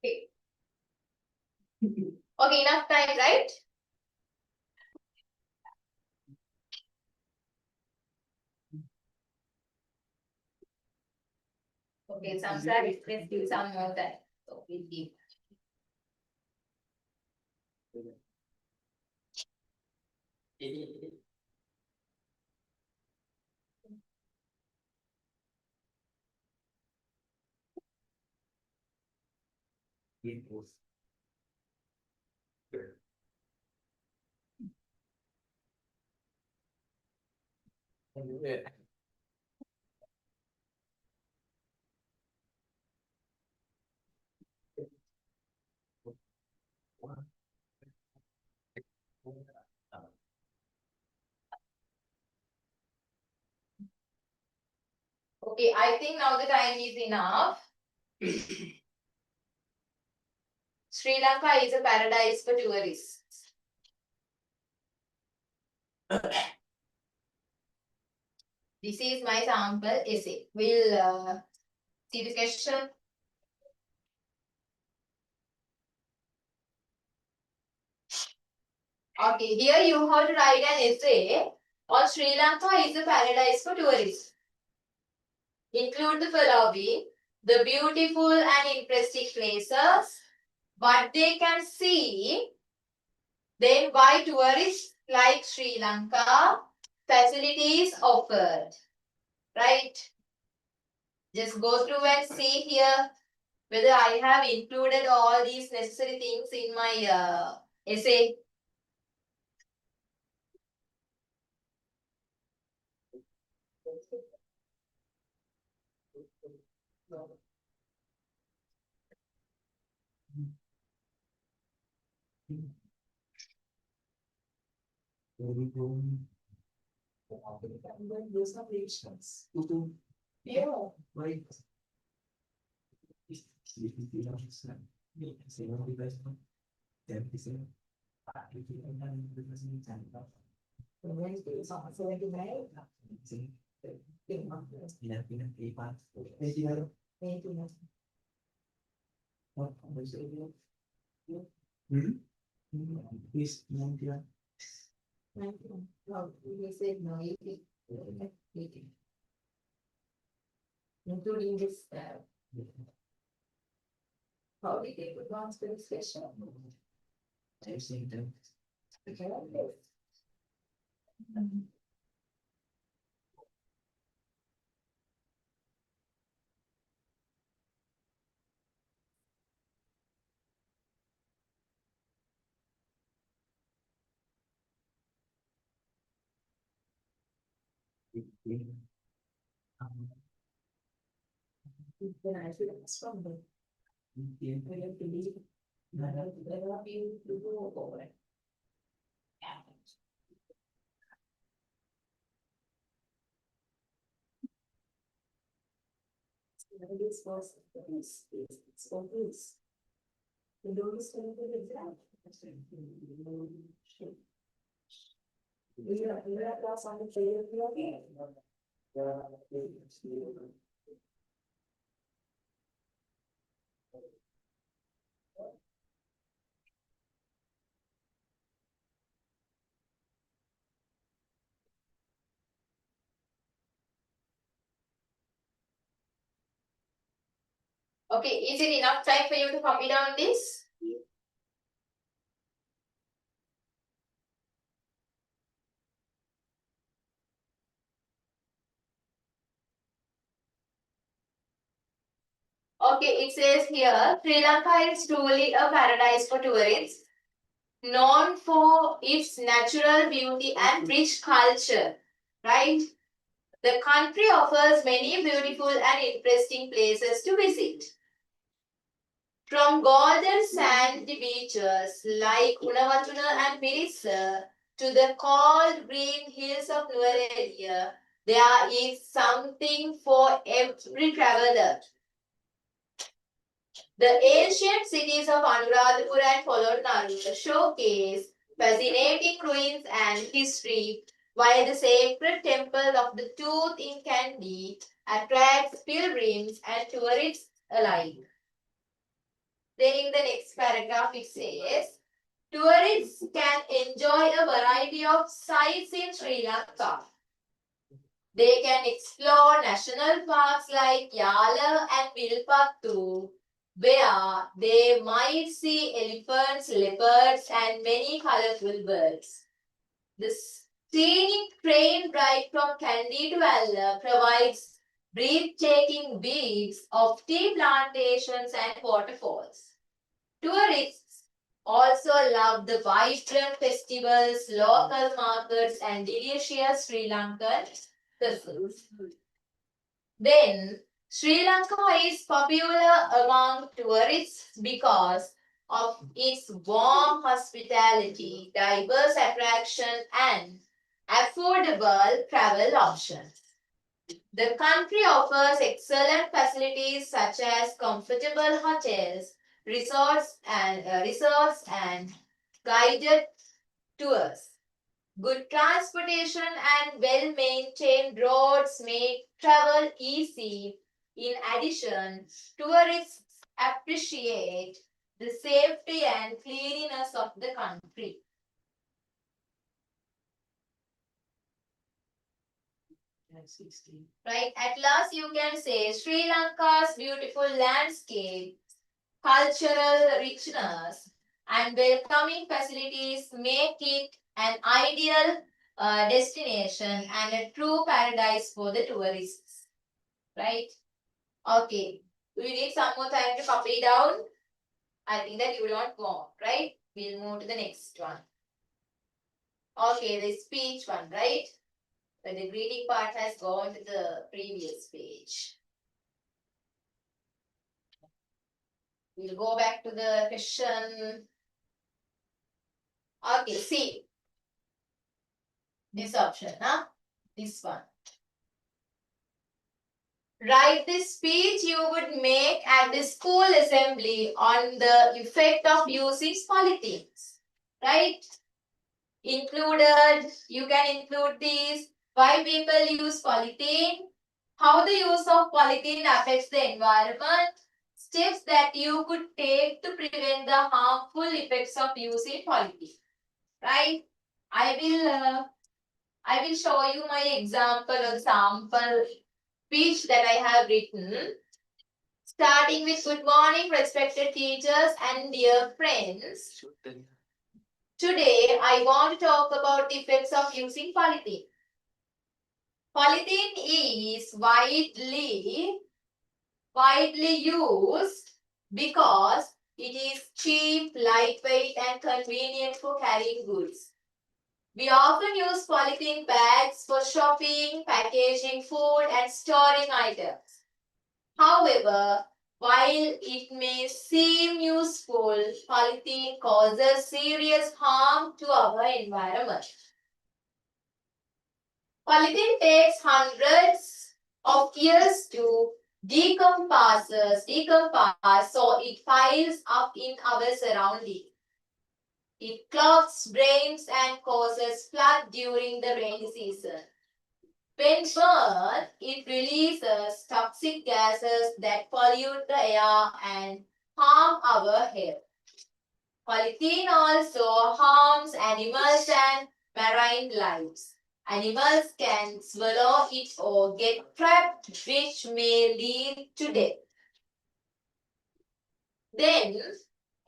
Okay. Okay, enough time, right? Okay, sometimes let's do some more time. So we'll give. Okay, I think now the time is enough. Sri Lanka is a paradise for tourists. This is my sample essay. We'll see the question. Okay, here you have to write an essay on Sri Lanka is a paradise for tourists. Include the following: the beautiful and interesting places, what they can see, then why tourists like Sri Lanka, facilities offered. Right? Just go through and see here whether I have included all these necessary things in my essay. Yeah. Including this, how did they advance the discussion? Okay. Then I feel it's from the real belief. There are people who go over it. This was it's for this. The door is going to be exam. We are class on the trail. Okay, is it enough time for you to copy down this? Okay, it says here, Sri Lanka is truly a paradise for tourists, known for its natural beauty and rich culture, right? The country offers many beautiful and interesting places to visit. From golden sand beaches like Unawatuna and Mirissa to the cold green hills of Nuwara, there is something for every traveler. The ancient cities of Anuradhapura and Polonnaruwa showcase fascinating ruins and history, while the sacred temple of the Tooth in Kandy attracts pilgrims and tourists alike. Then in the next paragraph it says, tourists can enjoy a variety of sites in Sri Lanka. They can explore national parks like Yala and Vilpattu, where they might see elephants, leopards, and many colorful birds. The scenic train ride from Kandy to Alla provides breathtaking views of tea plantations and waterfalls. Tourists also love the vibrant festivals, local markets, and delicious Sri Lankan cuisines. Then, Sri Lanka is popular among tourists because of its warm hospitality, diverse attraction, and affordable travel options. The country offers excellent facilities such as comfortable hotels, resorts and guided tours. Good transportation and well-maintained roads make travel easy. In addition, tourists appreciate the safety and cleanliness of the country. Right, at last you can say Sri Lanka's beautiful landscape, cultural richness, and welcoming facilities make it an ideal destination and a true paradise for the tourists. Right? Okay. We need some more time to copy down. I think that you don't want, right? We'll move to the next one. Okay, the speech one, right? But the greeting part has gone to the previous page. We'll go back to the question. Okay, see. This option, huh? This one. Write the speech you would make at the school assembly on the effect of using polythenes. Right? Included, you can include these. Why people use polythene? How the use of polythene affects the environment. Steps that you could take to prevent the harmful effects of using polythene. Right? I will show you my example or sample speech that I have written. Starting with good morning, respected teachers and dear friends. Today, I want to talk about the effects of using polythene. Polythene is widely used because it is cheap, lightweight, and convenient for carrying goods. We often use polythene bags for shopping, packaging food, and storing items. However, while it may seem useful, polythene causes serious harm to our environment. Polythene takes hundreds of years to decompose, so it piles up in our surroundings. It clogs drains and causes flood during the rainy season. When burned, it releases toxic gases that pollute the air and harm our health. Polythene also harms animals and marine lives. Animals can swallow it or get trapped, which may lead to death. Then,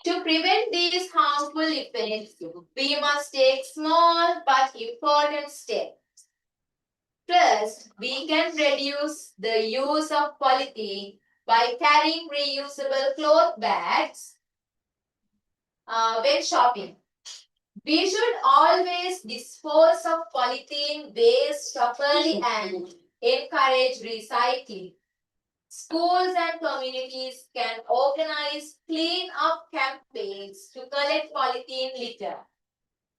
to prevent these harmful effects, we must take small but important steps. First, we can reduce the use of polythene by carrying reusable cloth bags when shopping. We should always dispose of polythene waste properly and encourage recycling. Schools and communities can organize clean up campaigns to collect polythene litter.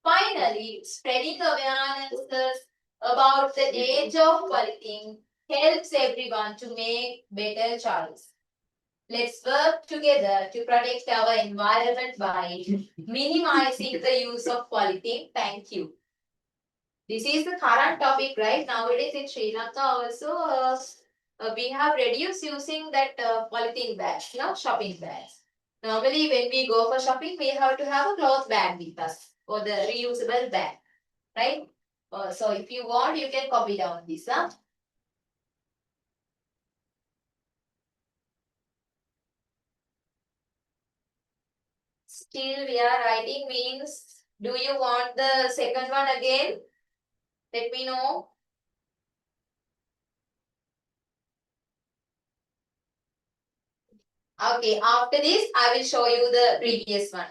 Finally, spreading awareness about the danger of polythene helps everyone to make better choices. Let's work together to protect our environment by minimizing the use of polythene. Thank you. This is the current topic, right? Nowadays in Sri Lanka also, we have reduced using that polythene bags, shopping bags. Normally, when we go for shopping, we have to have a cloth bag with us or the reusable bag, right? So if you want, you can copy down this. Still, we are writing means, do you want the second one again? Let me know. Okay, after this, I will show you the previous one.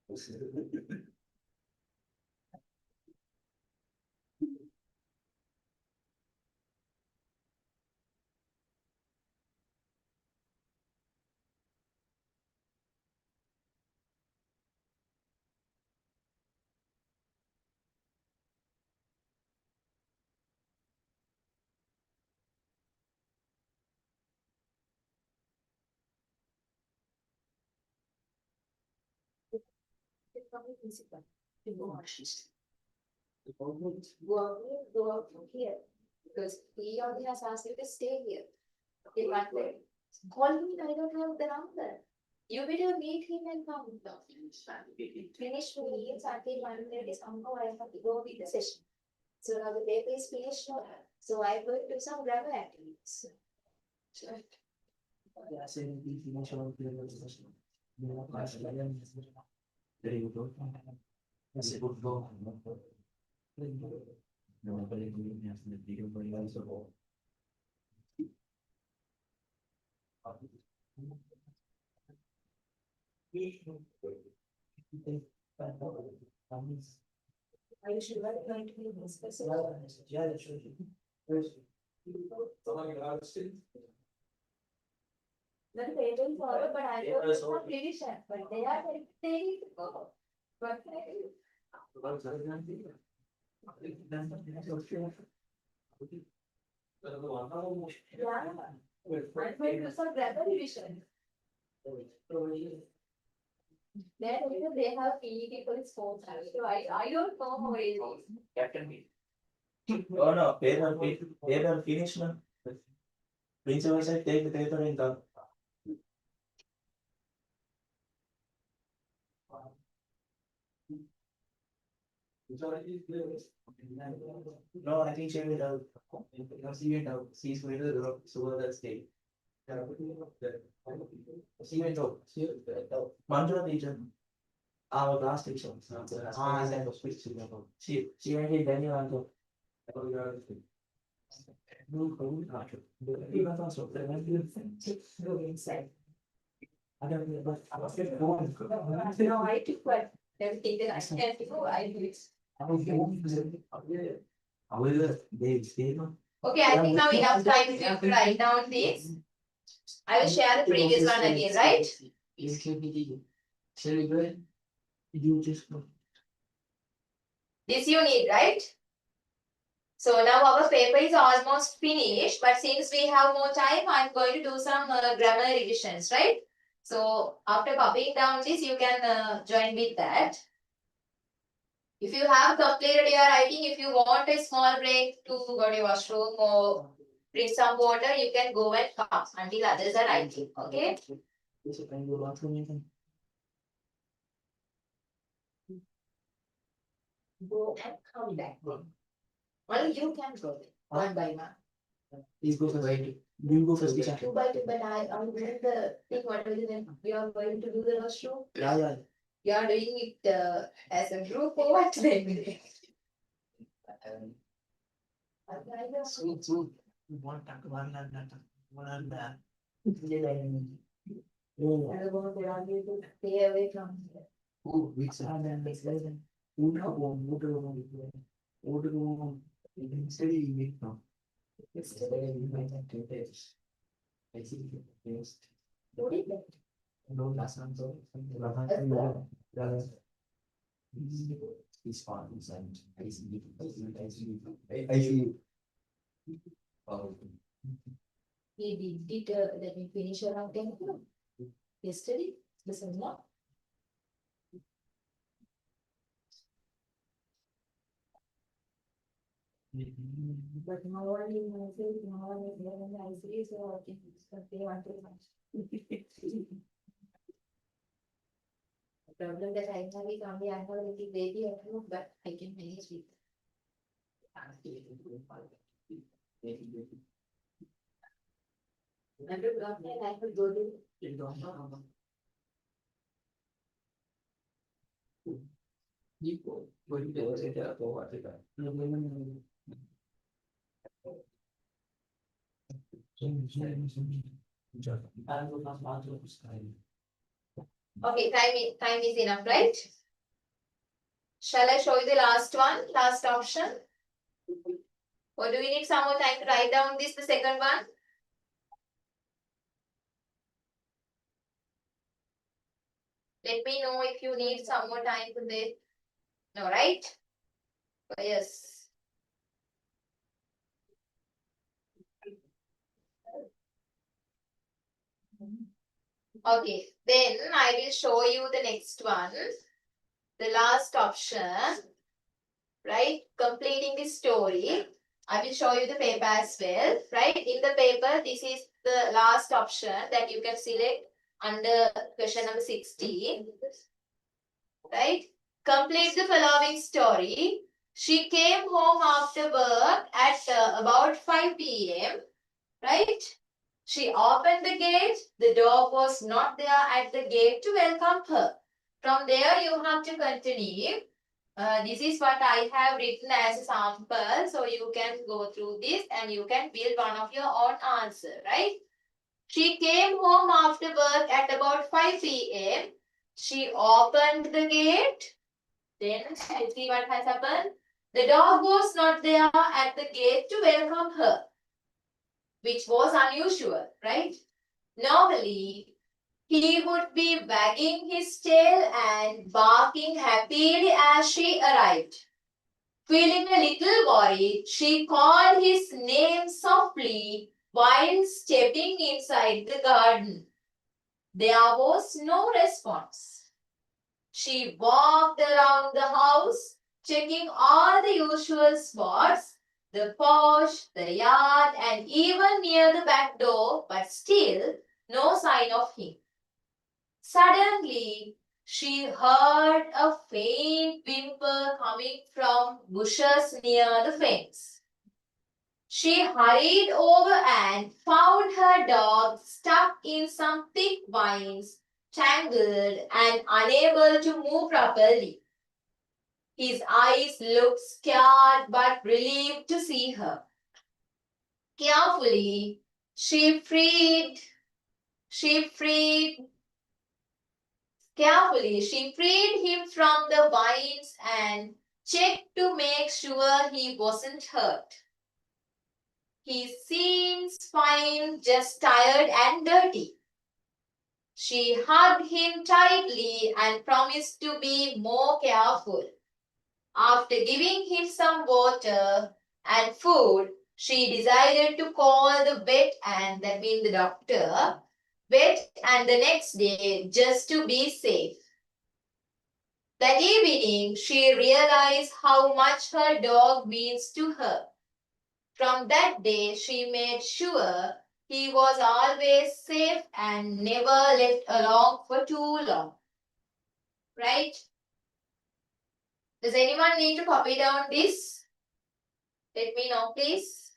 Go out from here. Because he only has asked you to stay here. Till one day. Call me, I don't have the number. You better meet him and come. Finish meetings until 1:30. Somehow I have to go with the session. So now the paper is finished now. So I'm going to do some grammar activities. Yeah, saying the information on the legislation. Very good. That's a good goal. No, but it will be the bigger for you also. I should write 90 minutes. Yeah, that's true. Then they will follow, but I don't know some revision, but they are they need to go. But yeah, I'm going to do some grammar revision. Then because they have PE for sports, so I don't know how it is. Captain B. Oh no, paper finish now. Principal said take the paper and come. No, I think she went out. Because she went out. She's going to the so that state. She went out. She went out. Manjula teacher. Our class teacher. Ah, I was switched to the she went in Daniel Anto. Go inside. I don't know, but I was just No, I took what everything that I had to go, I do it. Okay, I think now enough time for you to write down this. I will share the previous one again, right? Shall we go ahead? You just go. This you need, right? So now our paper is almost finished, but since we have more time, I'm going to do some grammar revisions, right? So after copying down this, you can join with that. If you have completed your writing, if you want a small break to go to your washroom or drink some water, you can go and come until others are writing, okay? Go and come back. Only you can go one by one. Please go first. You go first, teacher. Two by two, but I'm doing the thing, what is it, we are going to do the washroom. Yeah. You are doing it as a group or what? So, one talk one and that. Stay away from here. Oh, which one? Study make now. I see. Yes. No, last one. It's fun. I see. I see. Oh. He did let me finish around 10 o'clock. Yesterday, listen now. But morning, I say morning, then I say so I think they want too much. The problem that I have is only I have a little baby at home, but I can manage with. Every problem I have go to. Okay, time is enough, right? Shall I show you the last one, last option? Or do we need some more time to write down this, the second one? Let me know if you need some more time for this. No, right? Oh, yes. Okay, then I will show you the next one. The last option, right? Completing the story. I will show you the paper as well, right? In the paper, this is the last option that you can select under question number 16, right? Complete the following story. She came home after work at about 5 p.m., right? She opened the gate. The dog was not there at the gate to welcome her. From there, you have to continue. This is what I have written as a sample. So you can go through this and you can build one of your own answer, right? She came home after work at about 5 p.m. She opened the gate. Then let's see what has happened. The dog was not there at the gate to welcome her, which was unusual, right? Normally, he would be wagging his tail and barking happily as she arrived. Feeling a little worried, she called his name softly while stepping inside the garden. There was no response. She walked around the house, checking all the usual spots, the porch, the yard, and even near the back door, but still no sign of him. Suddenly, she heard a faint whimper coming from bushes near the fence. She hurried over and found her dog stuck in some thick vines, tangled and unable to move properly. His eyes looked scared but relieved to see her. Carefully, she freed Carefully, she freed him from the vines and checked to make sure he wasn't hurt. He seems fine, just tired and dirty. She hugged him tightly and promised to be more careful. After giving him some water and food, she decided to call the vet and that means the doctor, vet and the next day just to be safe. That evening, she realized how much her dog means to her. From that day, she made sure he was always safe and never left alone for too long. Right? Does anyone need to copy down this? Let me know, please.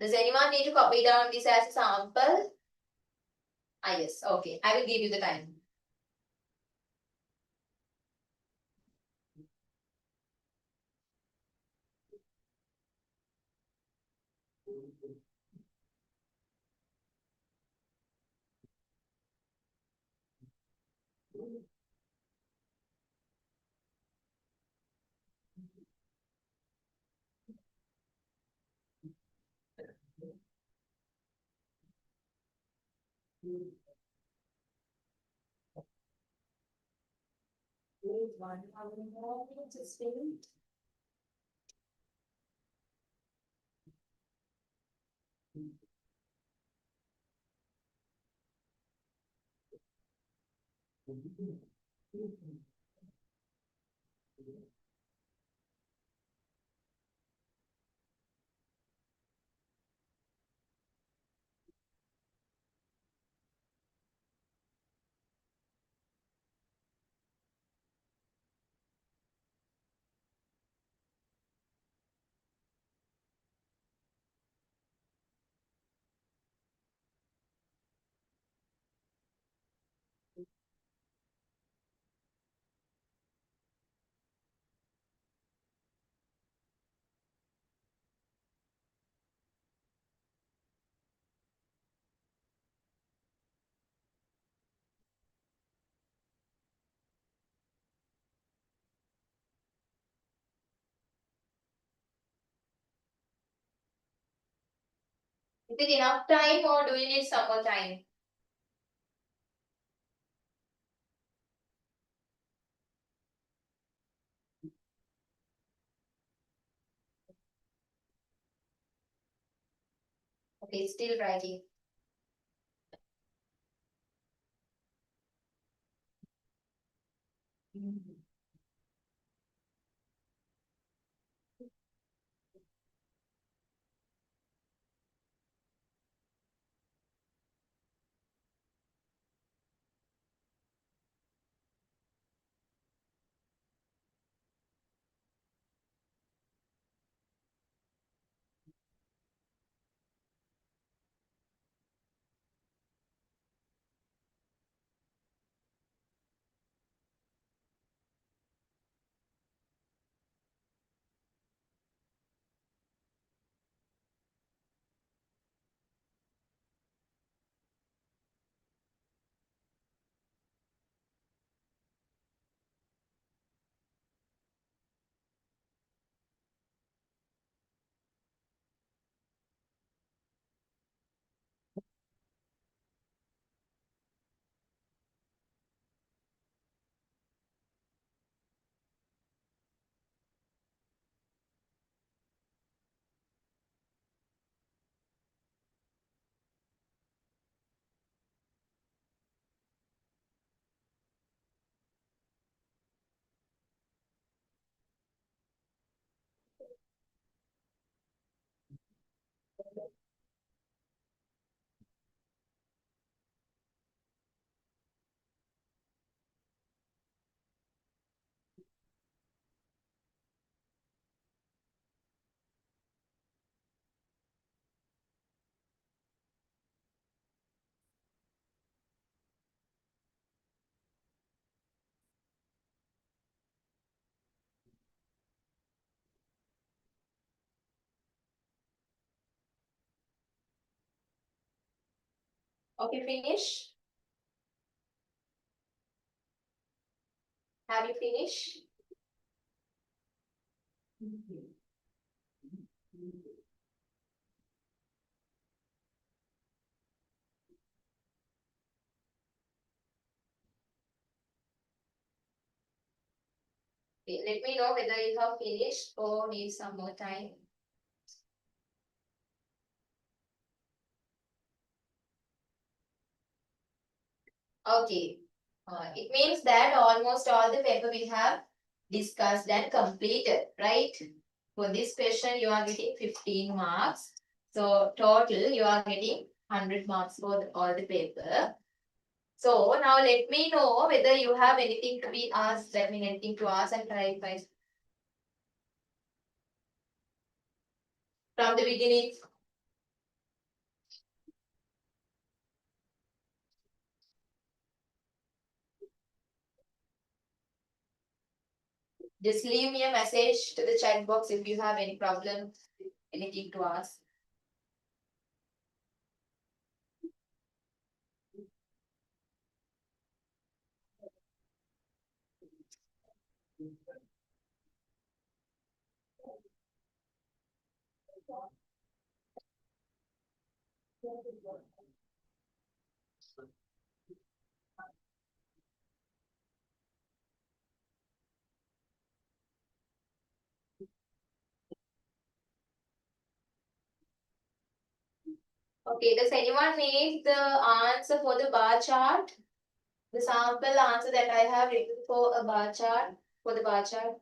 Does anyone need to copy down this as a sample? Ah, yes. Okay. I will give you the time. Is it enough time or do you need some more time? Okay, still writing. Okay, finish. Have you finished? Okay, let me know whether you have finished or need some more time. Okay. It means that almost all the paper we have discussed and completed, right? For this question, you are getting 15 marks. So total, you are getting 100 marks for all the paper. So now let me know whether you have anything to be asked, that means anything to ask and clarify from the beginning. Just leave me a message to the chat box if you have any problem, anything to ask. Okay, does anyone need the answer for the bar chart? The sample answer that I have written for a bar chart, for the bar chart.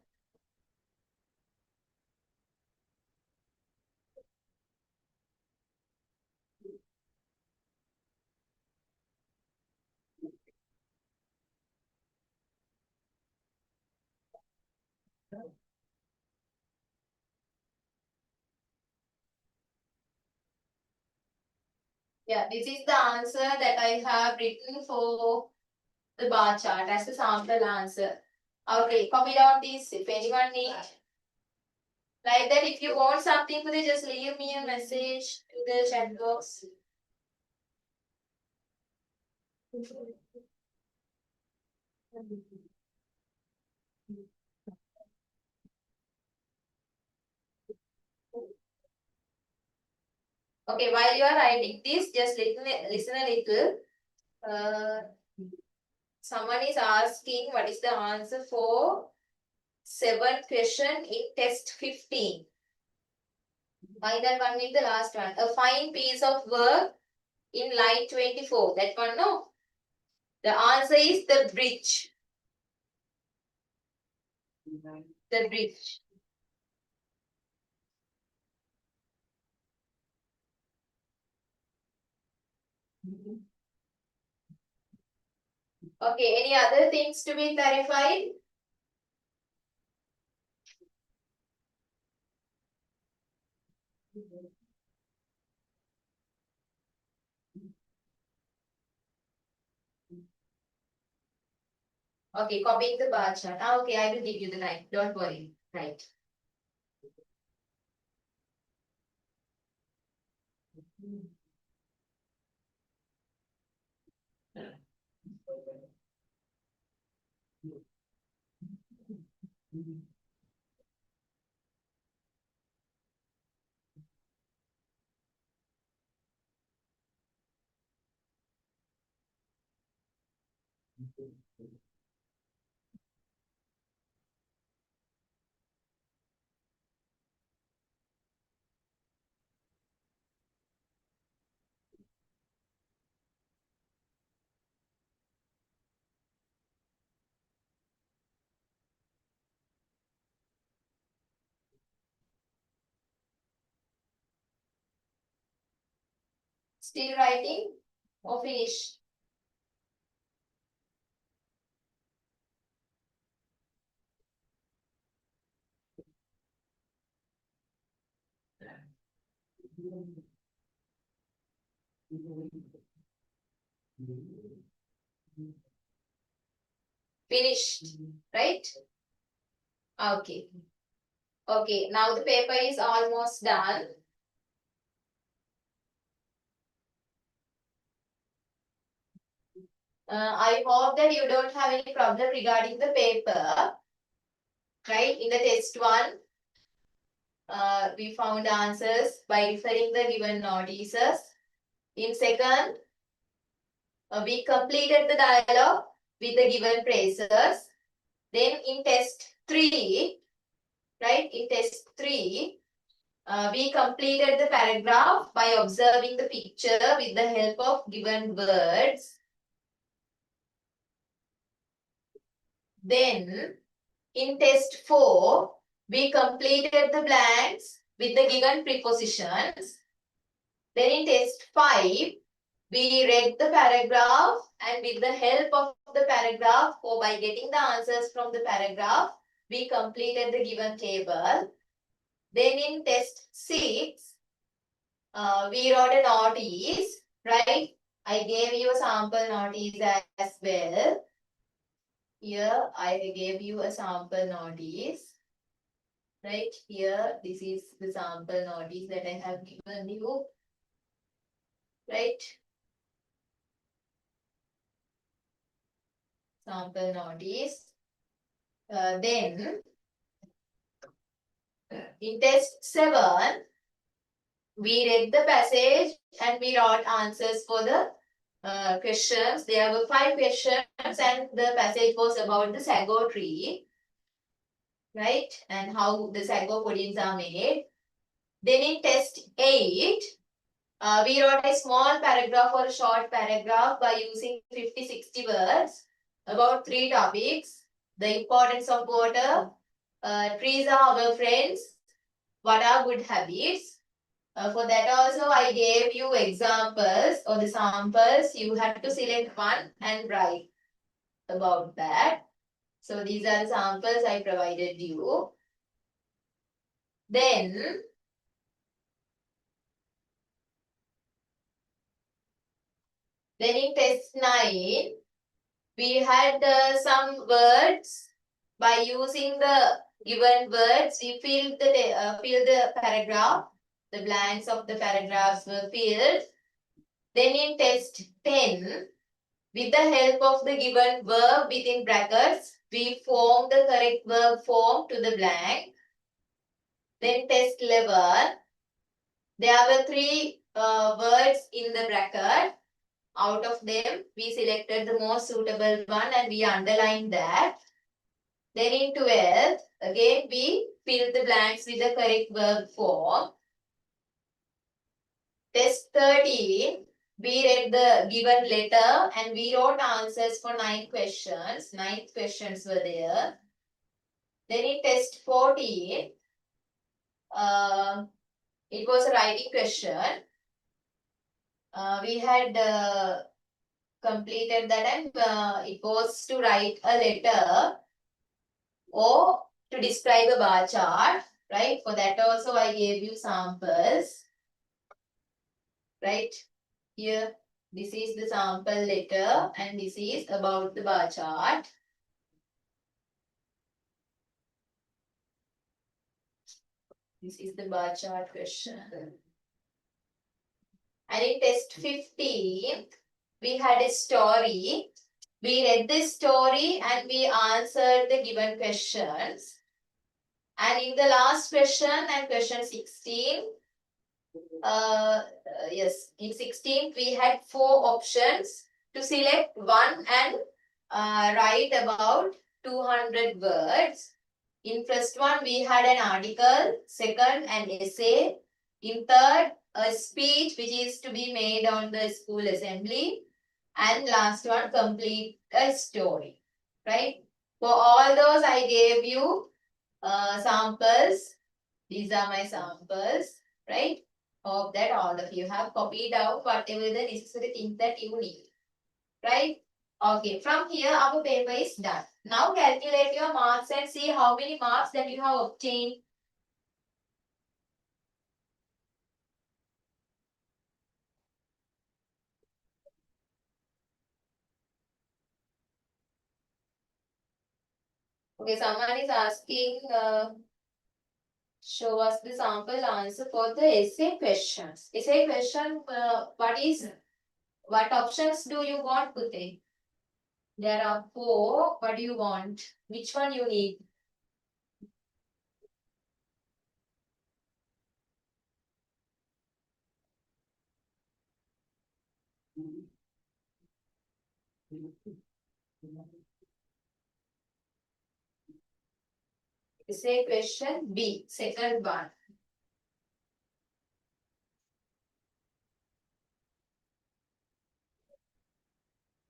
Yeah, this is the answer that I have written for the bar chart as the sample answer. Okay, copy down this if anyone needs. Like that, if you want something for this, just leave me a message to the chat box. Okay, while you are writing this, just listen a little. Someone is asking what is the answer for 7th question in test 15. Final one with the last one. A fine piece of work in line 24. That one, no? The answer is the bridge. The bridge. Okay, any other things to be clarified? Okay, copying the bar chart. Okay, I will give you the line. Don't worry. Right. Still writing or finish? Finished, right? Okay. Okay, now the paper is almost done. I hope that you don't have any problem regarding the paper. Right? In the test one, we found answers by referring the given notices. In second, we completed the dialogue with the given phrases. Then in test 3, right? In test 3, we completed the paragraph by observing the picture with the help of given words. Then in test 4, we completed the blanks with the given prepositions. Then in test 5, we read the paragraph and with the help of the paragraph or by getting the answers from the paragraph, we completed the given table. Then in test 6, we wrote a notice, right? I gave you a sample notice as well. Here I gave you a sample notice. Right here, this is the sample notice that I have given you. Right? Sample notice. Then in test 7, we read the passage and we wrote answers for the questions. There were 5 questions and the passage was about the sago tree. Right? And how the sago puddings are made. Then in test 8, we wrote a small paragraph or a short paragraph by using 50-60 words about 3 topics. The importance of water, trees are our friends, what are good habits. For that also I gave you examples or the samples. You have to select one and write about that. So these are the samples I provided you. Then in test 9, we had some words. By using the given words, we fill the paragraph. The blanks of the paragraphs were filled. Then in test 10, with the help of the given verb within brackets, we form the correct verb form to the blank. Then test 11, there were 3 words in the bracket. Out of them, we selected the most suitable one and we underlined that. Then in 12th, again we fill the blanks with the correct verb form. Test 13, we read the given letter and we wrote answers for 9 questions. 9 questions were there. Then in test 14, it was a writing question. We had completed that and it was to write a letter or to describe a bar chart, right? For that also I gave you samples, right? Here, this is the sample letter and this is about the bar chart. This is the bar chart question. And in test 15, we had a story. We read the story and we answered the given questions. And in the last question and question 16, yes, in 16th we had 4 options to select one and write about 200 words. In first one we had an article, second an essay, in third a speech which is to be made on the school assembly, and last one complete a story, right? For all those I gave you samples. These are my samples, right? Hope that all of you have copied out whatever the necessary things that you need, right? Okay, from here our paper is done. Now calculate your marks and see how many marks that you have obtained. Okay, someone is asking, show us the sample answer for the essay questions. Essay question, what options do you want, Pute? There are 4. What do you want? Which one you need? Say question B, second one.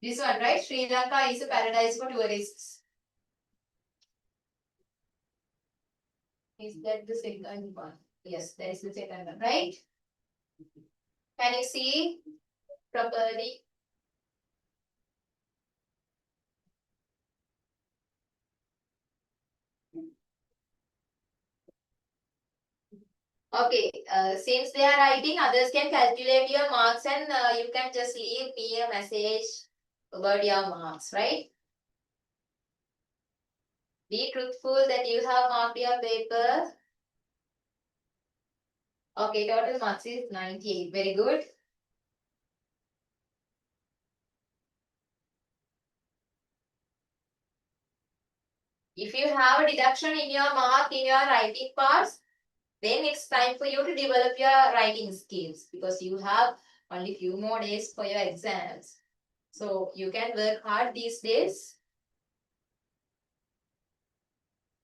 This one, right? Sri Lanka is a paradise for tourists. Is that the second one? Yes, that is the second one, right? Can you see properly? Okay, since they are writing, others can calculate your marks and you can just leave me a message about your marks, right? Be truthful that you have marked your paper. Okay, total marks is 98. Very good. If you have a deduction in your mark in your writing parts, then it's time for you to develop your writing skills because you have only few more days for your exams. So you can work hard these days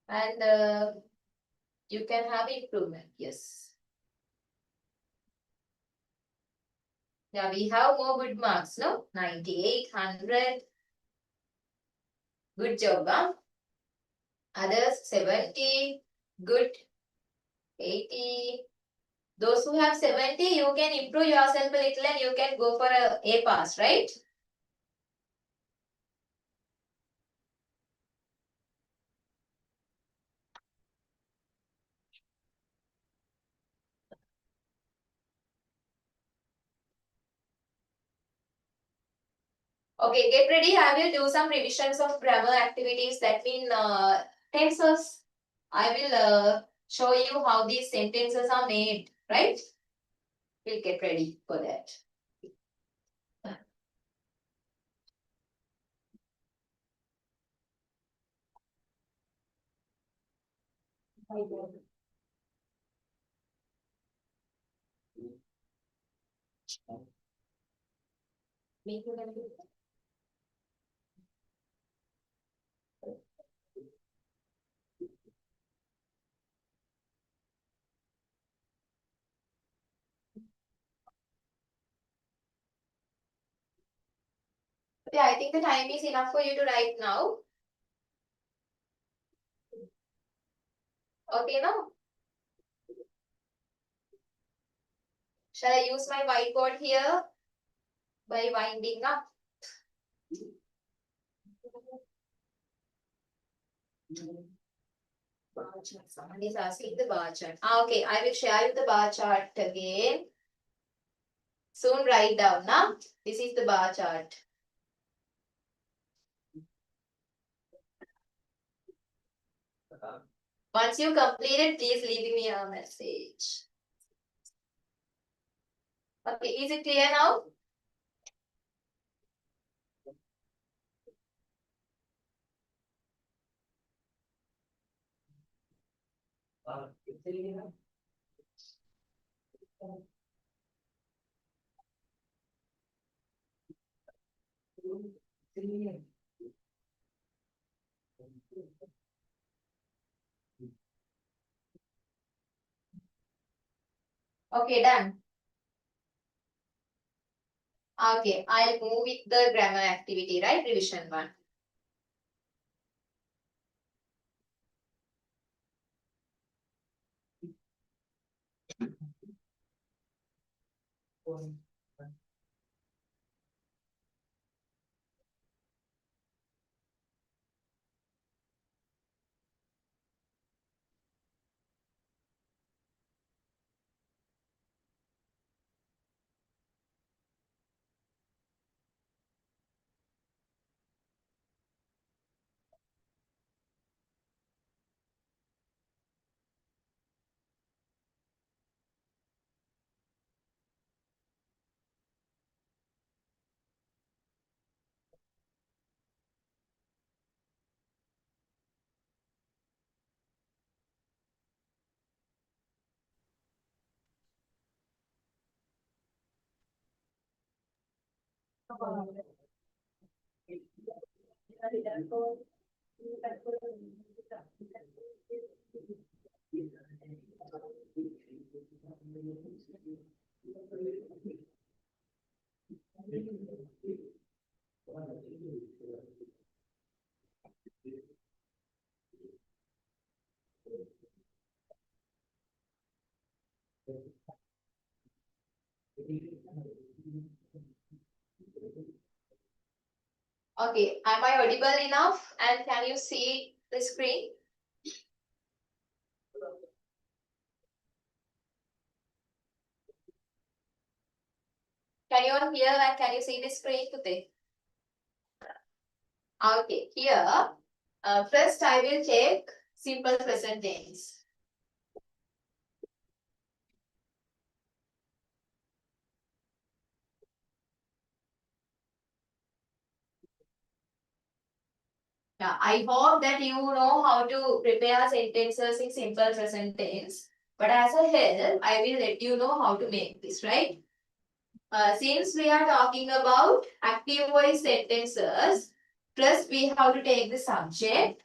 and you can have improvement. Yes. Yeah, we have more good marks, no? 98, 100. Good job, huh? Others 70. Good. 80. Those who have 70, you can improve yourself a little and you can go for a pass, right? Okay, get ready. I will do some revisions of grammar activities. That mean tenses. I will show you how these sentences are made, right? We'll get ready for that. Yeah, I think the time is enough for you to write now. Okay, now. Shall I use my whiteboard here by winding up? Bar chart. Someone is asking the bar chart. Okay, I will share you the bar chart again. Soon write down now. This is the bar chart. Once you complete it, please leave me a message. Okay, is it clear now? Okay, done. Okay, I'll move with the grammar activity, right? Revision 1. Okay, am I audible enough? And can you see the screen? Can you all hear and can you see the screen today? Okay, here, first I will take simple present tense. Yeah, I hope that you know how to prepare sentences in simple present tense. But as a help, I will let you know how to make this, right? Since we are talking about active voice sentences, first we have to take the subject.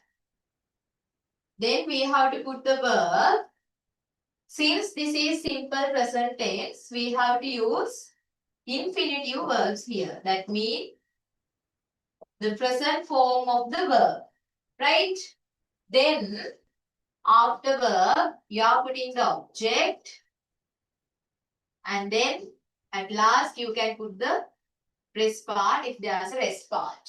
Then we have to put the verb. Since this is simple present tense, we have to use infinitive verbs here. That means the present form of the verb, right? Then after verb, you are putting the object. And then at last you can put the rest part if there is a rest part.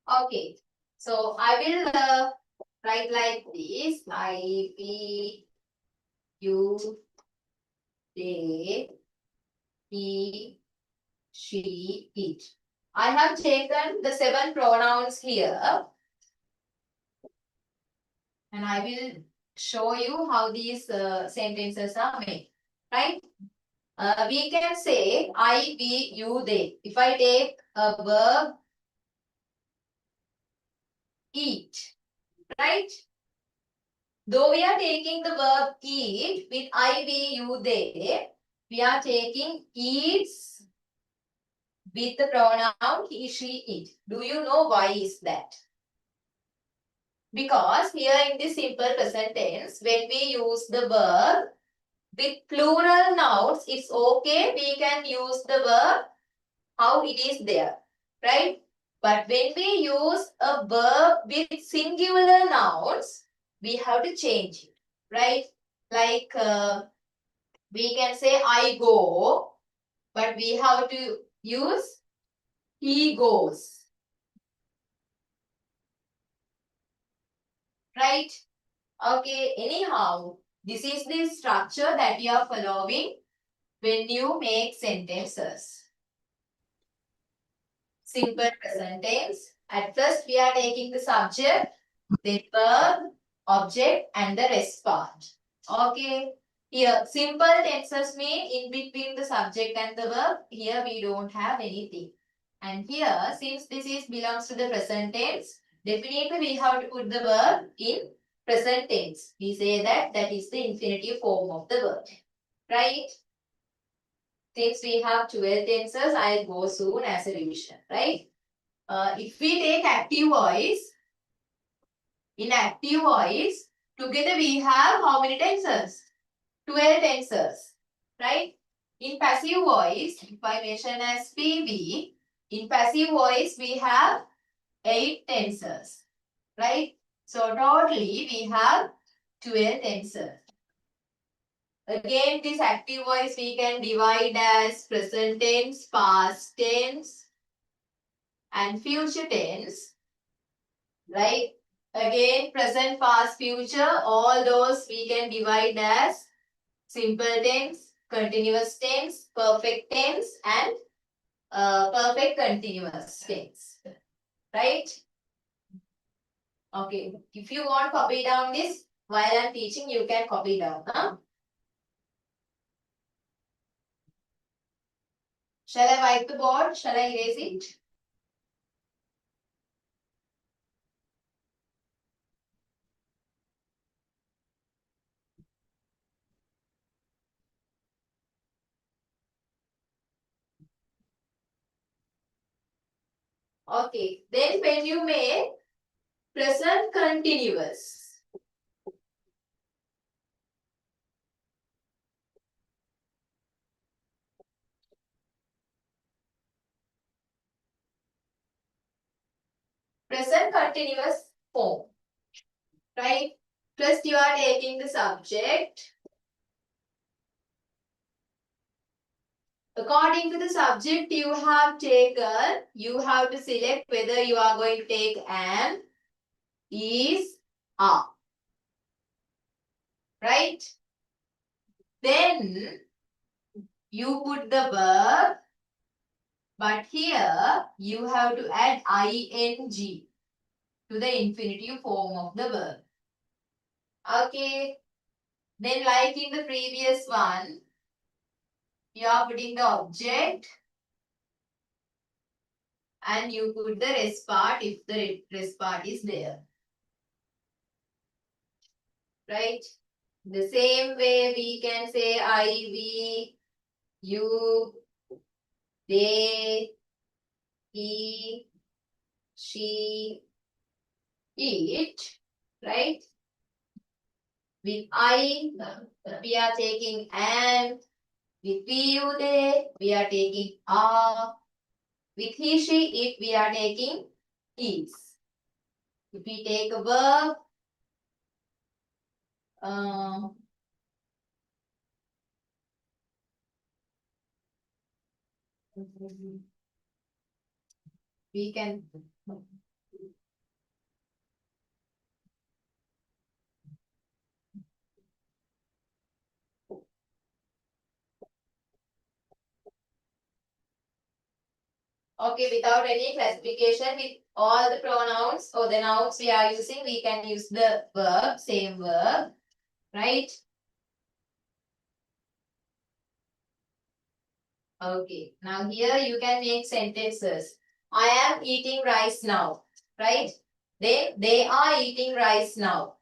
Okay, so I will write like this. I, we, you, they, he, she, it. I have taken the 7 pronouns here. And I will show you how these sentences are made. Right? We can say I, we, you, they. If I take a verb eat, right? Though we are taking the verb eat with I, we, you, they, we are taking eats with the pronoun he, she, it. Do you know why is that? Because here in the simple present tense, when we use the verb with plural nouns, it's okay. We can use the verb how it is there, right? But when we use a verb with singular nouns, we have to change it, right? Like we can say I go, but we have to use he goes, right? Okay, anyhow, this is the structure that you are following when you make sentences. Simple present tense. At first, we are taking the subject, the verb, object, and the rest part. Okay. Here, simple tenses mean in between the subject and the verb. Here, we don't have anything. And here, since this is belongs to the present tense, definitely we have to put the verb in present tense. We say that that is the infinitive form of the verb. Right? Since we have 12 tenses, I'll go soon as a revision. Right? If we take active voice, in active voice, together we have how many tenses? 12 tenses, right? In passive voice, if I mention as PV, in passive voice we have 8 tenses, right? So totally we have 12 tenses. Again, this active voice we can divide as present tense, past tense, and future tense, right? Again, present, past, future, all those we can divide as simple tense, continuous tense, perfect tense, and perfect continuous tense. Right? Okay. If you want copy down this while I'm teaching, you can copy down. Huh? Shall I wipe the board? Shall I erase it? Okay. Then when you make present continuous, present continuous form, right? First you are taking the subject. According to the subject you have taken, you have to select whether you are going to take am, is, are. Right? Then you put the verb, but here you have to add ing to the infinitive form of the verb. Okay. Then like in the previous one, you are putting the object and you put the rest part if the rest part is there. Right? The same way we can say I, we, you, they, he, she, it, right? With I, we are taking and. With we, you, they, we are taking are. With he, she, it, we are taking is. If we take a verb, we can okay, without any classification, with all the pronouns or the nouns we are using, we can use the verb, same verb, right? Okay. Now here you can make sentences. I am eating rice now. Right? They are eating rice now.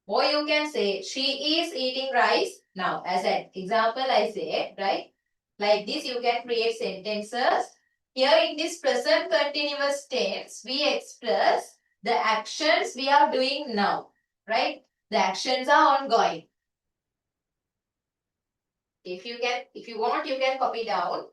Or you can say she is eating rice now. As an example I say, right? Like this you can create sentences. Here in this present continuous tense, we express the actions we are doing now. Right? The actions are ongoing. If you want, you can copy down.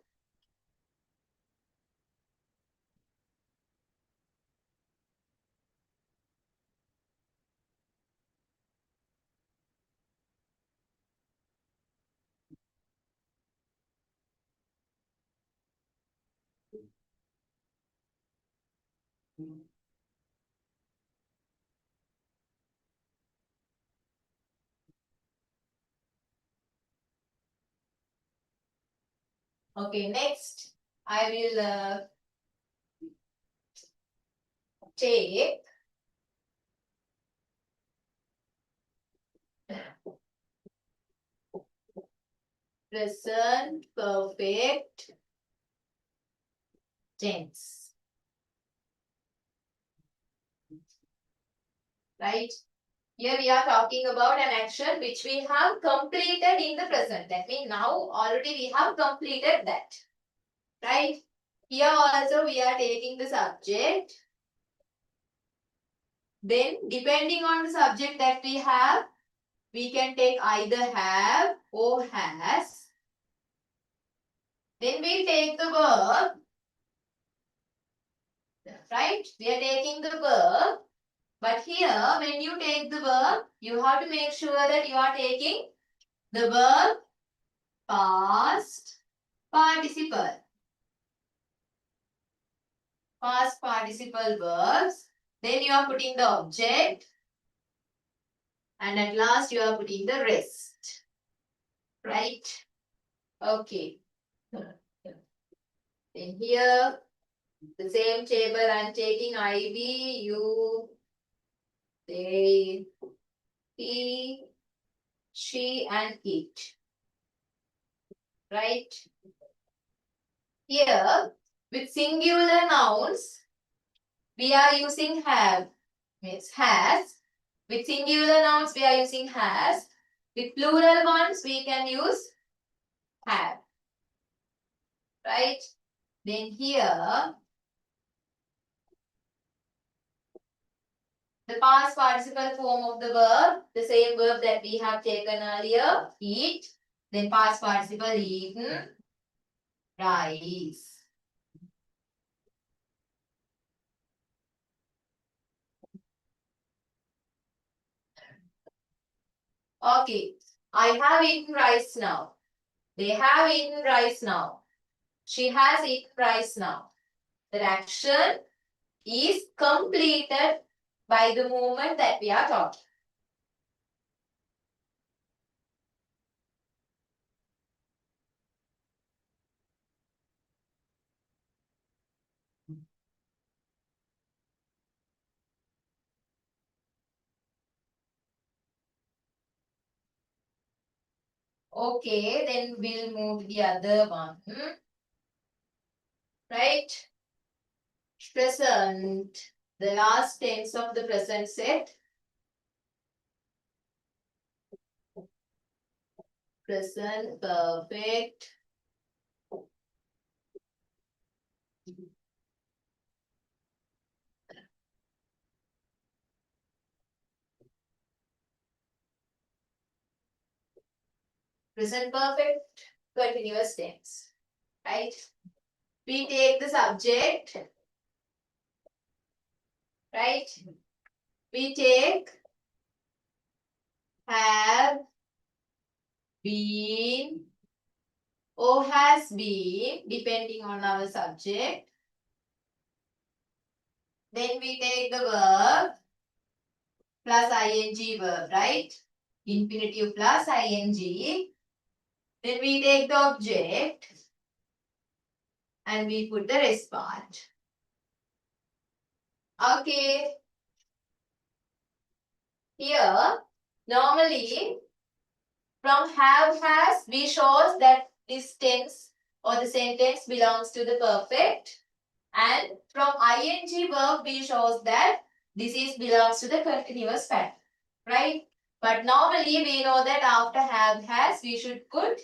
Okay, next I will take present perfect tense. Right? Here we are talking about an action which we have completed in the present. That means now already we have completed that. Right? Here also we are taking the subject. Then depending on the subject that we have, we can take either have or has. Then we take the verb. Right? We are taking the verb. But here, when you take the verb, you have to make sure that you are taking the verb past participle. Past participle verbs. Then you are putting the object. And at last, you are putting the rest. Right? Okay. Then here, the same table, I'm taking IB, you, they, he, she, and it. Right? Here, with singular nouns, we are using have, means has. With singular nouns, we are using has. With plural ones, we can use have. Right? Then here, the past participle form of the verb, the same verb that we have taken earlier, eat. Then past participle eaten, rice. Okay, I have eaten rice now. They have eaten rice now. She has eaten rice now. The action is completed by the movement that we are talking. Okay, then we'll move to the other one. Right? Present. The last tense of the present set. Present perfect. Present perfect continuous tense. Right? We take the subject. Right? We take have been or has been, depending on our subject. Then we take the verb plus ing verb, right? Infinitive plus ing. Then we take the object and we put the rest part. Okay. Here, normally from have has, we shows that this tense or the sentence belongs to the perfect. And from ing verb, we shows that this is belongs to the continuous pattern, right? But normally we know that after have, has, we should put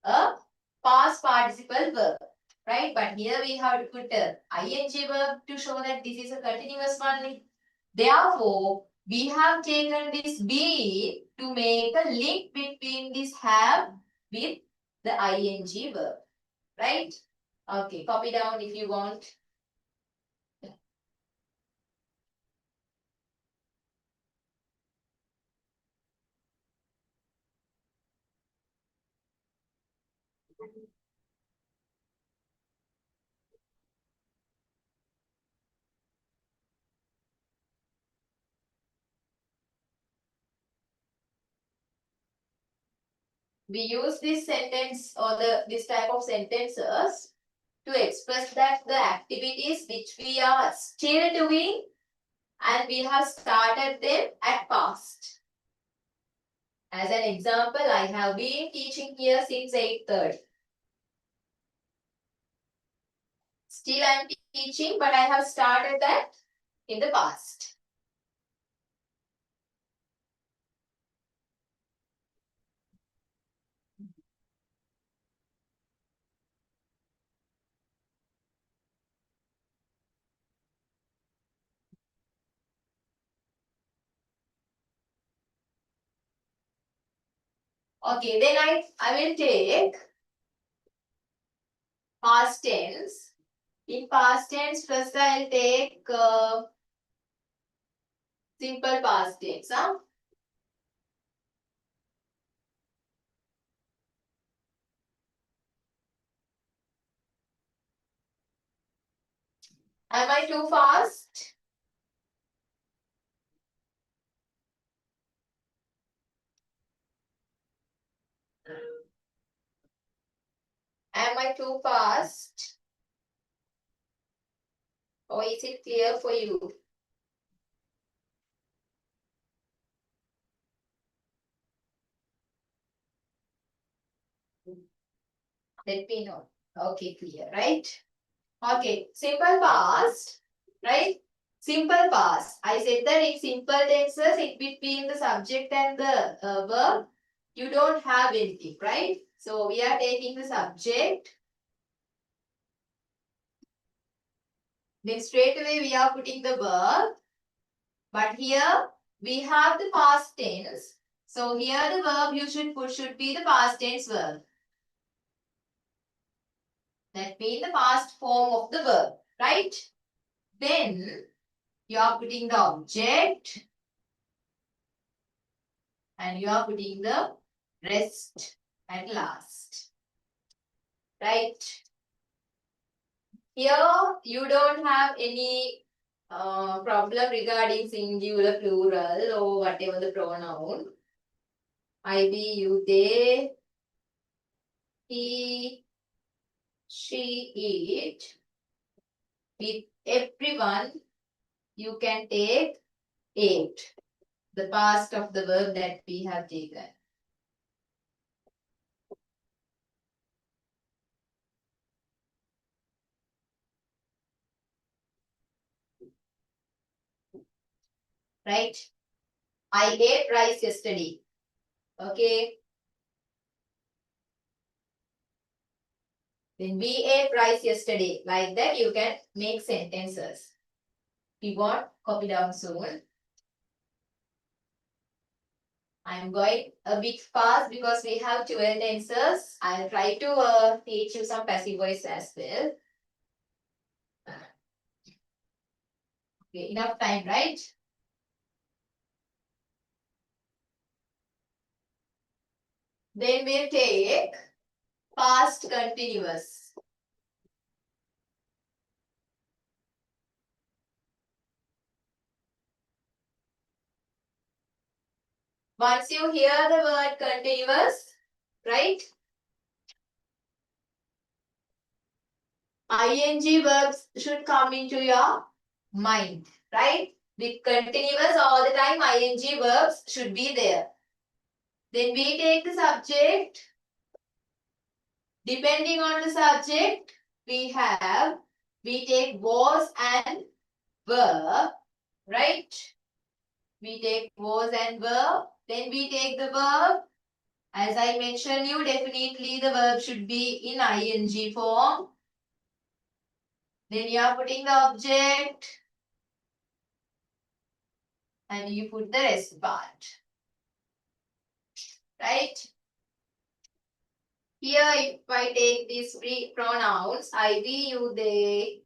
a past participle verb, right? But here we have to put a ing verb to show that this is a continuous one. Therefore, we have taken this be to make a link between this have with the ing verb, right? Okay, copy down if you want. We use this sentence or this type of sentences to express that the activities which we are still doing and we have started them at past. As an example, I have been teaching here since 8:30. Still I am teaching, but I have started that in the past. Okay, then I will take past tense. In past tense, first I'll take simple past tense. Huh? Am I too fast? Am I too fast? Or is it clear for you? Let me know. Okay, clear, right? Okay, simple past, right? Simple past. I said that in simple tenses, in between the subject and the verb, you don't have anything, right? So we are taking the subject. Then straight away we are putting the verb. But here we have the past tense. So here the verb you should put should be the past tense verb. That means the past form of the verb, right? Then you are putting the object and you are putting the rest at last, right? Here you don't have any problem regarding singular, plural or whatever the pronoun. I, we, you, they, he, she, it. With everyone, you can take ate, the past of the verb that we have taken. Right? I ate rice yesterday. Okay. Then we ate rice yesterday. Like that, you can make sentences. If you want, copy down soon. I'm going a bit fast because we have 12 tenses. I'll try to teach you some passive voice as well. Okay, enough time, right? Then we'll take past continuous. Once you hear the word continuous, right? ing verbs should come into your mind, right? With continuous all the time, ing verbs should be there. Then we take the subject. Depending on the subject, we take was and were, right? We take was and were. Then we take the verb. As I mentioned you, definitely the verb should be in ing form. Then you are putting the object. And you put the rest part. Right? Here, if I take these three pronouns, I, we, you, they,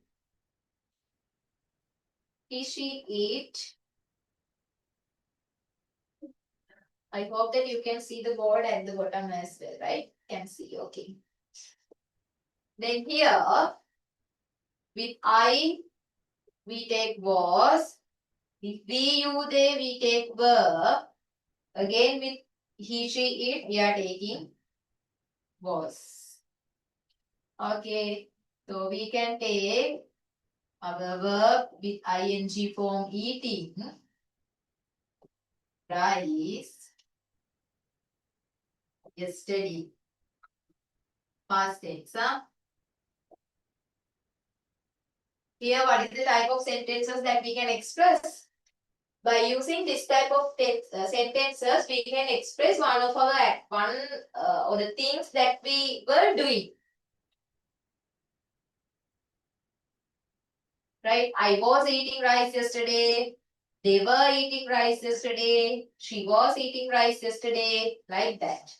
he, she, it. I hope that you can see the board at the bottom as well, right? Can see, okay. Then here, with I, we take was. With we, you, they, we take verb. Again, with he, she, it, we are taking was. Okay, so we can take our verb with ing form eating, rice, yesterday, past tense. Huh? Here, what is the type of sentences that we can express? By using this type of sentences, we can express one of our or the things that we were doing. Right? I was eating rice yesterday. They were eating rice yesterday. She was eating rice yesterday. Like that.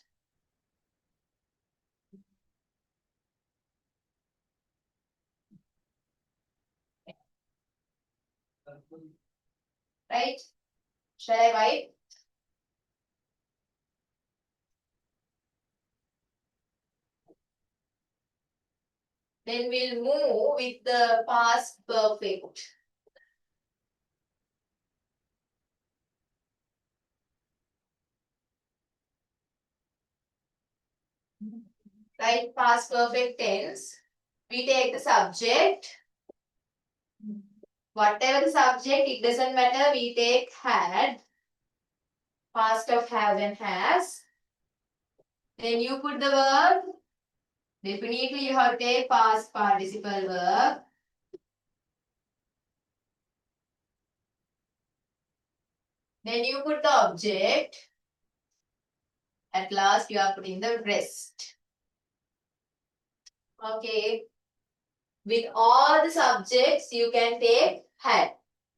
Right? Shall I write? Then we'll move with the past perfect. Right? Past perfect tense. We take the subject. Whatever the subject, it doesn't matter. We take had. Past of have and has. Then you put the verb. Definitely you have to take past participle verb. Then you put the object. At last you are putting the rest. Okay. With all the subjects you can take had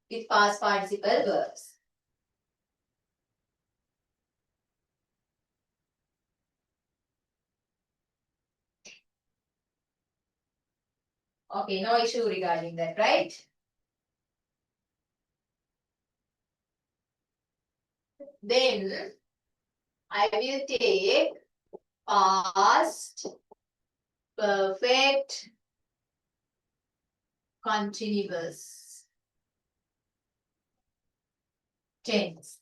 with past participle verbs. Okay, no issue regarding that, right? Then I will take past perfect continuous tense.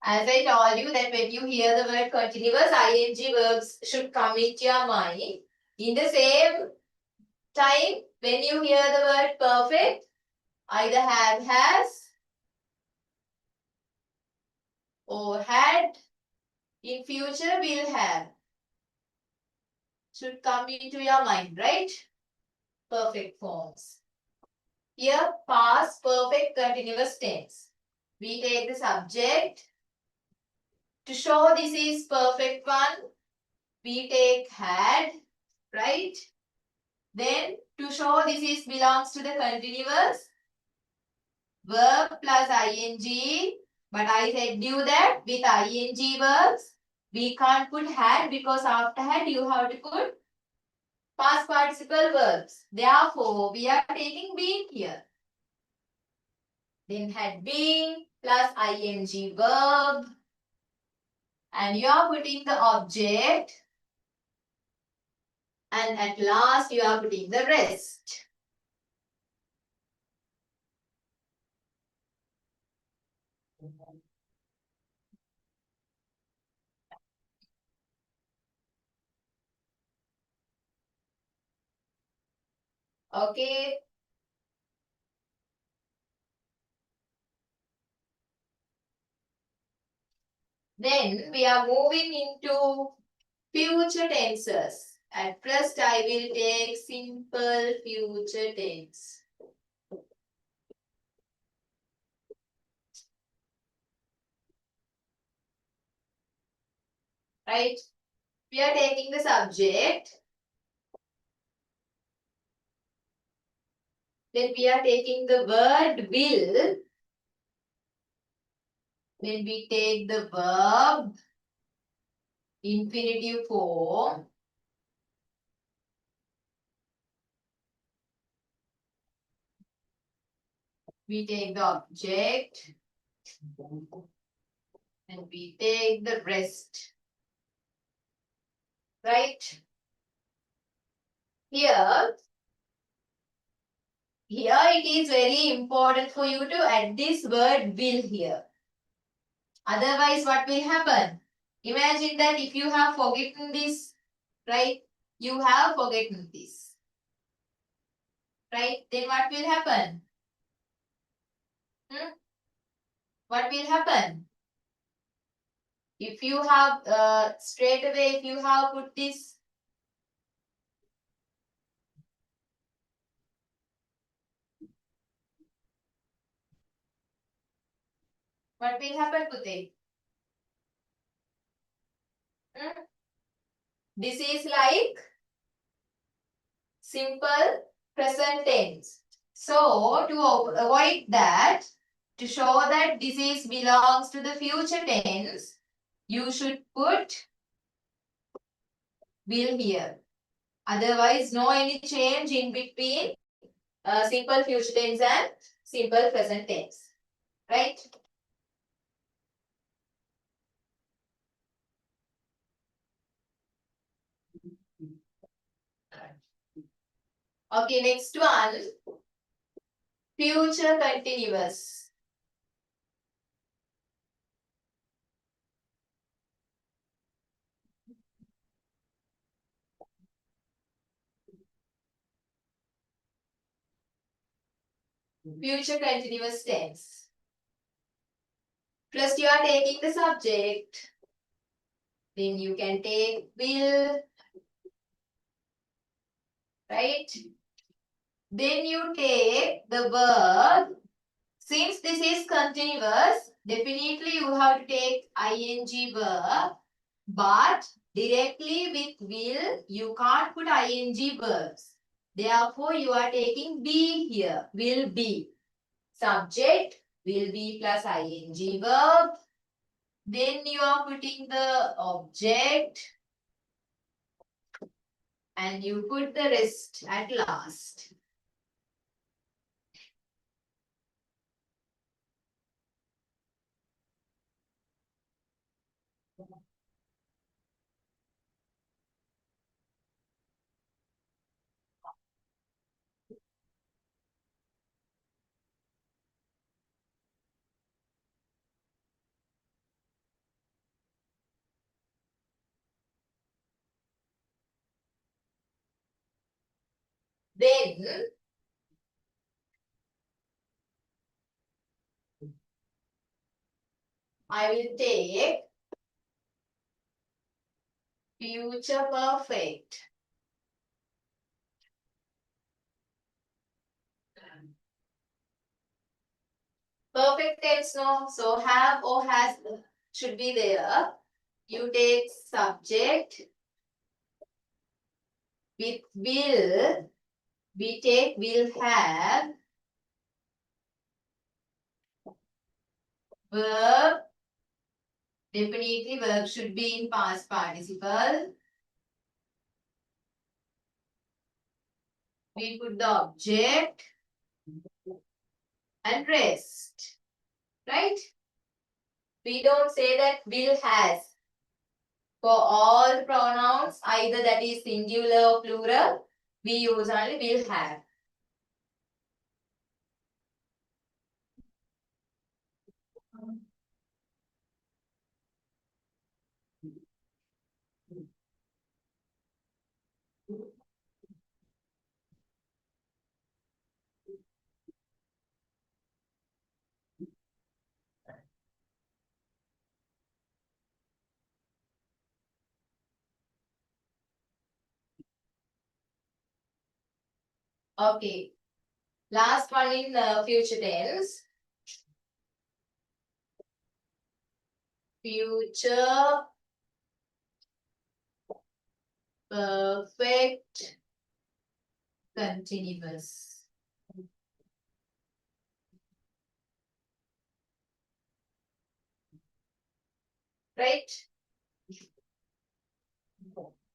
As I told you that when you hear the word continuous, ing verbs should come into your mind. In the same time, when you hear the word perfect, either have, has, or had, in future will have. Should come into your mind, right? Perfect forms. Here, past perfect continuous tense. We take the subject. To show this is perfect one, we take had, right? Then to show this is belongs to the continuous, verb plus ing. But I said you that with ing verbs, we can't put had because after had you have to put past participle verbs. Therefore, we are taking been here. Then had been plus ing verb. And you are putting the object. And at last, you are putting the rest. Okay. Then we are moving into future tenses. At first, I will take simple future tense. Right? We are taking the subject. Then we are taking the word will. Then we take the verb infinitive form. We take the object. And we take the rest. Right? Here it is very important for you to add this word will here. Otherwise, what will happen? Imagine that if you have forgotten this, right? You have forgotten this. Right? Then what will happen? What will happen? If you have straight away, if you have put this, what will happen, Pute? This is like simple present tense. So to avoid that, to show that this is belongs to the future tense, you should put will here. Otherwise, no any change in between simple future tense and simple present tense. Right? Okay, next one. Future continuous. Future continuous tense. First, you are taking the subject. Then you can take will. Right? Then you take the verb. Since this is continuous, definitely you have to take ing verb. But directly with will, you can't put ing verbs. Therefore, you are taking be here. Will be. Subject will be plus ing verb. Then you are putting the object. And you put the rest at last. Then I will take future perfect. Perfect tense no, so have or has should be there. You take subject with will. We take will have. Verb. Definitely verb should be in past participle. We put the object and rest. Right? We don't say that will has. For all the pronouns, either that is singular or plural, we use only will have. Okay. Last one in future tense. Future perfect continuous. Right?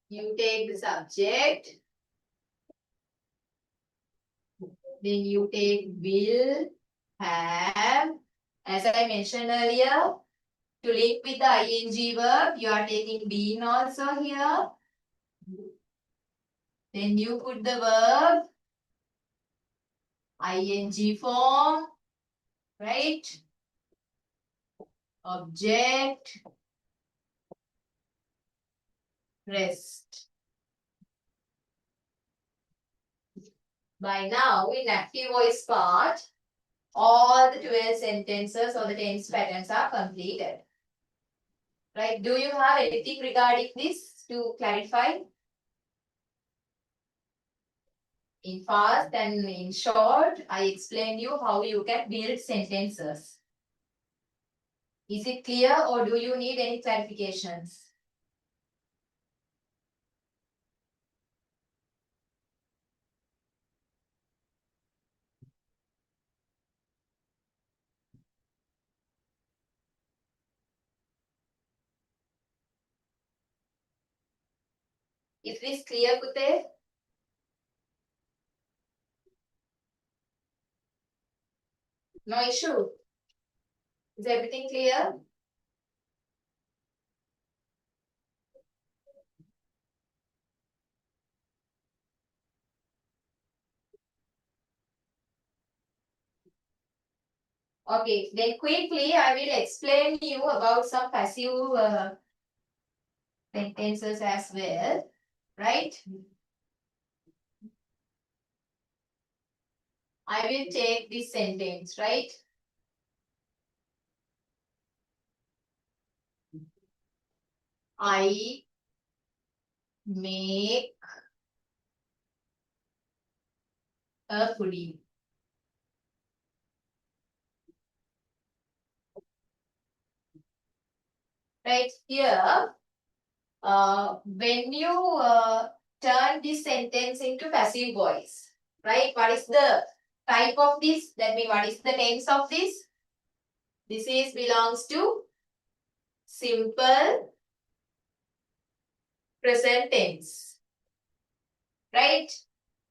You take the subject, then you take will, have. As I mentioned earlier, to link with the ing verb, you are taking been also here. Then you put the verb, ing form, right? Object, rest. By now, in active voice part, all the 12 sentences or the tense patterns are completed. Right? Do you have anything regarding this to clarify? In fast and in short, I explained you how you can build sentences. Is it clear or do you need any clarifications? Is this clear, Kute? No issue. Is everything clear? Okay, then quickly I will explain you about some passive sentences as well, right? I will take this sentence, right? I make a pudding. Right here, when you turn this sentence into passive voice, right? What is the type of this? That means what is the tense of this? This is belongs to simple present tense, right?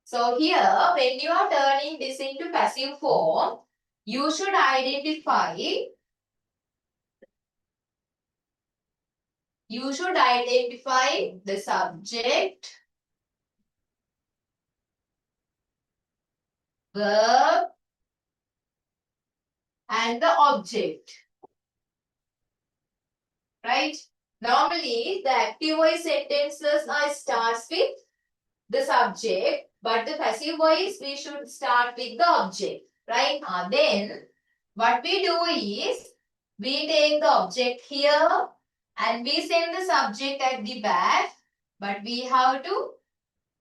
So here, when you are turning this into passive form, you should identify the subject, verb, and the object, right? Normally, the active voice sentences are starts with the subject, but the passive voice we should start with the object, right? Then what we do is we take the object here and we send the subject at the back, but we have to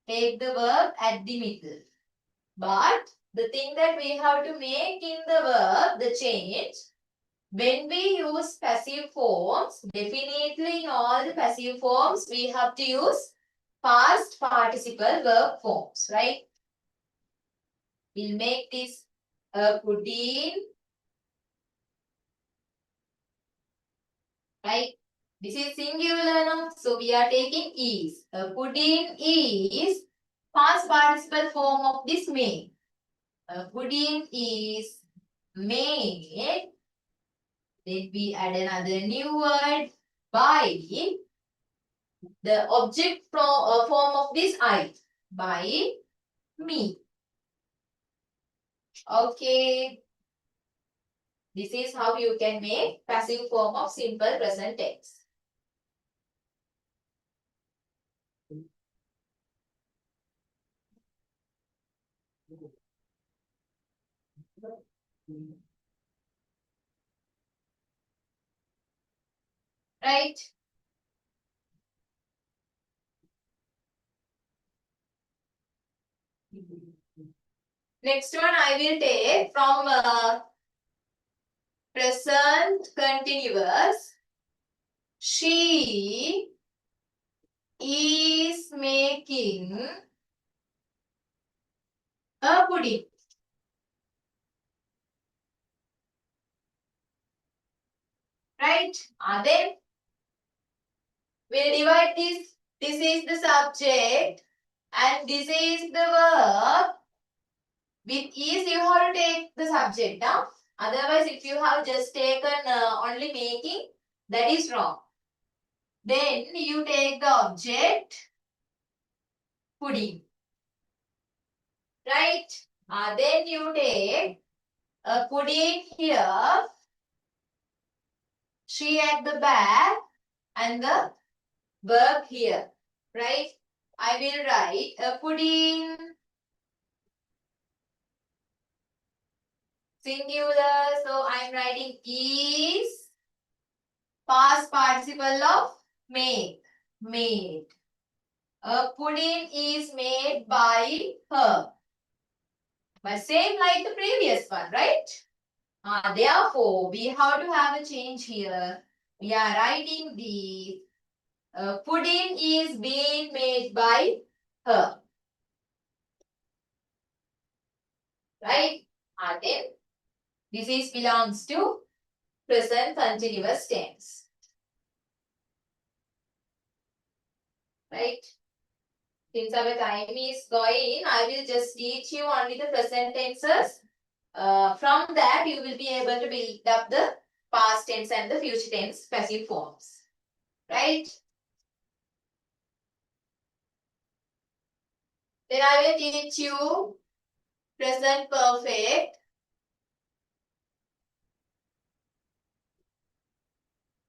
take the verb at the middle. But the thing that we have to make in the verb, the change, when we use passive forms, definitely in all the passive forms, we have to use past participle verb forms, right? We'll make this a pudding, right? This is singular now, so we are taking is. A pudding is past participle form of this made. A pudding is made. Then we add another new word by the object form of this I. By me. Okay. This is how you can make passive form of simple present tense. Right? Next one I will take from present continuous. She is making a pudding. Right? Then we'll divide this. This is the subject and this is the verb. With ease you have to take the subject. Huh? Otherwise, if you have just taken only making, that is wrong. Then you take the object pudding. Right? Then you take a pudding here. She at the back and the verb here. Right? I will write a pudding singular. So I am writing is past participle of make. Made. A pudding is made by her. But same like the previous one, right? Therefore, we have to have a change here. We are writing the pudding is being made by her. Right? Then this is belongs to present continuous tense. Right? Since our time is going, I will just teach you only the present tenses. From that, you will be able to build up the past tense and the future tense passive forms. Right? Then I will teach you present perfect.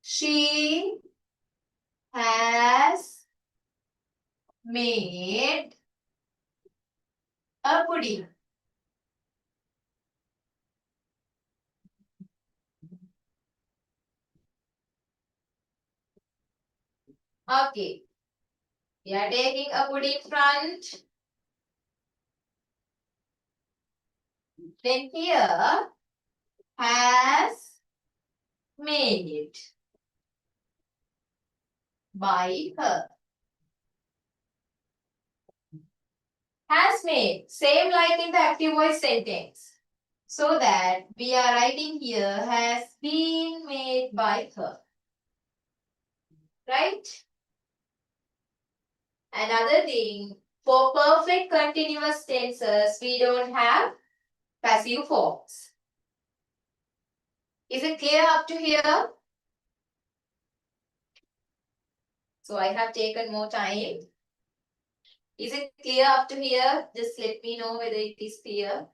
She has made a pudding. Okay. We are taking a pudding front. Then here has made by her. Has made. Same like in the active voice sentence. So that we are writing here has been made by her. Right? Another thing, for perfect continuous tenses, we don't have passive forms. Is it clear up to here? So I have taken more time. Is it clear up to here? Just let me know whether it is clear.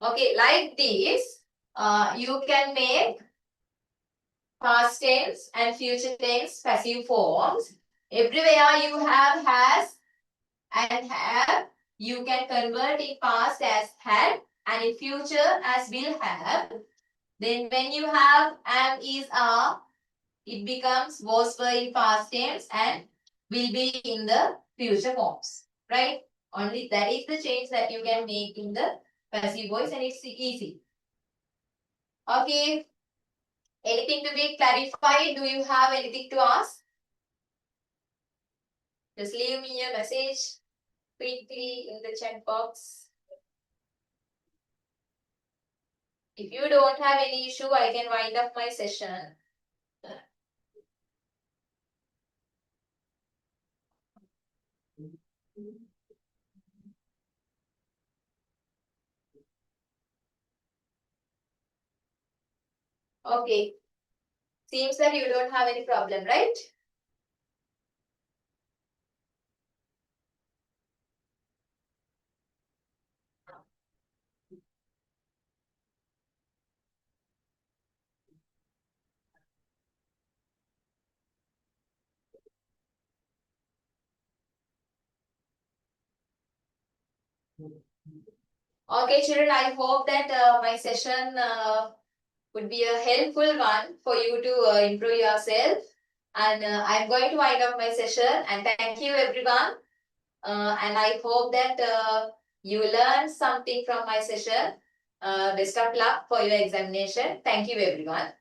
Okay, like this, you can make past tense and future tense passive forms. Everywhere you have has and have, you can convert in past as had and in future as will have. Then when you have am, is, are, it becomes was, were in past tense and will be in the future forms. Right? Only that is the change that you can make in the passive voice and it's easy. Okay. Anything to be clarified? Do you have anything to ask? Just leave me a message quickly in the chat box. If you don't have any issue, I can wind up my session. Okay. Seems that you don't have any problem, right? Okay, children, I hope that my session would be a helpful one for you to improve yourself. And I'm going to wind up my session. And thank you, everyone. And I hope that you learned something from my session. Best of luck for your examination. Thank you, everyone.